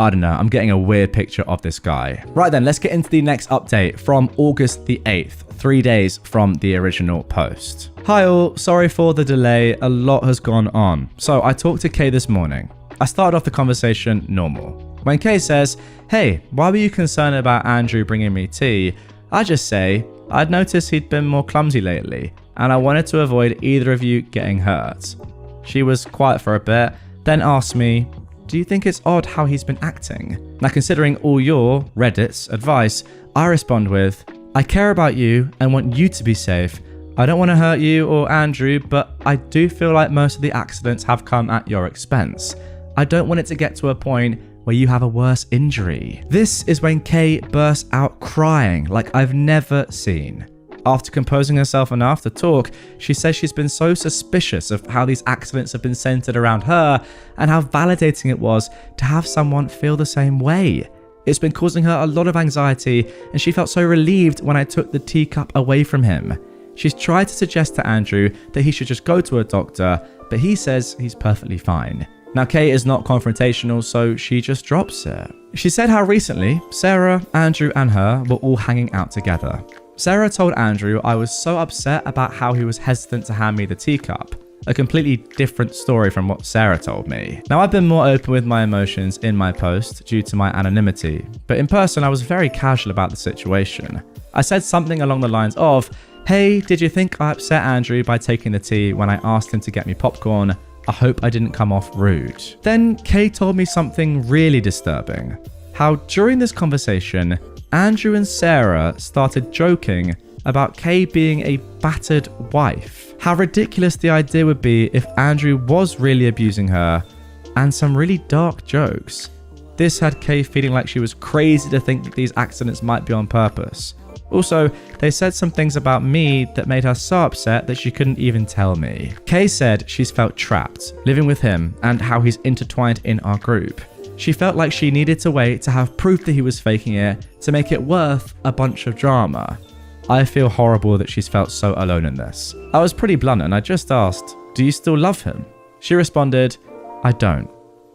I don't know, I'm getting a weird picture of this guy. Right then, let's get into the next update from August the 8th, 3 days from the original post. Hi all, sorry for the delay, a lot has gone on. So I talked to Kay this morning. I started off the conversation normal. When Kay says, hey, why were you concerned about Andrew bringing me tea? I just say, I'd noticed he'd been more clumsy lately, and I wanted to avoid either of you getting hurt. She was quiet for a bit, then asked me, do you think it's odd how he's been acting? Now, considering all your, Reddit's, advice, I respond with, I care about you and want you to be safe. I don't want to hurt you or Andrew, but I do feel like most of the accidents have come at your expense. I don't want it to get to a point where you have a worse injury. This is when Kay bursts out crying like I've never seen. After composing herself enough to talk, she says she's been so suspicious of how these accidents have been centered around her and how validating it was to have someone feel the same way. It's been causing her a lot of anxiety and she felt so relieved when I took the teacup away from him. She's tried to suggest to Andrew that he should just go to a doctor, but he says he's perfectly fine. Now, Kay is not confrontational, so she just drops it. She said how recently Sarah, Andrew and her were all hanging out together. Sarah told Andrew I was so upset about how he was hesitant to hand me the teacup. A completely different story from what Sarah told me. Now, I've been more open with my emotions in my post due to my anonymity, but in person I was very casual about the situation. I said something along the lines of, Hey, did you think I upset Andrew by taking the tea when I asked him to get me popcorn? I hope I didn't come off rude. Then Kay told me something really disturbing. How during this conversation, Andrew and Sarah started joking about Kay being a battered wife. How ridiculous the idea would be if Andrew was really abusing her, and some really dark jokes. This had Kay feeling like she was crazy to think that these accidents might be on purpose. Also, they said some things about me that made her so upset that she couldn't even tell me. Kay said she's felt trapped, living with him, and how he's intertwined in our group. She felt like she needed to wait to have proof that he was faking it to make it worth a bunch of drama. I feel horrible that she's felt so alone in this. I was pretty blunt and I just asked, do you still love him? She responded, I don't.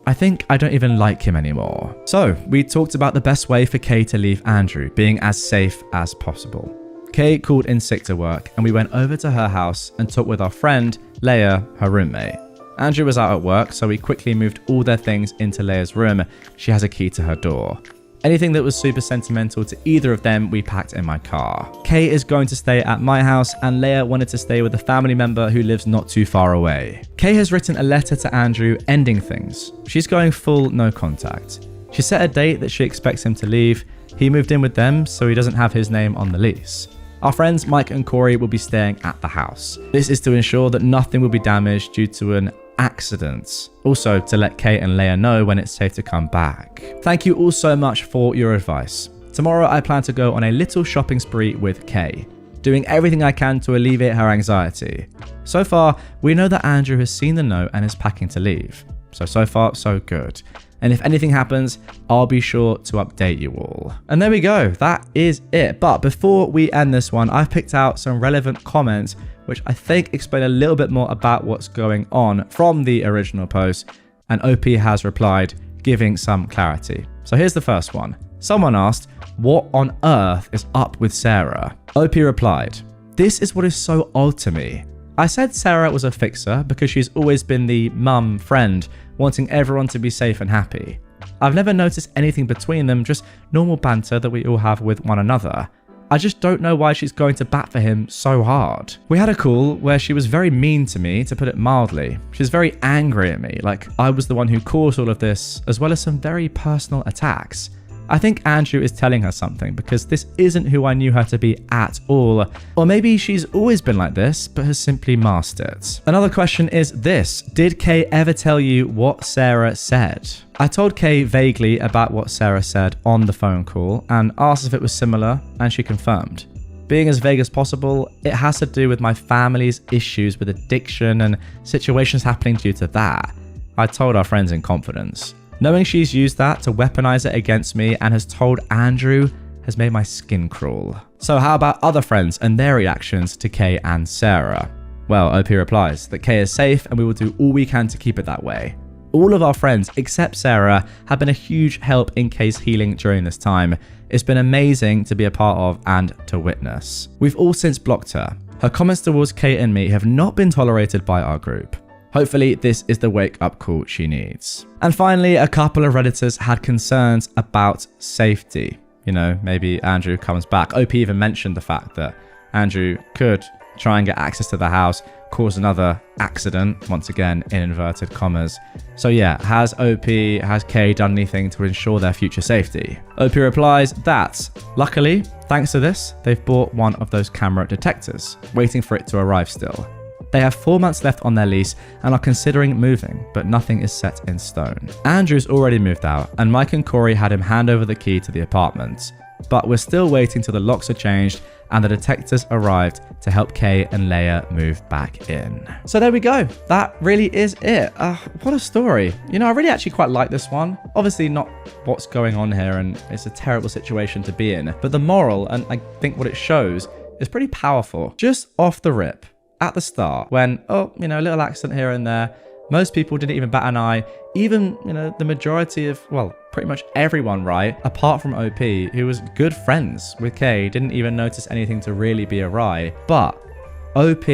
I think I don't even like him anymore. So we talked about the best way for Kay to leave Andrew, being as safe as possible. Kay called in sick to work and we went over to her house and talked with our friend, Leah, her roommate. Andrew was out at work, so we quickly moved all their things into Leah's room. She has a key to her door. Anything that was super sentimental to either of them, we packed in my car. Kay is going to stay at my house and Leah wanted to stay with a family member who lives not too far away. Kay has written a letter to Andrew ending things. She's going full no contact. She set a date that she expects him to leave. He moved in with them, so he doesn't have his name on the lease. Our friends Mike and Corey will be staying at the house. This is to ensure that nothing will be damaged due to an accident. Also to let Kay and Leah know when it's safe to come back. Thank you all so much for your advice. Tomorrow I plan to go on a little shopping spree with Kay, doing everything I can to alleviate her anxiety. So far, we know that Andrew has seen the note and is packing to leave. So far, so good. And if anything happens, I'll be sure to update you all. And there we go, that is it. But before we end this one, I've picked out some relevant comments which I think explain a little bit more about what's going on from the original post, and OP has replied, giving some clarity. So here's the first one. Someone asked, what on earth is up with Sarah? OP replied, this is what is so odd to me. I said Sarah was a fixer because she's always been the mum friend, wanting everyone to be safe and happy. I've never noticed anything between them, just normal banter that we all have with one another. I just don't know why she's going to bat for him so hard. We had a call where she was very mean to me, to put it mildly. She's very angry at me, like I was the one who caused all of this, as well as some very personal attacks. I think Andrew is telling her something because this isn't who I knew her to be at all. Or maybe she's always been like this, but has simply masked it. Another question is this. Did Kay ever tell you what Sarah said? I told Kay vaguely about what Sarah said on the phone call and asked if it was similar, and she confirmed. Being as vague as possible, it has to do with my family's issues with addiction and situations happening due to that. I told our friends in confidence. Knowing she's used that to weaponize it against me and has told Andrew has made my skin crawl. So how about other friends and their reactions to Kay and Sarah? Well, OP replies that Kay is safe and we will do all we can to keep it that way. All of our friends, except Sarah, have been a huge help in Kay's healing during this time. It's been amazing to be a part of and to witness. We've all since blocked her. Her comments towards Kay and me have not been tolerated by our group. Hopefully, this is the wake-up call she needs. And finally, a couple of Redditors had concerns about safety. You know, maybe Andrew comes back. OP even mentioned the fact that Andrew could try and get access to the house, cause another accident, once again, in inverted commas. So yeah, has Kay done anything to ensure their future safety? OP replies that, luckily, thanks to this, they've bought one of those camera detectors, waiting for it to arrive still. They have 4 months left on their lease and are considering moving, but nothing is set in stone. Andrew's already moved out, and Mike and Corey had him hand over the key to the apartment. But we're still waiting till the locks are changed and the detectives arrived to help Kay and Leah move back in. So there we go. That really is it. What a story. You know, I really actually quite like this one. Obviously not what's going on here, and it's a terrible situation to be in. But the moral, and I think what it shows, is pretty powerful. Just off the rip. At the start, when, a little accident here and there, most people didn't even bat an eye. Even, the majority of, pretty much everyone, right, apart from OP, who was good friends with Kay, didn't even notice anything to really be awry. But OP,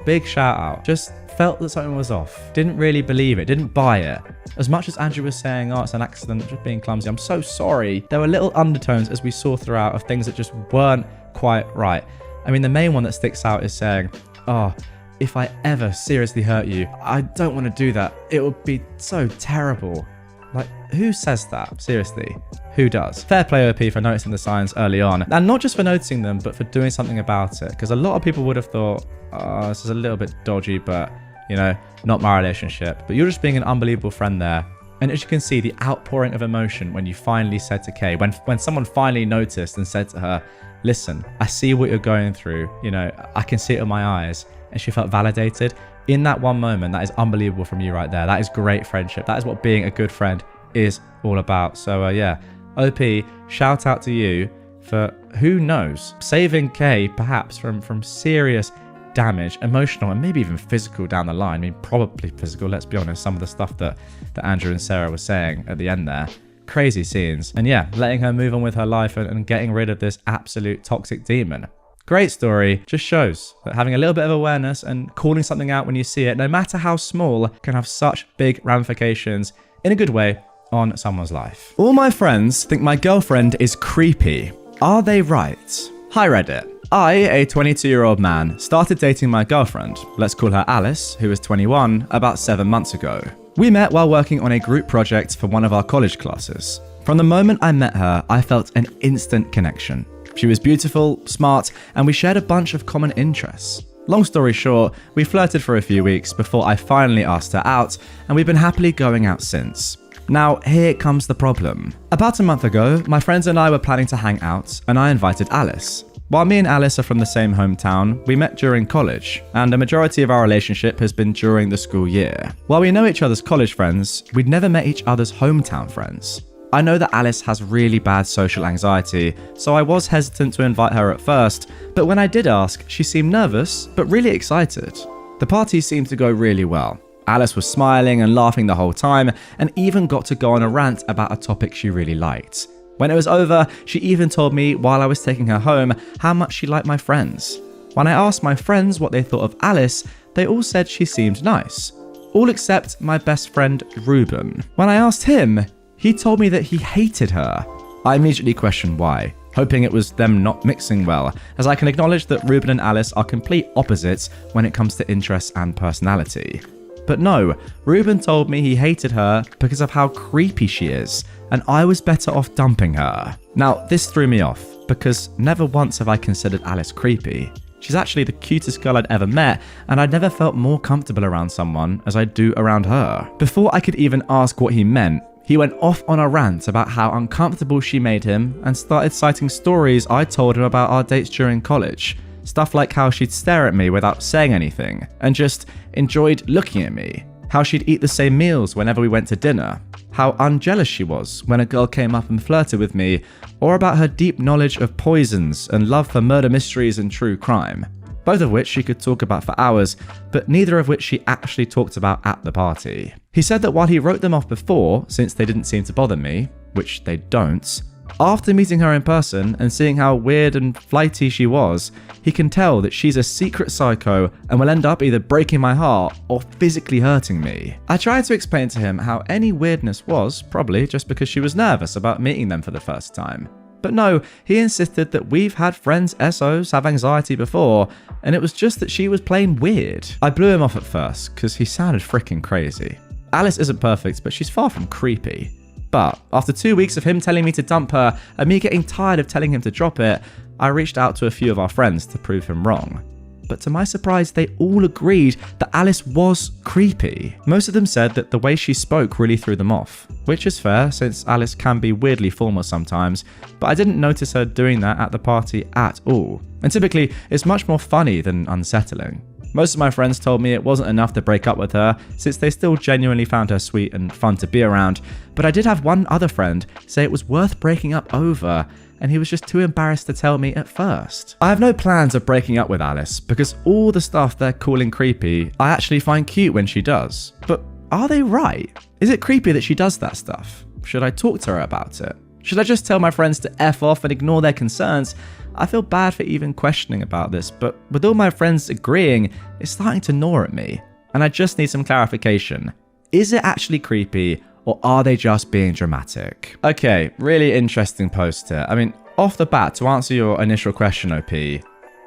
big shout out, just felt that something was off. Didn't really believe it, didn't buy it. As much as Andrew was saying, it's an accident, just being clumsy, I'm so sorry. There were little undertones, as we saw throughout, of things that just weren't quite right. I mean, the main one that sticks out is saying, "Oh, if I ever seriously hurt you, I don't want to do that. It would be so terrible." Like, who says that? Seriously, who does? Fair play, OP, for noticing the signs early on. And not just for noticing them, but for doing something about it. Because a lot of people would have thought, "Oh, this is a little bit dodgy, but, you know, not my relationship." But you're just being an unbelievable friend there. And as you can see, the outpouring of emotion when you finally said to Kay, when someone finally noticed and said to her, "Listen, I see what you're going through. You know, I can see it in my eyes." And she felt validated. In that one moment, that is unbelievable from you right there. That is great friendship. That is what being a good friend is all about. So yeah, OP, shout out to you for, who knows, saving Kay perhaps from serious damage, emotional and maybe even physical down the line. I mean, probably physical, let's be honest. Some of the stuff that Andrew and Sarah were saying at the end there. Crazy scenes. And yeah, letting her move on with her life and getting rid of this absolute toxic demon. Great story. Just shows that having a little bit of awareness and calling something out when you see it, no matter how small, can have such big ramifications in a good way on someone's life. All my friends think my girlfriend is creepy. Are they right? Hi Reddit. I, a 22-year-old man, started dating my girlfriend, let's call her Alice, who is 21, about 7 months ago. We met while working on a group project for one of our college classes. From the moment I met her, I felt an instant connection. She was beautiful, smart, and we shared a bunch of common interests. Long story short, we flirted for a few weeks before I finally asked her out, and we've been happily going out since. Now, here comes the problem. About a month ago, my friends and I were planning to hang out, and I invited Alice. While me and Alice are from the same hometown, we met during college, and a majority of our relationship has been during the school year. While we know each other's college friends, we'd never met each other's hometown friends. I know that Alice has really bad social anxiety, so I was hesitant to invite her at first, but when I did ask, she seemed nervous, but really excited. The party seemed to go really well. Alice was smiling and laughing the whole time, and even got to go on a rant about a topic she really liked. When it was over, she even told me while I was taking her home how much she liked my friends. When I asked my friends what they thought of Alice, they all said she seemed nice. All except my best friend, Ruben. When I asked him, he told me that he hated her. I immediately questioned why, hoping it was them not mixing well, as I can acknowledge that Ruben and Alice are complete opposites when it comes to interests and personality. But no, Ruben told me he hated her because of how creepy she is, and I was better off dumping her. Now, this threw me off, because never once have I considered Alice creepy. She's actually the cutest girl I'd ever met, and I'd never felt more comfortable around someone as I do around her. Before I could even ask what he meant, he went off on a rant about how uncomfortable she made him and started citing stories I told him about our dates during college. Stuff like how she'd stare at me without saying anything and just enjoyed looking at me. How she'd eat the same meals whenever we went to dinner. How unjealous she was when a girl came up and flirted with me, or about her deep knowledge of poisons and love for murder mysteries and true crime. Both of which she could talk about for hours, but neither of which she actually talked about at the party. He said that while he wrote them off before, since they didn't seem to bother me, which they don't, after meeting her in person and seeing how weird and flighty she was, he can tell that she's a secret psycho and will end up either breaking my heart or physically hurting me. I tried to explain to him how any weirdness was probably just because she was nervous about meeting them for the first time. But no, he insisted that we've had friends SOs have anxiety before, and it was just that she was plain weird. I blew him off at first, because he sounded freaking crazy. Alice isn't perfect, but she's far from creepy. But after 2 weeks of him telling me to dump her, and me getting tired of telling him to drop it, I reached out to a few of our friends to prove him wrong. But to my surprise, they all agreed that Alice was creepy. Most of them said that the way she spoke really threw them off, which is fair since Alice can be weirdly formal sometimes, but I didn't notice her doing that at the party at all. And typically, it's much more funny than unsettling. Most of my friends told me it wasn't enough to break up with her, since they still genuinely found her sweet and fun to be around, but I did have one other friend say it was worth breaking up over, and he was just too embarrassed to tell me at first. I have no plans of breaking up with Alice, because all the stuff they're calling creepy, I actually find cute when she does. But are they right? Is it creepy that she does that stuff? Should I talk to her about it? Should I just tell my friends to F off and ignore their concerns? I feel bad for even questioning about this, but with all my friends agreeing, it's starting to gnaw at me. And I just need some clarification. Is it actually creepy, or are they just being dramatic? Okay, really interesting post here. I mean, off the bat, to answer your initial question, OP,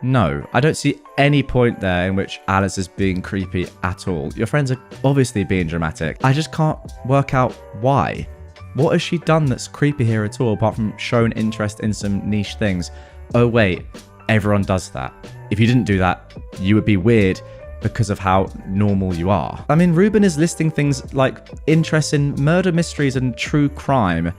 No, I don't see any point there in which Alice is being creepy at all. Your friends are obviously being dramatic. I just can't work out why. What has she done that's creepy here at all, apart from showing interest in some niche things? Oh wait, everyone does that. If you didn't do that, you would be weird because of how normal you are. I mean, Ruben is listing things like interest in murder mysteries and true crime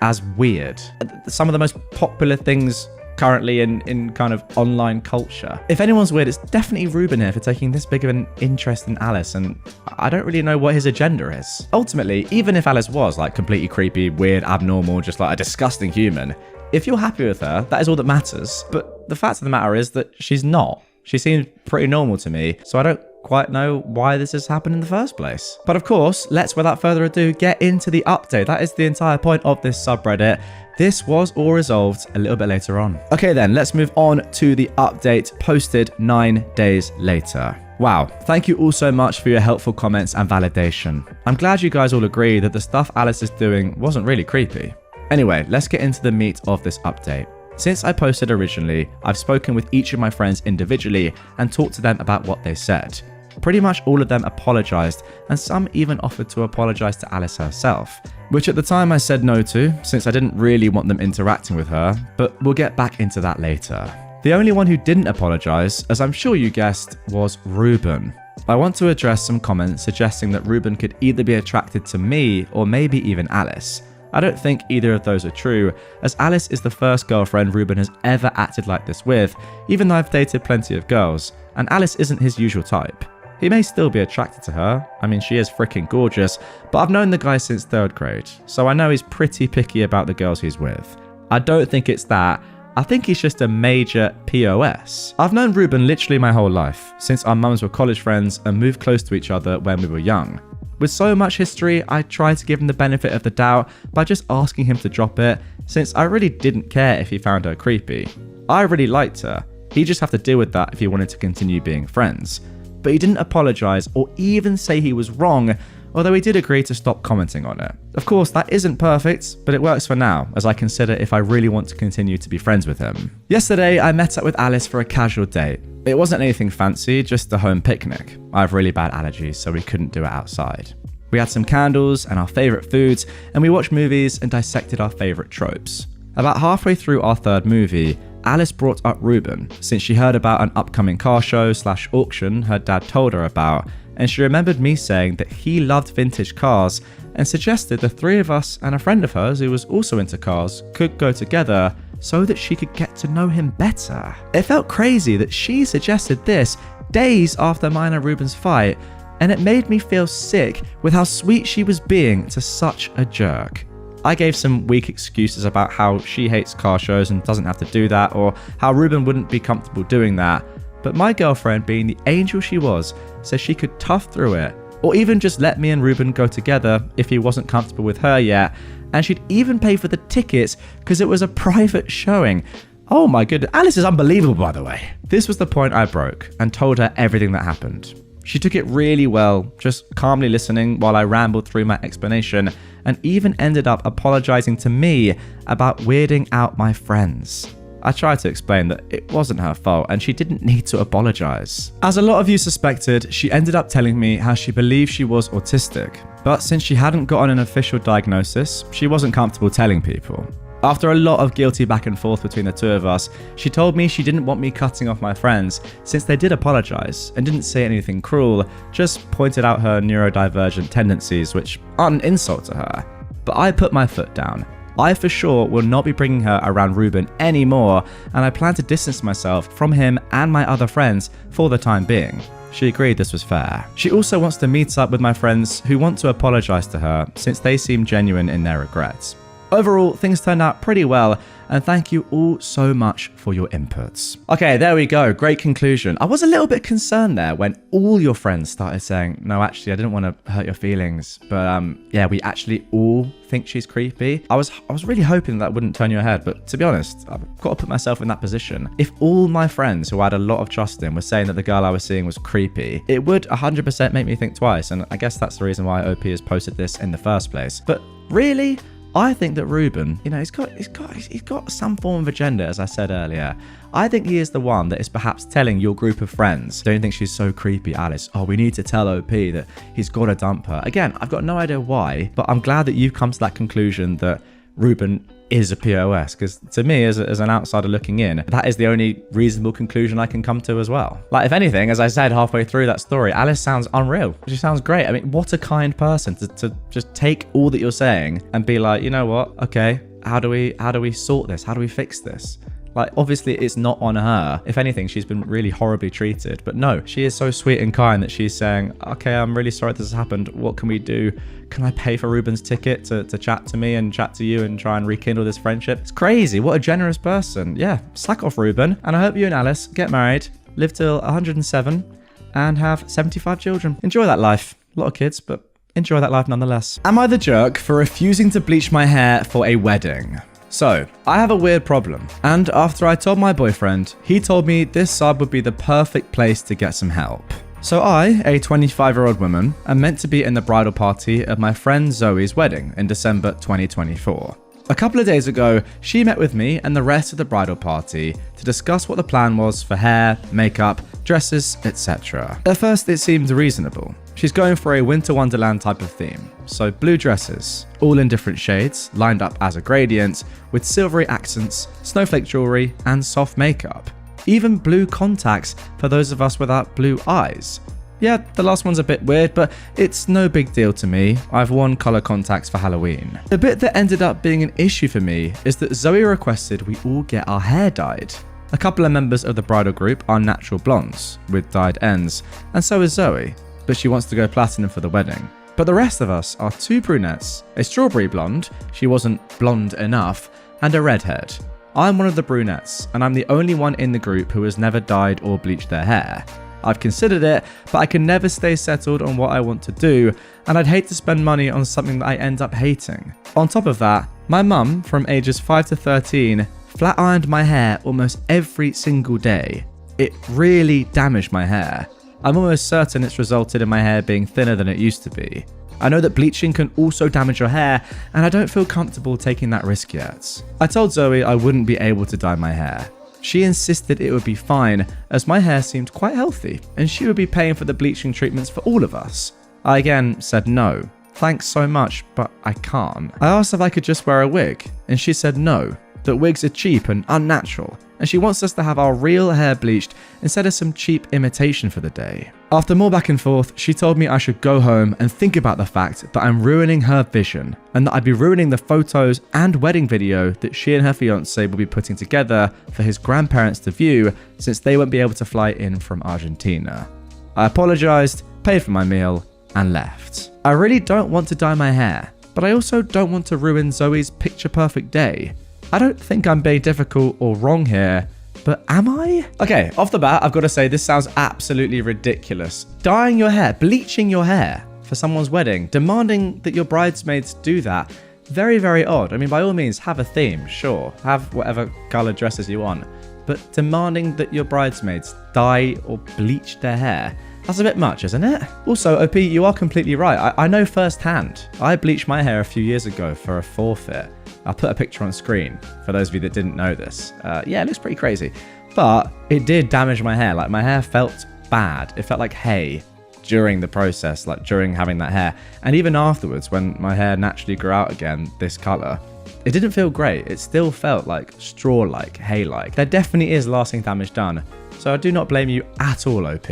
as weird. Some of the most popular things currently in kind of online culture. If anyone's weird, it's definitely Ruben here for taking this big of an interest in Alice, and I don't really know what his agenda is. Ultimately, even if Alice was like completely creepy, weird, abnormal, just like a disgusting human, if you're happy with her, that is all that matters. But the fact of the matter is that she's not. She seems pretty normal to me, so I don't quite know why this has happened in the first place. But of course, let's without further ado get into the update. That is the entire point of this subreddit. This was all resolved a little bit later on. Okay then, let's move on to the update posted 9 days later. Wow, thank you all so much for your helpful comments and validation. I'm glad you guys all agree that the stuff Alice is doing wasn't really creepy. Anyway, let's get into the meat of this update. Since I posted originally, I've spoken with each of my friends individually and talked to them about what they said. Pretty much all of them apologized, and some even offered to apologize to Alice herself, which at the time I said no to, since I didn't really want them interacting with her, but we'll get back into that later. The only one who didn't apologize, as I'm sure you guessed, was Ruben. I want to address some comments suggesting that Ruben could either be attracted to me or maybe even Alice. I don't think either of those are true, as Alice is the first girlfriend Ruben has ever acted like this with, even though I've dated plenty of girls, and Alice isn't his usual type. He may still be attracted to her, I mean she is freaking gorgeous, but I've known the guy since 3rd grade, so I know he's pretty picky about the girls he's with. I don't think it's that, I think he's just a major POS. I've known Ruben literally my whole life, since our mums were college friends and moved close to each other when we were young. With so much history, I tried to give him the benefit of the doubt by just asking him to drop it, since I really didn't care if he found her creepy. I really liked her, he'd just have to deal with that if he wanted to continue being friends. But he didn't apologise or even say he was wrong, although he did agree to stop commenting on it. Of course, that isn't perfect, but it works for now, as I consider if I really want to continue to be friends with him. Yesterday, I met up with Alice for a casual date. It wasn't anything fancy, just a home picnic. I have really bad allergies, so we couldn't do it outside. We had some candles and our favourite foods, and we watched movies and dissected our favourite tropes. About halfway through our 3rd movie, Alice brought up Ruben, since she heard about an upcoming car show / auction her dad told her about, and she remembered me saying that he loved vintage cars and suggested the 3 of us and a friend of hers who was also into cars could go together so that she could get to know him better. It felt crazy that she suggested this days after mine and Ruben's fight, and it made me feel sick with how sweet she was being to such a jerk. I gave some weak excuses about how she hates car shows and doesn't have to do that, or how Ruben wouldn't be comfortable doing that, but my girlfriend, being the angel she was, said she could tough through it, or even just let me and Ruben go together if he wasn't comfortable with her yet, and she'd even pay for the tickets because it was a private showing. Oh my goodness, Alice is unbelievable, by the way. This was the point I broke and told her everything that happened. She took it really well, just calmly listening while I rambled through my explanation, and even ended up apologizing to me about weirding out my friends. I tried to explain that it wasn't her fault and she didn't need to apologize. As a lot of you suspected, she ended up telling me how she believed she was autistic, but since she hadn't gotten an official diagnosis, she wasn't comfortable telling people. After a lot of guilty back and forth between the 2 of us, she told me she didn't want me cutting off my friends since they did apologize and didn't say anything cruel, just pointed out her neurodivergent tendencies, which aren't an insult to her. But I put my foot down. I for sure will not be bringing her around Ruben anymore, and I plan to distance myself from him and my other friends for the time being. She agreed this was fair. She also wants to meet up with my friends who want to apologize to her since they seem genuine in their regrets. Overall, things turned out pretty well, and thank you all so much for your inputs. Okay, there we go. Great conclusion. I was a little bit concerned there when all your friends started saying, no, actually, I didn't want to hurt your feelings, but yeah, we actually all think she's creepy. I was really hoping that wouldn't turn your head, but to be honest, I've got to put myself in that position. If all my friends who I had a lot of trust in were saying that the girl I was seeing was creepy, it would 100% make me think twice, and I guess that's the reason why OP has posted this in the first place. But really? I think that Ruben, he's got some form of agenda, as I said earlier. I think he is the one that is perhaps telling your group of friends, don't you think she's so creepy, Alice? Oh, we need to tell OP that he's got to dump her. Again, I've got no idea why, but I'm glad that you've come to that conclusion that Ruben is a POS, because to me, as an outsider looking in, that is the only reasonable conclusion I can come to as well. Like, if anything, as I said halfway through that story, Alice sounds unreal. She sounds great. I mean, what a kind person to just take all that you're saying and be like, you know what? Okay, how do we sort this? How do we fix this? Like, obviously it's not on her. If anything, she's been really horribly treated. But no, she is so sweet and kind that she's saying, okay, I'm really sorry this has happened. What can we do? Can I pay for Ruben's ticket to chat to me and chat to you and try and rekindle this friendship? It's crazy. What a generous person. Yeah, slack off, Ruben. And I hope you and Alice get married, live till 107, and have 75 children. Enjoy that life. A lot of kids, but enjoy that life nonetheless. Am I the jerk for refusing to bleach my hair for a wedding? So, I have a weird problem, and after I told my boyfriend, he told me this sub would be the perfect place to get some help. So I, a 25-year-old woman, am meant to be in the bridal party of my friend Zoe's wedding in December 2024. A couple of days ago, she met with me and the rest of the bridal party to discuss what the plan was for hair, makeup, dresses, etc. At first, it seemed reasonable. She's going for a winter wonderland type of theme, so blue dresses, all in different shades, lined up as a gradient, with silvery accents, snowflake jewelry, and soft makeup. Even blue contacts for those of us without blue eyes. Yeah, the last one's a bit weird, but it's no big deal to me. I've worn colour contacts for Halloween. The bit that ended up being an issue for me is that Zoe requested we all get our hair dyed. A couple of members of the bridal group are natural blondes, with dyed ends, and so is Zoe, but she wants to go platinum for the wedding. But the rest of us are two brunettes, a strawberry blonde, she wasn't blonde enough, and a redhead. I'm one of the brunettes, and I'm the only one in the group who has never dyed or bleached their hair. I've considered it, but I can never stay settled on what I want to do, and I'd hate to spend money on something that I end up hating. On top of that, my mum, from ages 5 to 13, flat ironed my hair almost every single day. It really damaged my hair. I'm almost certain it's resulted in my hair being thinner than it used to be. I know that bleaching can also damage your hair, and I don't feel comfortable taking that risk yet. I told Zoe I wouldn't be able to dye my hair. She insisted it would be fine, as my hair seemed quite healthy, and she would be paying for the bleaching treatments for all of us. I again said no. Thanks so much, but I can't. I asked if I could just wear a wig, and she said no, that wigs are cheap and unnatural, and she wants us to have our real hair bleached instead of some cheap imitation for the day. After more back and forth, she told me I should go home and think about the fact that I'm ruining her vision, and that I'd be ruining the photos and wedding video that she and her fiancé will be putting together for his grandparents to view, since they won't be able to fly in from Argentina. I apologized, paid for my meal, and left. I really don't want to dye my hair, but I also don't want to ruin Zoe's picture-perfect day. I don't think I'm being difficult or wrong here, but am I? Okay, off the bat, I've got to say this sounds absolutely ridiculous. Dyeing your hair, bleaching your hair for someone's wedding, demanding that your bridesmaids do that. Very, very odd. I mean, by all means, have a theme, sure. Have whatever colour dresses you want. But demanding that your bridesmaids dye or bleach their hair, that's a bit much, isn't it? Also, OP, you are completely right. I know firsthand. I bleached my hair a few years ago for a forfeit. I'll put a picture on screen for those of you that didn't know this. Yeah, it looks pretty crazy. But it did damage my hair. Like, my hair felt bad. It felt like hay during the process, like during having that hair. And even afterwards, when my hair naturally grew out again, this colour, it didn't feel great. It still felt like straw-like, hay-like. There definitely is lasting damage done. So I do not blame you at all, OP.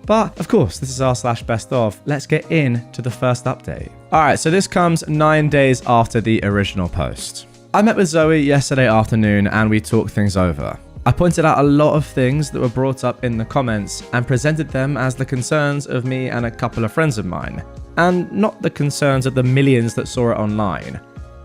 But, of course, this is r/best of. Let's get into the first update. Alright, so this comes 9 days after the original post. I met with Zoe yesterday afternoon and we talked things over. I pointed out a lot of things that were brought up in the comments and presented them as the concerns of me and a couple of friends of mine, and not the concerns of the millions that saw it online.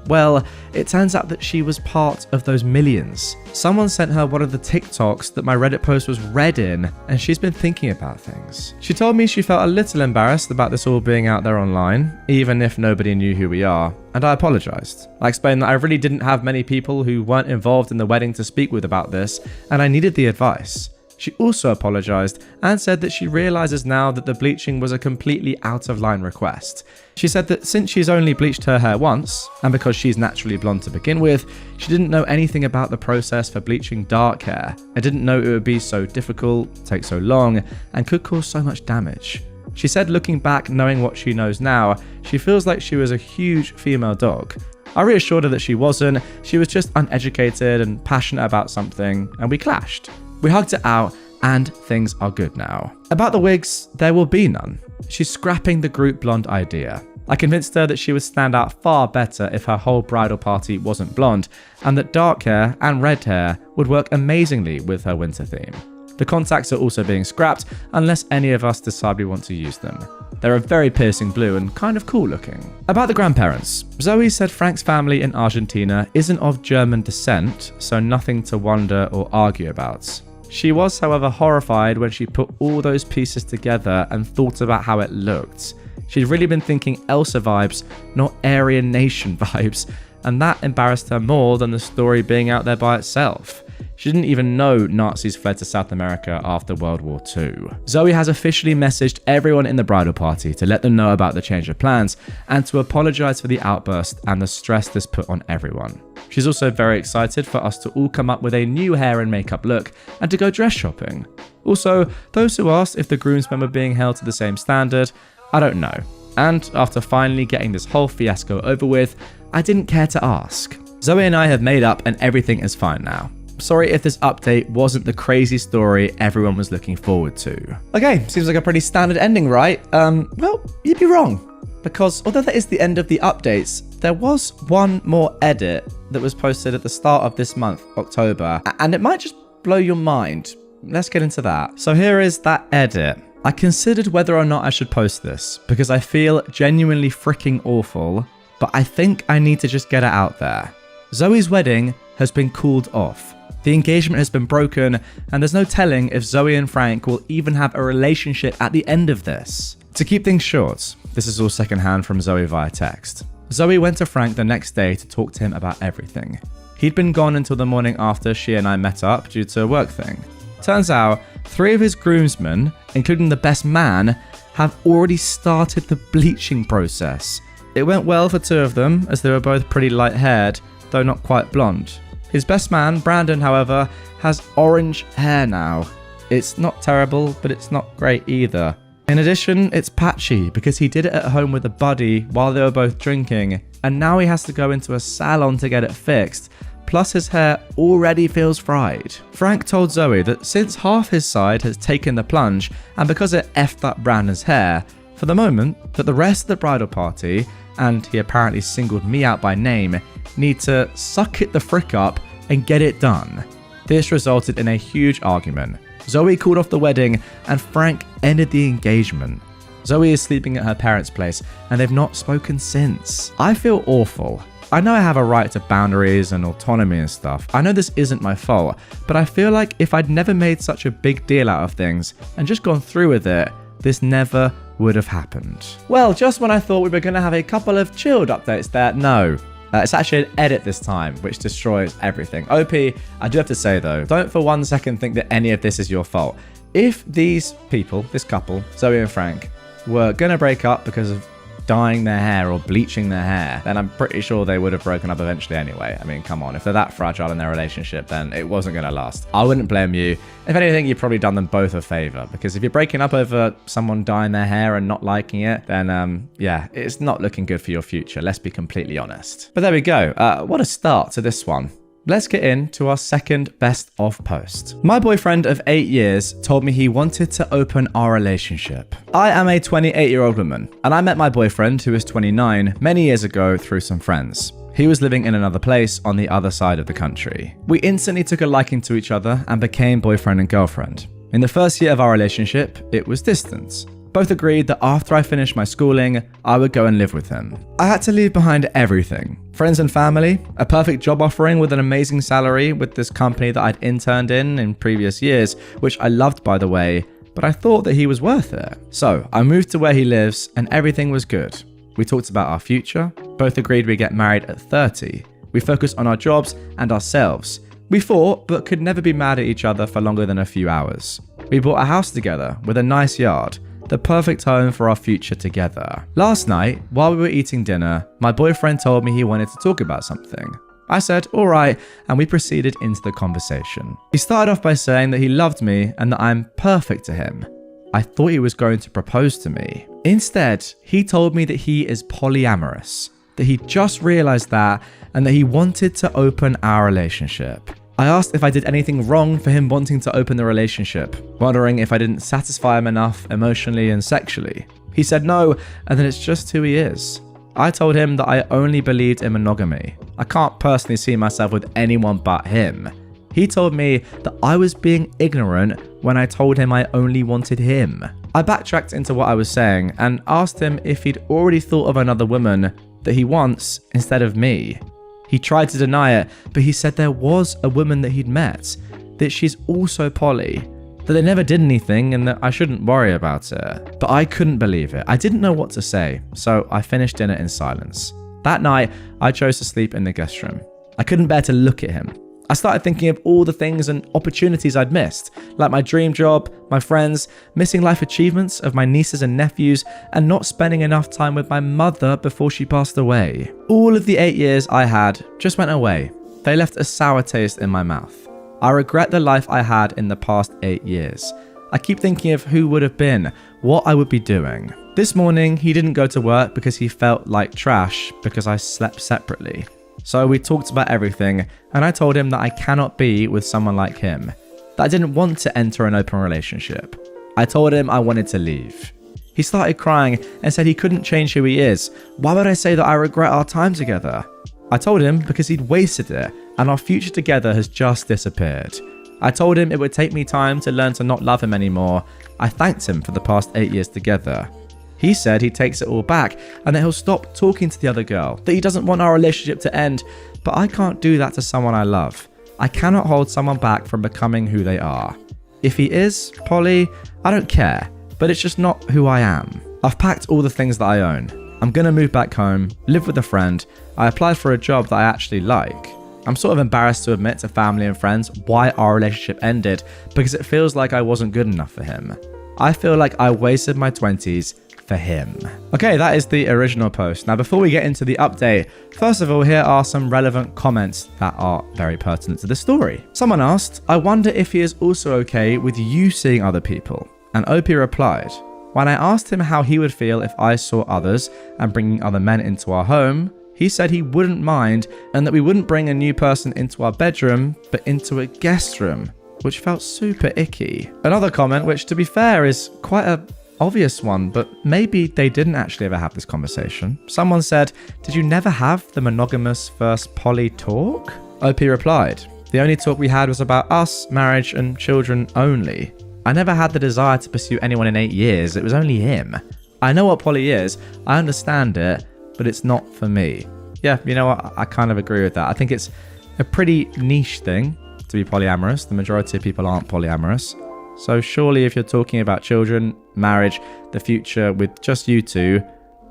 Well, it turns out that she was part of those millions. Someone sent her one of the TikToks that my Reddit post was read in, and she's been thinking about things. She told me she felt a little embarrassed about this all being out there online, even if nobody knew who we are, and I apologized. I explained that I really didn't have many people who weren't involved in the wedding to speak with about this, and I needed the advice. She also apologized and said that she realizes now that the bleaching was a completely out of line request. She said that since she's only bleached her hair once, and because she's naturally blonde to begin with, she didn't know anything about the process for bleaching dark hair and didn't know it would be so difficult, take so long, and could cause so much damage. She said looking back, knowing what she knows now, she feels like she was a huge female dog. I reassured her that she wasn't, she was just uneducated and passionate about something, and we clashed. We hugged it out, and things are good now. About the wigs, there will be none. She's scrapping the group blonde idea. I convinced her that she would stand out far better if her whole bridal party wasn't blonde, and that dark hair and red hair would work amazingly with her winter theme. The contacts are also being scrapped unless any of us decide we want to use them. They're a very piercing blue and kind of cool looking. About the grandparents, Zoe said Frank's family in Argentina isn't of German descent, so nothing to wonder or argue about. She was, however, horrified when she put all those pieces together and thought about how it looked. She'd really been thinking Elsa vibes, not Aryan Nation vibes, and that embarrassed her more than the story being out there by itself. She didn't even know Nazis fled to South America after World War II. Zoe has officially messaged everyone in the bridal party to let them know about the change of plans and to apologize for the outburst and the stress this put on everyone. She's also very excited for us to all come up with a new hair and makeup look and to go dress shopping. Also, those who asked if the groomsmen were being held to the same standard, I don't know. And after finally getting this whole fiasco over with, I didn't care to ask. Zoe and I have made up and everything is fine now. Sorry if this update wasn't the crazy story everyone was looking forward to. Okay, seems like a pretty standard ending, right? Well, you'd be wrong. Because although that is the end of the updates, there was one more edit that was posted at the start of this month, October, and it might just blow your mind. Let's get into that. So here is that edit. I considered whether or not I should post this because I feel genuinely freaking awful, but I think I need to just get it out there. Zoe's wedding has been called off. The engagement has been broken, and there's no telling if Zoe and Frank will even have a relationship at the end of this. To keep things short, this is all secondhand from Zoe via text. Zoe went to Frank the next day to talk to him about everything. He'd been gone until the morning after she and I met up due to a work thing. Turns out, 3 of his groomsmen, including the best man, have already started the bleaching process. It went well for 2 of them, as they were both pretty light-haired, though not quite blonde. His best man, Brandon, however, has orange hair now. It's not terrible, but it's not great either. In addition, it's patchy because he did it at home with a buddy while they were both drinking, and now he has to go into a salon to get it fixed, plus his hair already feels fried. Frank told Zoe that since half his side has taken the plunge, and because it effed up Brandon's hair, for the moment, that the rest of the bridal party, and he apparently singled me out by name, need to suck it the frick up and get it done. This resulted in a huge argument. Zoe called off the wedding and Frank ended the engagement. Zoe is sleeping at her parents' place and they've not spoken since. I feel awful. I know I have a right to boundaries and autonomy and stuff. I know this isn't my fault, but I feel like if I'd never made such a big deal out of things and just gone through with it, this never would have happened. Well, just when I thought we were going to have a couple of chilled updates there, no. It's actually an edit this time, which destroys everything. OP, I do have to say though, don't for one second think that any of this is your fault. If these people, this couple, Zoe and Frank, were going to break up because of dyeing their hair or bleaching their hair, then I'm pretty sure they would have broken up eventually anyway. I mean, come on, if they're that fragile in their relationship, then it wasn't going to last. I wouldn't blame you. If anything, you've probably done them both a favor, because if you're breaking up over someone dyeing their hair and not liking it, then yeah, it's not looking good for your future. Let's be completely honest. But there we go. What a start to this one. Let's get into our second best of post. My boyfriend of 8 years told me he wanted to open our relationship. I am a 28-year-old woman, and I met my boyfriend, who is 29, many years ago through some friends. He was living in another place on the other side of the country. We instantly took a liking to each other and became boyfriend and girlfriend. In the first year of our relationship, it was distance. Both agreed that after I finished my schooling, I would go and live with him. I had to leave behind everything. Friends and family, a perfect job offering with an amazing salary with this company that I'd interned in previous years, which I loved by the way, but I thought that he was worth it. So I moved to where he lives and everything was good. We talked about our future, both agreed we'd get married at 30. We focused on our jobs and ourselves. We fought, but could never be mad at each other for longer than a few hours. We bought a house together with a nice yard, the perfect home for our future together. Last night, while we were eating dinner, my boyfriend told me he wanted to talk about something. I said, all right, and we proceeded into the conversation. He started off by saying that he loved me and that I'm perfect to him. I thought he was going to propose to me. Instead, he told me that he is polyamorous, that he just realized that, and that he wanted to open our relationship. I asked if I did anything wrong for him wanting to open the relationship, wondering if I didn't satisfy him enough emotionally and sexually. He said no, and that it's just who he is. I told him that I only believed in monogamy. I can't personally see myself with anyone but him. He told me that I was being ignorant when I told him I only wanted him. I backtracked into what I was saying and asked him if he'd already thought of another woman that he wants instead of me. He tried to deny it, but he said there was a woman that he'd met, that she's also poly, that they never did anything and that I shouldn't worry about it. But I couldn't believe it. I didn't know what to say, so I finished dinner in silence. That night, I chose to sleep in the guest room. I couldn't bear to look at him. I started thinking of all the things and opportunities I'd missed, like my dream job, my friends, missing life achievements of my nieces and nephews, and not spending enough time with my mother before she passed away. All of the 8 years I had just went away. They left a sour taste in my mouth. I regret the life I had in the past 8 years. I keep thinking of who would have been, what I would be doing. This morning, he didn't go to work because he felt like trash because I slept separately. So we talked about everything, and I told him that I cannot be with someone like him, that I didn't want to enter an open relationship. I told him I wanted to leave. He started crying and said he couldn't change who he is. Why would I say that I regret our time together? I told him because he'd wasted it, and our future together has just disappeared. I told him it would take me time to learn to not love him anymore. I thanked him for the past 8 years together. He said he takes it all back and that he'll stop talking to the other girl, that he doesn't want our relationship to end, but I can't do that to someone I love. I cannot hold someone back from becoming who they are. If he is poly, I don't care, but it's just not who I am. I've packed all the things that I own. I'm gonna move back home, live with a friend. I applied for a job that I actually like. I'm sort of embarrassed to admit to family and friends why our relationship ended because it feels like I wasn't good enough for him. I feel like I wasted my 20s for him. Okay, that is the original post. Now, before we get into the update, first of all, here are some relevant comments that are very pertinent to the story. Someone asked, I wonder if he is also okay with you seeing other people. And OP replied, when I asked him how he would feel if I saw others and bringing other men into our home, he said he wouldn't mind and that we wouldn't bring a new person into our bedroom, but into a guest room, which felt super icky. Another comment, which to be fair is quite a obvious one, but maybe they didn't actually ever have this conversation. Someone said, did you never have the monogamous first poly talk? OP replied, the only talk we had was about us, marriage, and children only. I never had the desire to pursue anyone in 8 years. It was only him. I know what poly is. I understand it, but it's not for me. Yeah, you know what? I kind of agree with that. I think it's a pretty niche thing to be polyamorous. The majority of people aren't polyamorous. So surely if you're talking about children, marriage, the future with just you two,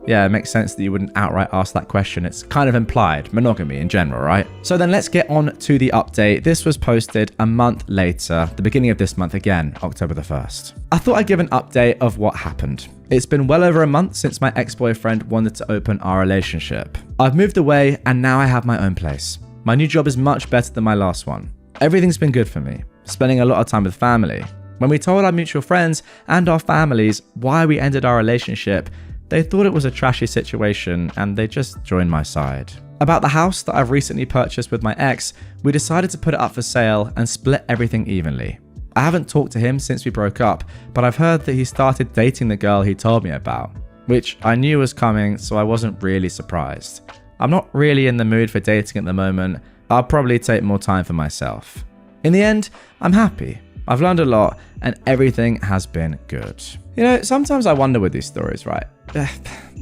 yeah, it makes sense that you wouldn't outright ask that question. It's kind of implied, monogamy in general, right? So then let's get on to the update. This was posted a month later, the beginning of this month again, October the 1st. I thought I'd give an update of what happened. It's been well over a month since my ex-boyfriend wanted to open our relationship. I've moved away and now I have my own place. My new job is much better than my last one. Everything's been good for me, spending a lot of time with family. When we told our mutual friends and our families why we ended our relationship, they thought it was a trashy situation and they just joined my side. About the house that I've recently purchased with my ex, we decided to put it up for sale and split everything evenly. I haven't talked to him since we broke up, but I've heard that he started dating the girl he told me about, which I knew was coming, so I wasn't really surprised. I'm not really in the mood for dating at the moment. I'll probably take more time for myself. In the end, I'm happy. I've learned a lot and everything has been good. You know, sometimes I wonder with these stories, right?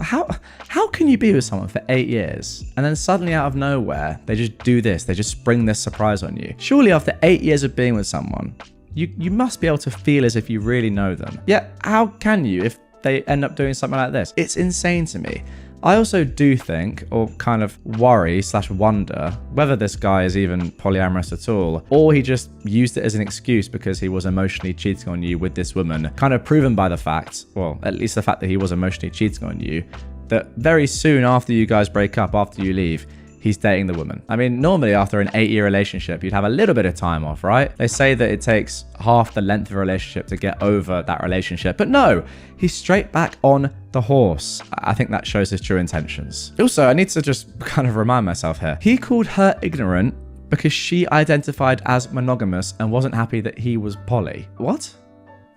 How can you be with someone for 8 years and then suddenly out of nowhere, they just do this, they just spring this surprise on you? Surely after 8 years of being with someone, you must be able to feel as if you really know them. Yet, how can you if they end up doing something like this? It's insane to me. I also do think, or kind of worry/wonder, whether this guy is even polyamorous at all, or he just used it as an excuse because he was emotionally cheating on you with this woman, kind of proven by the fact, well, at least the fact that he was emotionally cheating on you, that very soon after you guys break up, after you leave, he's dating the woman. I mean, normally after an 8-year relationship, you'd have a little bit of time off, right? They say that it takes half the length of a relationship to get over that relationship, but no, he's straight back on the horse. I think that shows his true intentions. Also, I need to just kind of remind myself here. He called her ignorant because she identified as monogamous and wasn't happy that he was poly. What?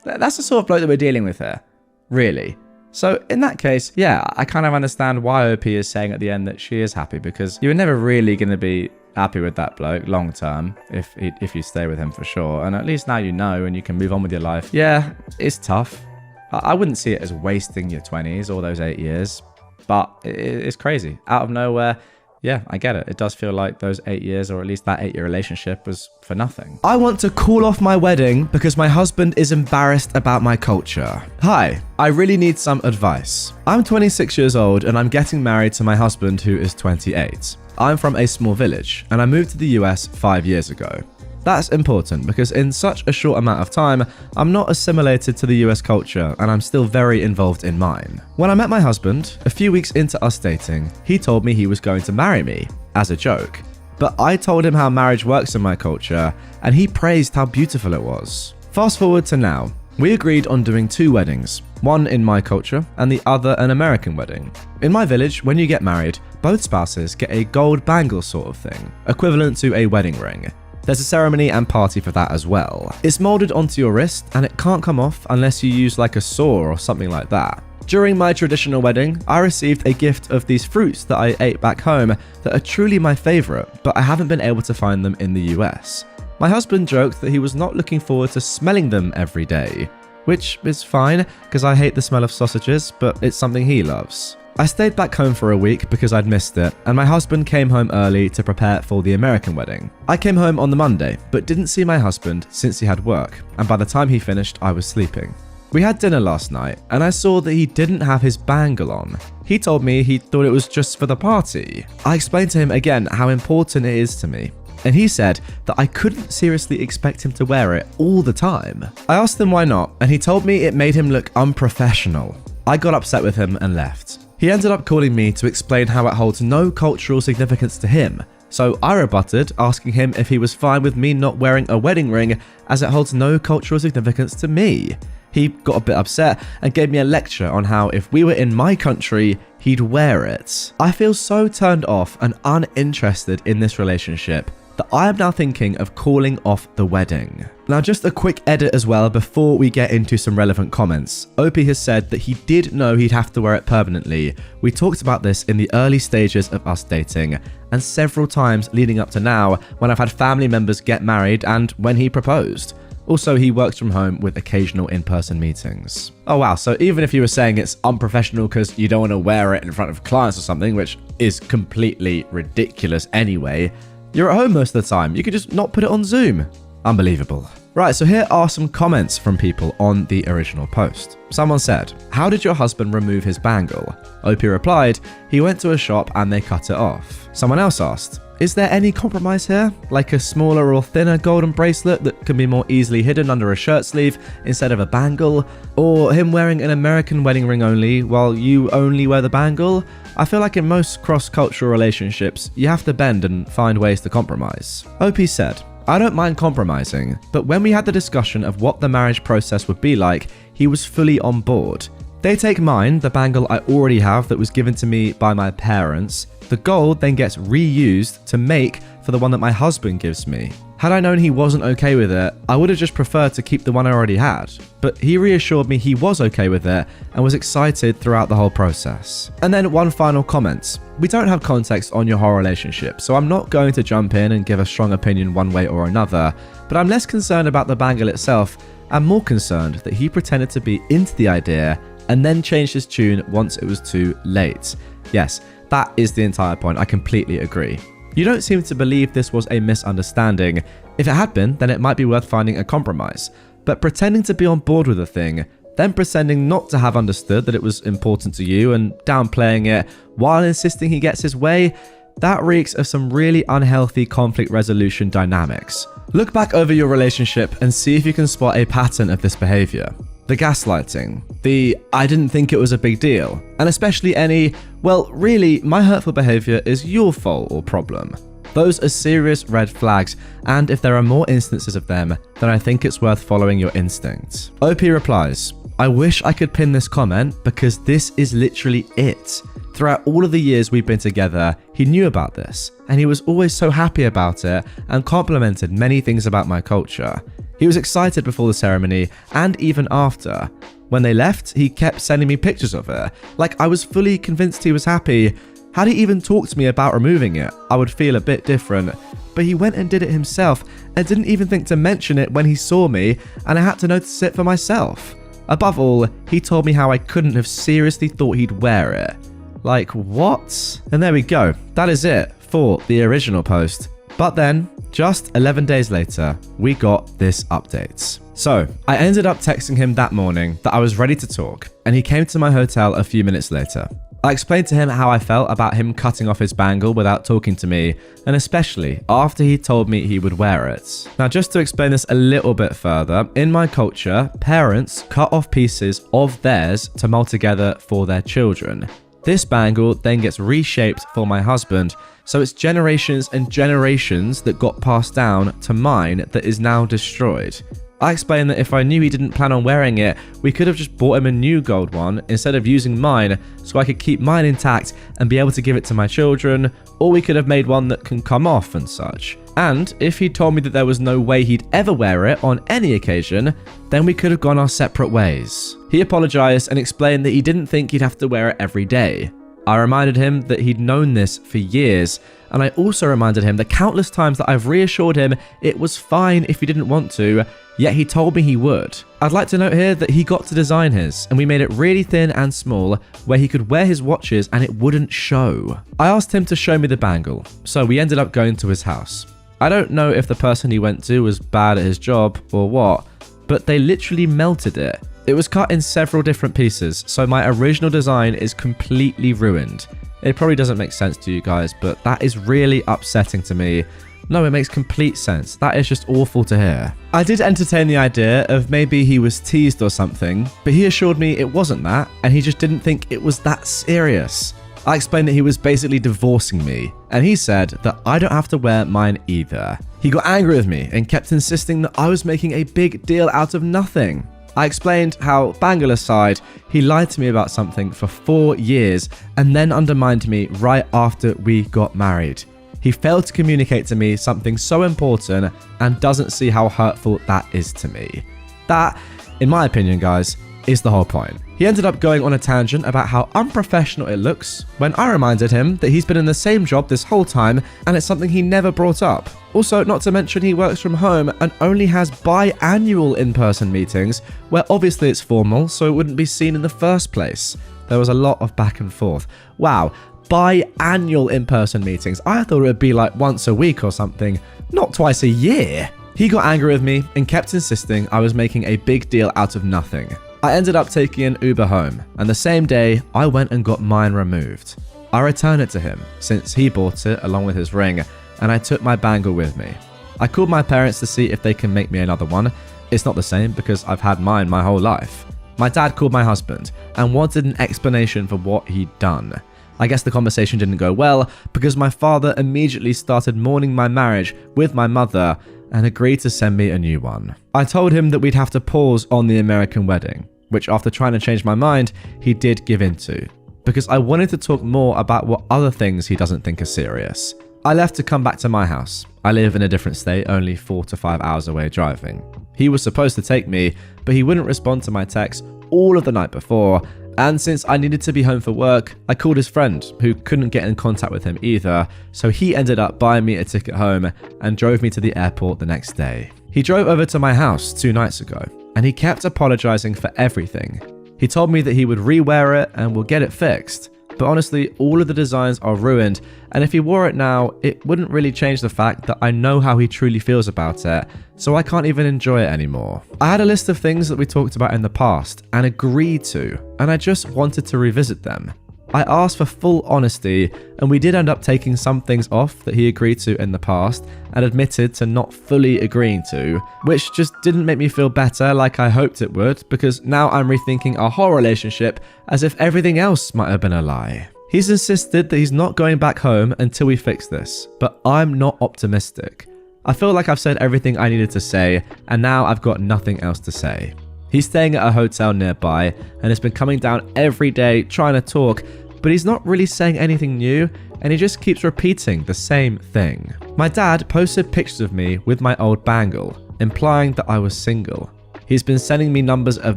That's the sort of bloke that we're dealing with here. Really? So in that case, yeah, I kind of understand why OP is saying at the end that she is happy, because you're never really going to be happy with that bloke long term if you stay with him for sure. And at least now you know and you can move on with your life. Yeah, it's tough. I wouldn't see it as wasting your 20s or those 8 years, but it's crazy. Out of nowhere, yeah, I get it. It does feel like those 8 years, or at least that 8-year relationship, was for nothing. I want to call off my wedding because my husband is embarrassed about my culture. Hi, I really need some advice. I'm 26 years old and I'm getting married to my husband who is 28. I'm from a small village and I moved to the US 5 years ago. That's important because in such a short amount of time, I'm not assimilated to the US culture and I'm still very involved in mine. When I met my husband, a few weeks into us dating, he told me he was going to marry me, as a joke. But I told him how marriage works in my culture and he praised how beautiful it was. Fast forward to now. We agreed on doing 2 weddings, one in my culture and the other an American wedding. In my village, when you get married, both spouses get a gold bangle sort of thing, equivalent to a wedding ring. There's a ceremony and party for that as well. It's molded onto your wrist and it can't come off unless you use like a saw or something like that. During my traditional wedding, I received a gift of these fruits that I ate back home that are truly my favorite, but I haven't been able to find them in the US. My husband joked that he was not looking forward to smelling them every day, which is fine because I hate the smell of sausages, but it's something he loves. I stayed back home for a week because I'd missed it, and my husband came home early to prepare for the American wedding. I came home on the Monday, but didn't see my husband since he had work, and by the time he finished, I was sleeping. We had dinner last night, and I saw that he didn't have his bangle on. He told me he thought it was just for the party. I explained to him again how important it is to me, and he said that I couldn't seriously expect him to wear it all the time. I asked him why not, and he told me it made him look unprofessional. I got upset with him and left. He ended up calling me to explain how it holds no cultural significance to him, so I rebutted, asking him if he was fine with me not wearing a wedding ring as it holds no cultural significance to me. He got a bit upset and gave me a lecture on how if we were in my country, he'd wear it. I feel so turned off and uninterested in this relationship that I am now thinking of calling off the wedding. Now, just a quick edit as well before we get into some relevant comments. OP has said that he did know he'd have to wear it permanently. We talked about this in the early stages of us dating, and several times leading up to now when I've had family members get married and when he proposed. Also, he works from home with occasional in-person meetings. Oh wow, so even if you were saying it's unprofessional because you don't want to wear it in front of clients or something, which is completely ridiculous anyway, you're at home most of the time. You could just not put it on Zoom. Unbelievable. Right, so here are some comments from people on the original post. Someone said, "How did your husband remove his bangle?" OP replied, "He went to a shop and they cut it off." Someone else asked, "Is there any compromise here? Like a smaller or thinner golden bracelet that can be more easily hidden under a shirt sleeve instead of a bangle? Or him wearing an American wedding ring only while you only wear the bangle? I feel like in most cross-cultural relationships, you have to bend and find ways to compromise." OP said, "I don't mind compromising, but when we had the discussion of what the marriage process would be like, he was fully on board. They take mine, the bangle I already have that was given to me by my parents. The gold then gets reused to make for the one that my husband gives me. Had I known he wasn't okay with it, I would have just preferred to keep the one I already had. But he reassured me he was okay with it and was excited throughout the whole process." And then one final comment. "We don't have context on your whole relationship, so I'm not going to jump in and give a strong opinion one way or another, but I'm less concerned about the bangle itself and more concerned that he pretended to be into the idea and then changed his tune once it was too late." Yes, that is the entire point. I completely agree. You don't seem to believe this was a misunderstanding. If it had been, then it might be worth finding a compromise. But pretending to be on board with a thing then pretending not to have understood that it was important to you and downplaying it while insisting he gets his way, that reeks of some really unhealthy conflict resolution dynamics. Look back over your relationship and see if you can spot a pattern of this behavior. The gaslighting, the "I didn't think it was a big deal," and especially any "well, really, my hurtful behavior is your fault or problem." Those are serious red flags, and if there are more instances of them, then I think it's worth following your instincts. OP replies, "I wish I could pin this comment because this is literally it. Throughout all of the years we've been together, he knew about this, and he was always so happy about it and complimented many things about my culture. He was excited before the ceremony and even after. When they left, he kept sending me pictures of it, like I was fully convinced he was happy. Had he even talked to me about removing it, I would feel a bit different. But he went and did it himself and didn't even think to mention it when he saw me, and I had to notice it for myself. Above all, he told me how I couldn't have seriously thought he'd wear it." Like, what? And there we go. That is it for the original post. But then, just 11 days later, we got this update. So, I ended up texting him that morning that I was ready to talk, and he came to my hotel a few minutes later. I explained to him how I felt about him cutting off his bangle without talking to me, and especially after he told me he would wear it. Now, just to explain this a little bit further, in my culture, parents cut off pieces of theirs to mold together for their children. This bangle then gets reshaped for my husband, so it's generations and generations that got passed down to mine that is now destroyed. I explained that if I knew he didn't plan on wearing it, we could have just bought him a new gold one instead of using mine, so I could keep mine intact and be able to give it to my children, or we could have made one that can come off and such. And if he told me that there was no way he'd ever wear it on any occasion, then we could have gone our separate ways. He apologized and explained that he didn't think he'd have to wear it every day. I reminded him that he'd known this for years, and I also reminded him the countless times that I've reassured him it was fine if he didn't want to, yet he told me he would. I'd like to note here that he got to design his, and we made it really thin and small where he could wear his watches and it wouldn't show. I asked him to show me the bangle, so we ended up going to his house. I don't know if the person he went to was bad at his job or what, but they literally melted it. It was cut in several different pieces, so my original design is completely ruined. It probably doesn't make sense to you guys, but that is really upsetting to me. No, it makes complete sense. That is just awful to hear. I did entertain the idea of maybe he was teased or something, but he assured me it wasn't that, and he just didn't think it was that serious. I explained that he was basically divorcing me, and he said that I don't have to wear mine either. He got angry with me and kept insisting that I was making a big deal out of nothing. I explained how, bangle aside, he lied to me about something for 4 years and then undermined me right after we got married. He failed to communicate to me something so important and doesn't see how hurtful that is to me. That, in my opinion, guys, is the whole point. He ended up going on a tangent about how unprofessional it looks when I reminded him that he's been in the same job this whole time and it's something he never brought up. Also, not to mention he works from home and only has biannual in-person meetings where obviously it's formal, so it wouldn't be seen in the first place. There was a lot of back and forth. Wow, biannual in-person meetings. I thought it would be like once a week or something, not twice a year. He got angry with me and kept insisting I was making a big deal out of nothing. I ended up taking an Uber home, and the same day, I went and got mine removed. I returned it to him, since he bought it along with his ring, and I took my bangle with me. I called my parents to see if they can make me another one. It's not the same because I've had mine my whole life. My dad called my husband and wanted an explanation for what he'd done. I guess the conversation didn't go well because my father immediately started mourning my marriage with my mother and agreed to send me a new one. I told him that we'd have to pause on the American wedding, which after trying to change my mind, he did give into, because I wanted to talk more about what other things he doesn't think are serious. I left to come back to my house. I live in a different state, only 4 to 5 hours away driving. He was supposed to take me, but he wouldn't respond to my texts all of the night before, and since I needed to be home for work, I called his friend, who couldn't get in contact with him either, so he ended up buying me a ticket home and drove me to the airport the next day. He drove over to my house 2 nights ago, and he kept apologizing for everything. He told me that he would re-wear it and will get it fixed, But honestly, all of the designs are ruined, and if he wore it now, it wouldn't really change the fact that I know how he truly feels about it, so I can't even enjoy it anymore. I had a list of things that we talked about in the past and agreed to, and I just wanted to revisit them. I asked for full honesty, and we did end up taking some things off that he agreed to in the past and admitted to not fully agreeing to, which just didn't make me feel better like I hoped it would, because now I'm rethinking our whole relationship as if everything else might have been a lie. He's insisted that he's not going back home until we fix this, but I'm not optimistic. I feel like I've said everything I needed to say, and now I've got nothing else to say. He's staying at a hotel nearby and has been coming down every day trying to talk, but he's not really saying anything new, and he just keeps repeating the same thing. My dad posted pictures of me with my old bangle, implying that I was single. He's been sending me numbers of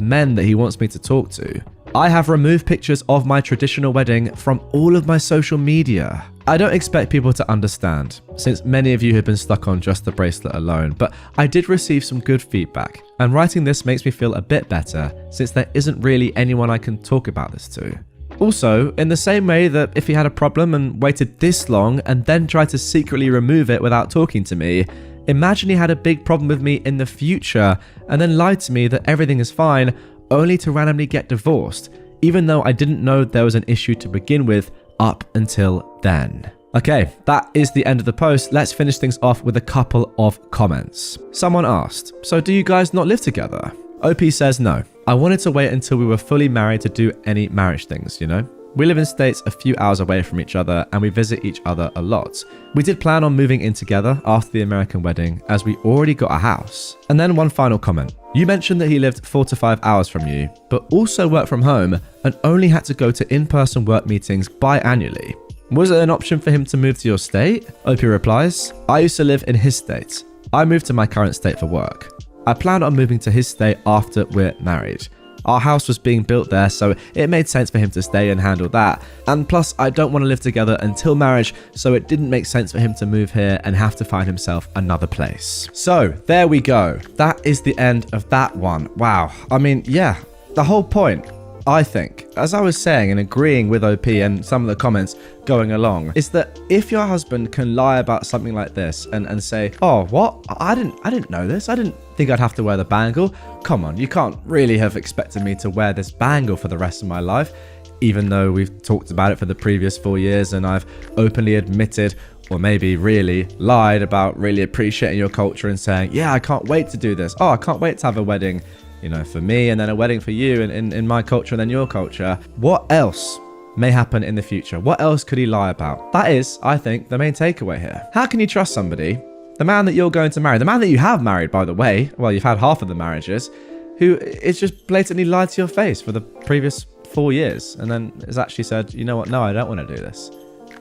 men that he wants me to talk to. I have removed pictures of my traditional wedding from all of my social media. I don't expect people to understand, since many of you have been stuck on just the bracelet alone, but I did receive some good feedback, and writing this makes me feel a bit better, since there isn't really anyone I can talk about this to. Also, in the same way that if he had a problem and waited this long and then tried to secretly remove it without talking to me, imagine he had a big problem with me in the future and then lied to me that everything is fine, only to randomly get divorced, even though I didn't know there was an issue to begin with up until then. Okay, that is the end of the post. Let's finish things off with a couple of comments. Someone asked, so do you guys not live together? OP says no. I wanted to wait until we were fully married to do any marriage things, you know? We live in states a few hours away from each other and we visit each other a lot. We did plan on moving in together after the American wedding as we already got a house. And then one final comment. You mentioned that he lived 4 to 5 hours from you, but also worked from home and only had to go to in-person work meetings biannually. Was it an option for him to move to your state? OP replies, I used to live in his state. I moved to my current state for work. I planned on moving to his state after we're married. Our house was being built there, so it made sense for him to stay and handle that. And plus, I don't want to live together until marriage, so it didn't make sense for him to move here and have to find himself another place. So, there we go. That is the end of that one. Wow. I mean, yeah, the whole point, I think, as I was saying and agreeing with OP and some of the comments going along, is that if your husband can lie about something like this and say, oh, what? I didn't know this. I didn't think I'd have to wear the bangle. Come on, you can't really have expected me to wear this bangle for the rest of my life, even though we've talked about it for the previous 4 years and I've openly admitted, or maybe really lied about really appreciating your culture and saying, yeah, I can't wait to do this. Oh, I can't wait to have a wedding, you know, for me, and then a wedding for you in my culture and then your culture. What else may happen in the future? What else could he lie about? That is, I think, the main takeaway here. How can you trust somebody, the man that you're going to marry, the man that you have married, by the way, well, you've had half of the marriages, who is just blatantly lied to your face for the previous 4 years and then has actually said, you know what, no, I don't want to do this.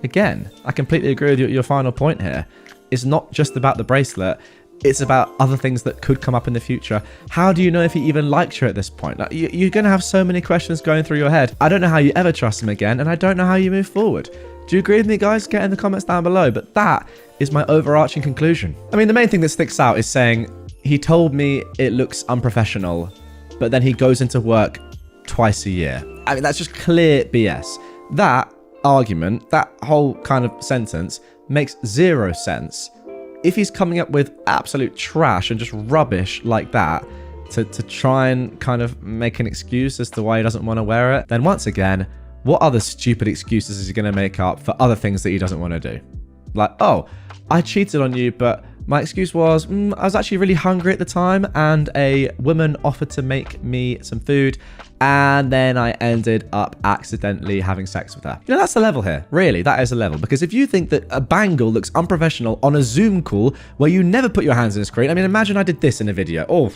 Again, I completely agree with your final point here. It's not just about the bracelet. It's about other things that could come up in the future. How do you know if he even likes you at this point? Like, you're going to have so many questions going through your head. I don't know how you ever trust him again, and I don't know how you move forward. Do you agree with me, guys? Get in the comments down below. But that is my overarching conclusion. I mean, the main thing that sticks out is saying, he told me it looks unprofessional, but then he goes into work twice a year. I mean, that's just clear BS. That argument, that whole kind of sentence makes zero sense. If he's coming up with absolute trash and just rubbish like that to try and kind of make an excuse as to why he doesn't want to wear it, then once again, what other stupid excuses is he going to make up for other things that he doesn't want to do? Like, oh, I cheated on you, but my excuse was, I was actually really hungry at the time and a woman offered to make me some food and then I ended up accidentally having sex with her. You know, that's the level here. Really, that is a level. Because if you think that a bangle looks unprofessional on a Zoom call where you never put your hands in the screen, I mean, imagine I did this in a video. Oh,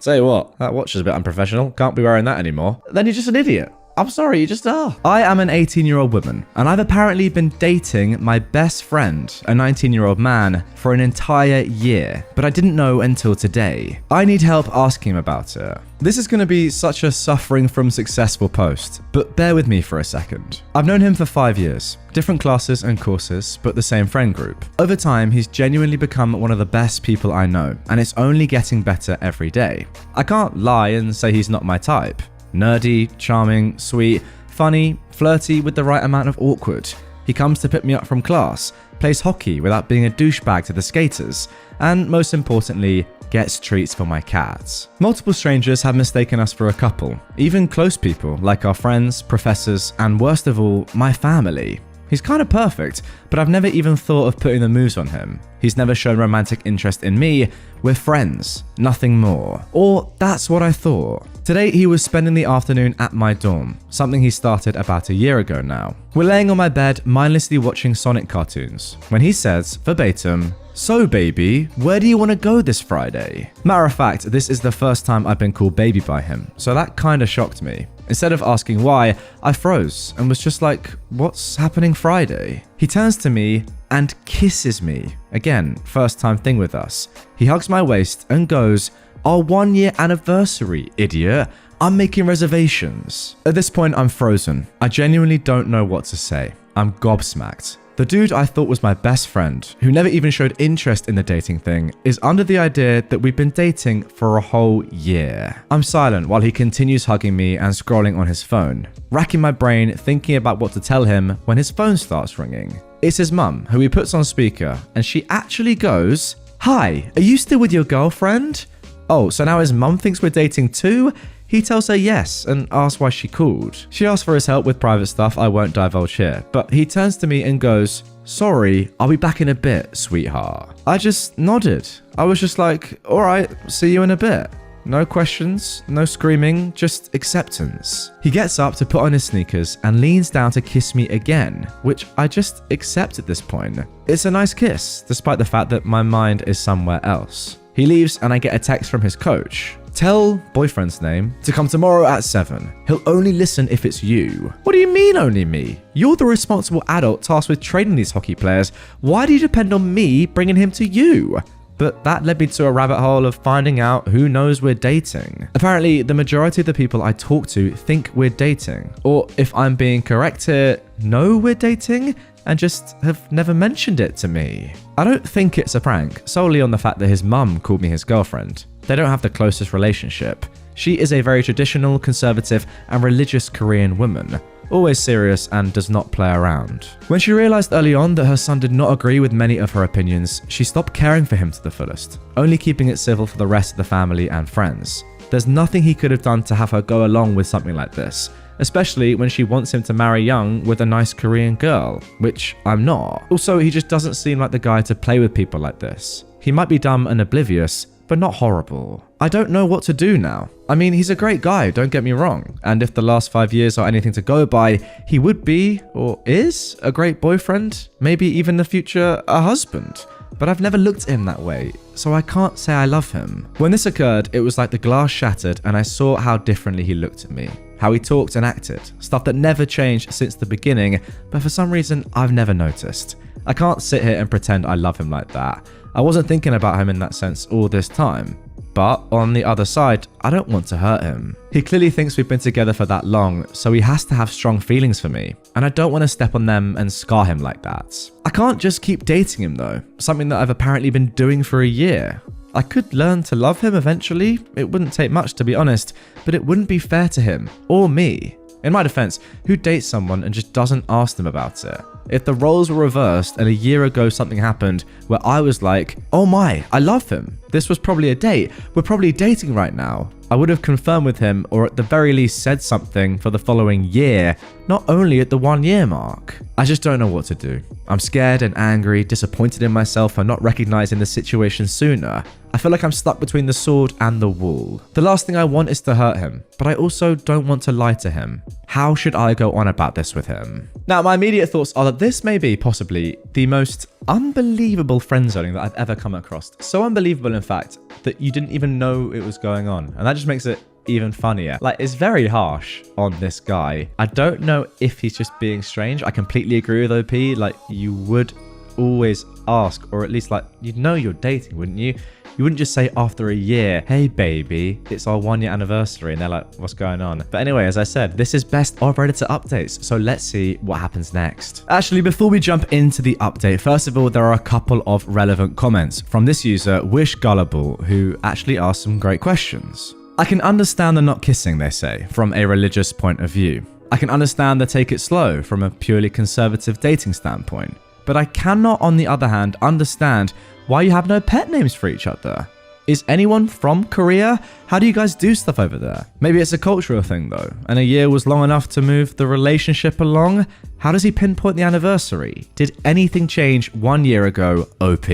tell you what, that watch is a bit unprofessional. Can't be wearing that anymore. Then you're just an idiot. I'm sorry, you just are. I am an 18-year-old woman, and I've apparently been dating my best friend, a 19-year-old man, for an entire year, but I didn't know until today. I need help asking him about it. This is going to be such a suffering from successful post, but bear with me for a second. I've known him for 5 years, different classes and courses, but the same friend group. Over time, he's genuinely become one of the best people I know, and it's only getting better every day. I can't lie and say he's not my type. Nerdy, charming, sweet, Funny, flirty with the right amount of awkward. He comes to pick me up from class, plays hockey without being a douchebag to the skaters, and most importantly, gets treats for my cats. Multiple strangers have mistaken us for a couple, even close people like our friends, professors, and worst of all, my family. He's kind of perfect, but I've never even thought of putting the moves on him. He's never shown romantic interest in me. We're friends, nothing more. Or that's what I thought. Today he was spending the afternoon at my dorm, something he started about a year ago now. We're laying on my bed, mindlessly watching Sonic cartoons, when he says, verbatim, "So baby, where do you want to go this Friday?" Matter of fact, this is the first time I've been called baby by him, so that kinda shocked me. Instead of asking why, I froze and was just like, what's happening Friday? He turns to me and kisses me. Again, first time thing with us. He hugs my waist and goes, "Our 1 year anniversary, idiot. I'm making reservations." At this point, I'm frozen. I genuinely don't know what to say. I'm gobsmacked. The dude I thought was my best friend, who never even showed interest in the dating thing, is under the idea that we've been dating for a whole year. I'm silent while he continues hugging me and scrolling on his phone, racking my brain thinking about what to tell him when his phone starts ringing. It's his mum, who he puts on speaker, and she actually goes, "Hi, are you still with your girlfriend?" Oh, so now his mum thinks we're dating too? He tells her yes and asks why she called. She asks for his help with private stuff I won't divulge here, but he turns to me and goes, "Sorry, I'll be back in a bit, sweetheart." I just nodded. I was just like, alright, see you in a bit. No questions, no screaming, just acceptance. He gets up to put on his sneakers and leans down to kiss me again, which I just accept at this point. It's a nice kiss, despite the fact that my mind is somewhere else. He leaves and I get a text from his coach. "Tell boyfriend's name to come tomorrow at 7. He'll only listen if it's you." What do you mean only me? You're the responsible adult tasked with training these hockey players. Why do you depend on me bringing him to you? But that led me to a rabbit hole of finding out who knows we're dating. Apparently, the majority of the people I talk to think we're dating. Or if I'm being correct here, know we're dating and just have never mentioned it to me. I don't think it's a prank, solely on the fact that his mum called me his girlfriend. They don't have the closest relationship. She is a very traditional, conservative, and religious Korean woman, always serious and does not play around. When she realized early on that her son did not agree with many of her opinions, she stopped caring for him to the fullest, only keeping it civil for the rest of the family and friends. There's nothing he could have done to have her go along with something like this, especially when she wants him to marry young with a nice Korean girl, which I'm not. Also, he just doesn't seem like the guy to play with people like this. He might be dumb and oblivious, but not horrible. I don't know what to do now. I mean, he's a great guy, don't get me wrong, and if the last 5 years are anything to go by, he would be, or is, a great boyfriend, maybe even in the future a husband. But I've never looked at him that way, so I can't say I love him. When this occurred, it was like the glass shattered and I saw how differently he looked at me. How he talked and acted, stuff that never changed since the beginning, but for some reason I've never noticed. I can't sit here and pretend I love him like that. I wasn't thinking about him in that sense all this time. But on the other side, I don't want to hurt him. He clearly thinks we've been together for that long, so he has to have strong feelings for me, and I don't want to step on them and scar him like that. I can't just keep dating him though, something that I've apparently been doing for a year. I could learn to love him eventually, it wouldn't take much to be honest, but it wouldn't be fair to him, or me. In my defense, who dates someone and just doesn't ask them about it? If the roles were reversed and a year ago something happened where I was like, oh my, I love him. This was probably a date. We're probably dating right now. I would have confirmed with him or at the very least said something for the following year, not only at the 1 year mark. I just don't know what to do. I'm scared and angry, disappointed in myself for not recognizing the situation sooner. I feel like I'm stuck between the sword and the wall. The last thing I want is to hurt him, but I also don't want to lie to him. How should I go on about this with him? Now, my immediate thoughts are that this may be possibly the most unbelievable friend zoning that I've ever come across. So unbelievable, in fact, that you didn't even know it was going on. And that just makes it even funnier. Like, it's very harsh on this guy. I don't know if he's just being strange. I completely agree with OP. Like, you would always ask, or at least like, you'd know you're dating, wouldn't you? You wouldn't just say after a year, hey baby, it's our 1 year anniversary, and they're like, what's going on? But anyway, as I said, this is best of Redditor updates, so let's see what happens next. Actually, before we jump into the update, first of all, there are a couple of relevant comments from this user, Wish Gullible, who actually asked some great questions. I can understand the not kissing, they say, from a religious point of view. I can understand the take it slow from a purely conservative dating standpoint, but I cannot, on the other hand, understand why you have no pet names for each other. Is anyone from Korea? How do you guys do stuff over there? Maybe it's a cultural thing though, and a year was long enough to move the relationship along? How does he pinpoint the anniversary? Did anything change 1 year ago, OP?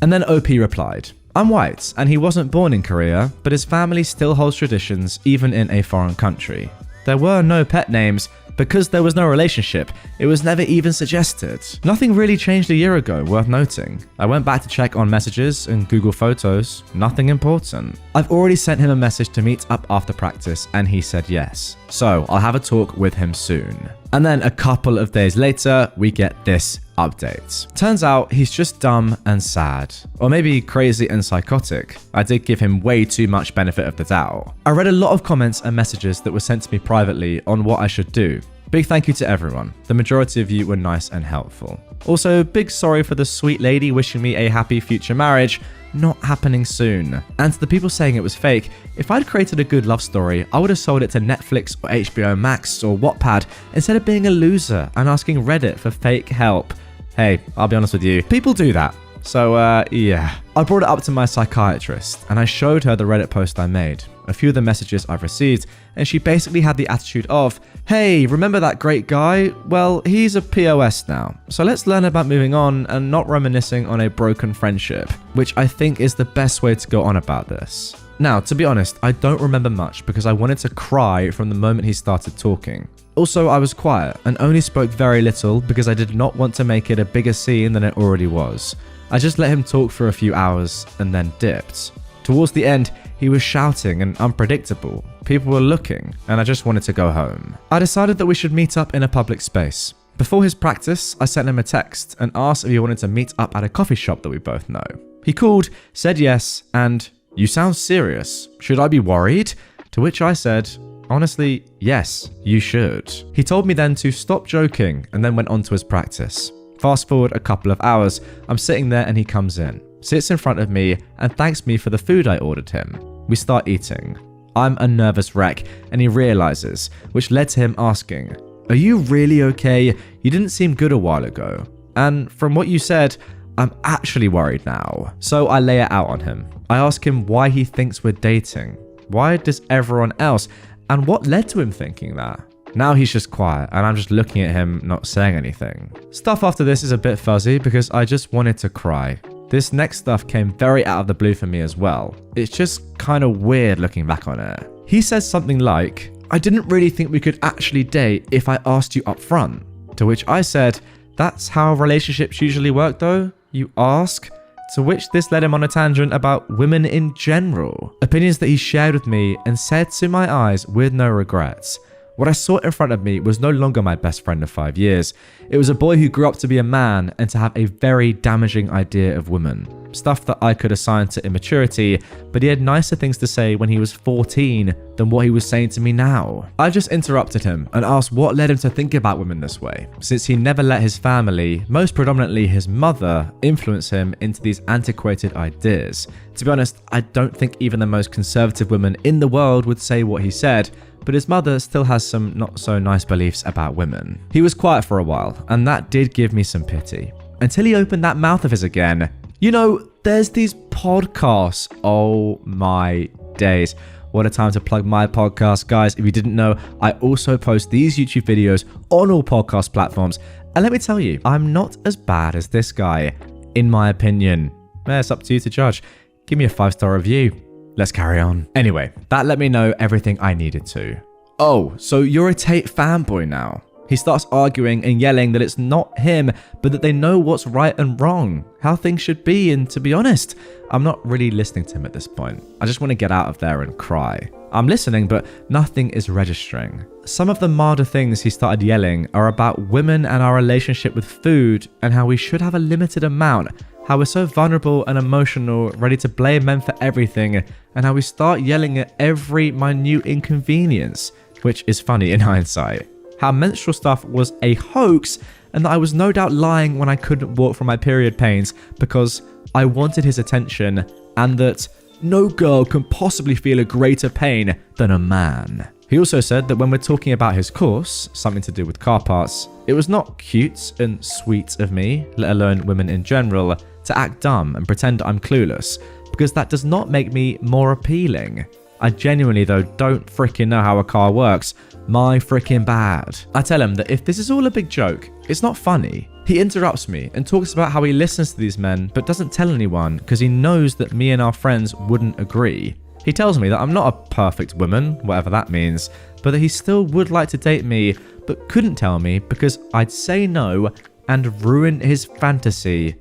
And then OP replied, I'm white, and he wasn't born in Korea, but his family still holds traditions even in a foreign country. There were no pet names, because there was no relationship, it was never even suggested. Nothing really changed a year ago, worth noting. I went back to check on messages and Google Photos, nothing important. I've already sent him a message to meet up after practice and he said yes. So I'll have a talk with him soon. And then a couple of days later, we get this update. Turns out he's just dumb and sad. Or maybe crazy and psychotic. I did give him way too much benefit of the doubt. I read a lot of comments and messages that were sent to me privately on what I should do. Big thank you to everyone. The majority of you were nice and helpful. Also, big sorry for the sweet lady wishing me a happy future marriage. Not happening soon. And to the people saying it was fake, if I'd created a good love story, I would have sold it to Netflix or HBO Max or Wattpad instead of being a loser and asking Reddit for fake help. Hey, I'll be honest with you, people do that. So, yeah. I brought it up to my psychiatrist and I showed her the Reddit post I made, a few of the messages I've received, and she basically had the attitude of, hey, remember that great guy? Well, he's a POS now. So let's learn about moving on and not reminiscing on a broken friendship, which I think is the best way to go on about this. Now, to be honest, I don't remember much because I wanted to cry from the moment he started talking. Also, I was quiet and only spoke very little because I did not want to make it a bigger scene than it already was. I just let him talk for a few hours and then dipped. Towards the end, he was shouting and unpredictable. People were looking, and I just wanted to go home. I decided that we should meet up in a public space. Before his practice, I sent him a text and asked if he wanted to meet up at a coffee shop that we both know. He called, said yes, and, you sound serious. Should I be worried? To which I said, honestly, yes, you should. He told me then to stop joking and then went on to his practice. Fast forward a couple of hours, I'm sitting there and he comes in, sits in front of me and thanks me for the food I ordered him. We start eating. I'm a nervous wreck and he realizes, which led to him asking, are you really okay? You didn't seem good a while ago. And from what you said, I'm actually worried now. So I lay it out on him. I ask him why he thinks we're dating. Why does everyone else? And what led to him thinking that? Now he's just quiet and I'm just looking at him, not saying anything. Stuff after this is a bit fuzzy because I just wanted to cry. This next stuff came very out of the blue for me as well. It's just kind of weird looking back on it. He says something like, I didn't really think we could actually date if I asked you up front. To which I said, that's how relationships usually work though? You ask? To which this led him on a tangent about women in general. Opinions that he shared with me and said to my eyes with no regrets. What I saw in front of me was no longer my best friend of 5 years. It was a boy who grew up to be a man and to have a very damaging idea of women. Stuff that I could assign to immaturity, but he had nicer things to say when he was 14 than what he was saying to me now. I just interrupted him and asked what led him to think about women this way, since he never let his family, most predominantly his mother, influence him into these antiquated ideas. To be honest, I don't think even the most conservative women in the world would say what he said, but his mother still has some not so nice beliefs about women. He was quiet for a while, and that did give me some pity. Until he opened that mouth of his again. You know, there's these podcasts. Oh my days. What a time to plug my podcast, guys. If you didn't know, I also post these YouTube videos on all podcast platforms. And let me tell you, I'm not as bad as this guy, in my opinion. It's up to you to judge. Give me a 5-star review. Let's carry on. Anyway, that let me know everything I needed to. Oh, so you're a Tate fanboy now. He starts arguing and yelling that it's not him, but that they know what's right and wrong, how things should be, and to be honest, I'm not really listening to him at this point. I just want to get out of there and cry. I'm listening, but nothing is registering. Some of the milder things he started yelling are about women and our relationship with food and how we should have a limited amount, how we're so vulnerable and emotional, ready to blame men for everything, and how we start yelling at every minute inconvenience, which is funny in hindsight. How menstrual stuff was a hoax, and that I was no doubt lying when I couldn't walk from my period pains because I wanted his attention, and that no girl can possibly feel a greater pain than a man. He also said that when we're talking about his course, something to do with car parts, it was not cute and sweet of me, let alone women in general, to act dumb and pretend I'm clueless, because that does not make me more appealing. I genuinely, though, don't freaking know how a car works. My freaking bad. I tell him that if this is all a big joke, it's not funny. He interrupts me and talks about how he listens to these men but doesn't tell anyone because he knows that me and our friends wouldn't agree. He tells me that I'm not a perfect woman, whatever that means, but that he still would like to date me but couldn't tell me because I'd say no and ruin his fantasy.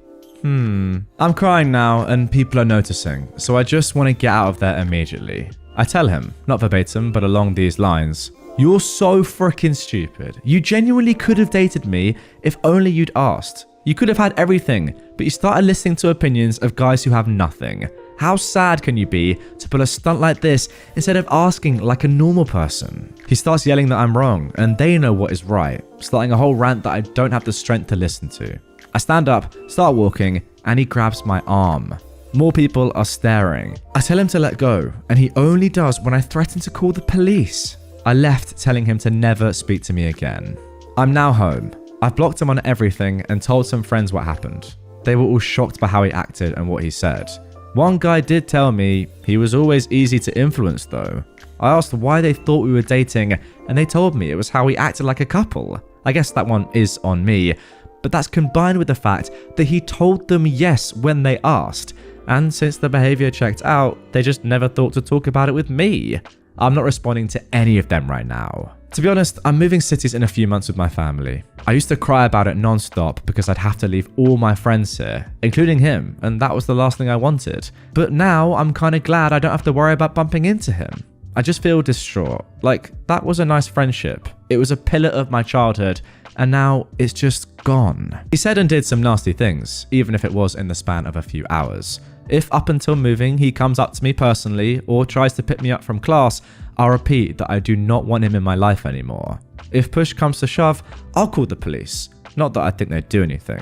I'm crying now and people are noticing, so I just want to get out of there immediately. I tell him, not verbatim, but along these lines, "You're so freaking stupid. You genuinely could have dated me if only you'd asked. You could have had everything, but you started listening to opinions of guys who have nothing. How sad can you be to pull a stunt like this instead of asking like a normal person?" He starts yelling that I'm wrong and they know what is right, starting a whole rant that I don't have the strength to listen to. I stand up, start walking, and he grabs my arm. More people are staring. I tell him to let go, and he only does when I threaten to call the police. I left telling him to never speak to me again. I'm now home. I've blocked him on everything and told some friends what happened. They were all shocked by how he acted and what he said. One guy did tell me he was always easy to influence though. I asked why they thought we were dating, and they told me it was how we acted like a couple. I guess that one is on me, but that's combined with the fact that he told them yes when they asked, and since the behavior checked out, they just never thought to talk about it with me. I'm not responding to any of them right now. To be honest, I'm moving cities in a few months with my family. I used to cry about it non-stop because I'd have to leave all my friends here, including him, and that was the last thing I wanted. But now I'm kind of glad I don't have to worry about bumping into him. I just feel distraught. Like, that was a nice friendship. It was a pillar of my childhood, and now it's just gone. He said and did some nasty things, even if it was in the span of a few hours. If up until moving he comes up to me personally or tries to pick me up from class, I'll repeat that I do not want him in my life anymore. If push comes to shove, I'll call the police. Not that I think they'd do anything.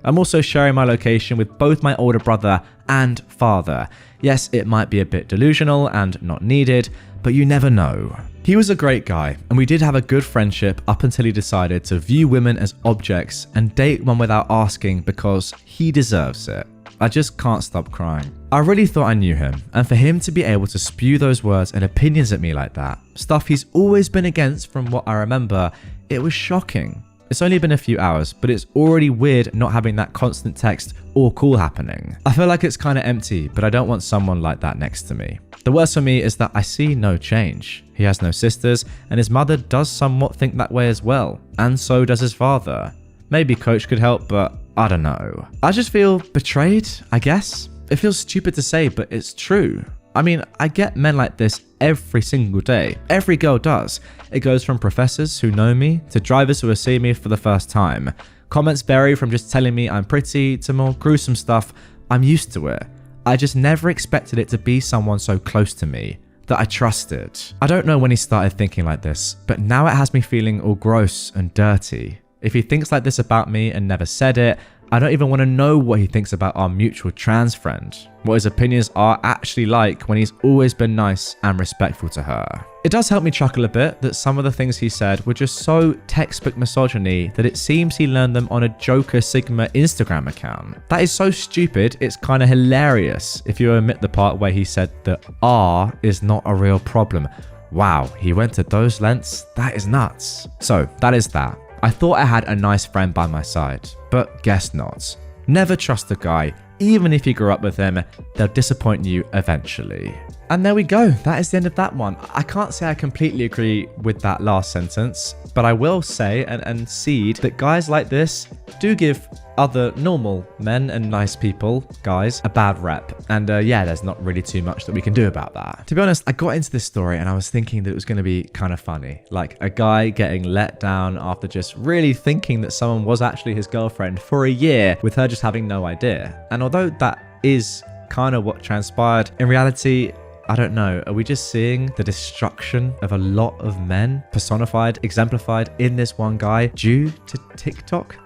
I'm also sharing my location with both my older brother and father. Yes, it might be a bit delusional and not needed, but you never know. He was a great guy, and we did have a good friendship up until he decided to view women as objects and date one without asking because he deserves it. I just can't stop crying. I really thought I knew him, and for him to be able to spew those words and opinions at me like that, stuff he's always been against from what I remember, it was shocking. It's only been a few hours, but it's already weird not having that constant text or call happening. I feel like it's kind of empty, but I don't want someone like that next to me. The worst for me is that I see no change. He has no sisters, and his mother does somewhat think that way as well, and so does his father. Maybe Coach could help, but I don't know. I just feel betrayed, I guess. It feels stupid to say, but it's true. I mean, I get men like this every single day. Every girl does. It goes from professors who know me to drivers who are seeing me for the first time. Comments vary from just telling me I'm pretty to more gruesome stuff. I'm used to it. I just never expected it to be someone so close to me that I trusted. I don't know when he started thinking like this, but now it has me feeling all gross and dirty. If he thinks like this about me and never said it, I don't even want to know what he thinks about our mutual trans friend, what his opinions are actually like when he's always been nice and respectful to her. It does help me chuckle a bit that some of the things he said were just so textbook misogyny that it seems he learned them on a Joker Sigma Instagram account. That is so stupid, it's kind of hilarious if you omit the part where he said that R is not a real problem. Wow, he went to those lengths? That is nuts. So that is that. I thought I had a nice friend by my side, but guess not. Never trust a guy, even if you grew up with him, they'll disappoint you eventually. And there we go, that is the end of that one. I can't say I completely agree with that last sentence, but I will say and cede that guys like this do give other normal men and nice people, guys, a bad rep. And yeah, there's not really too much that we can do about that. To be honest, I got into this story and I was thinking that it was going to be kind of funny. Like a guy getting let down after just really thinking that someone was actually his girlfriend for a year with her just having no idea. And although that is kind of what transpired, in reality, I don't know, are we just seeing the destruction of a lot of men personified, exemplified in this one guy due to TikTok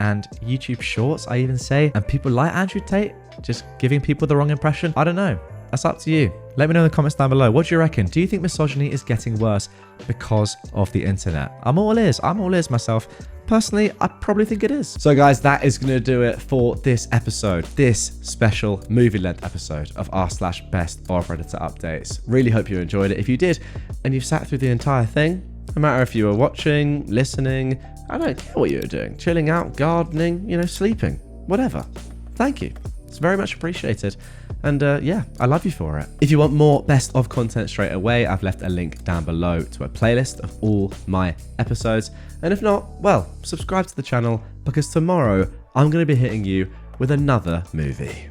and YouTube Shorts, I even say, and people like Andrew Tate just giving people the wrong impression? I don't know. That's up to you. Let me know in the comments down below. What do you reckon? Do you think misogyny is getting worse because of the internet? I'm all ears. I'm all ears myself. Personally, I probably think it is. So guys, that is going to do it for this episode, this special movie-length episode of r/best of Redditor updates. Really hope you enjoyed it. If you did, and you've sat through the entire thing, no matter if you were watching, listening, I don't care what you were doing, chilling out, gardening, sleeping, whatever. Thank you. It's very much appreciated. And yeah, I love you for it. If you want more best of content straight away, I've left a link down below to a playlist of all my episodes. And if not, well, subscribe to the channel because tomorrow I'm going to be hitting you with another movie.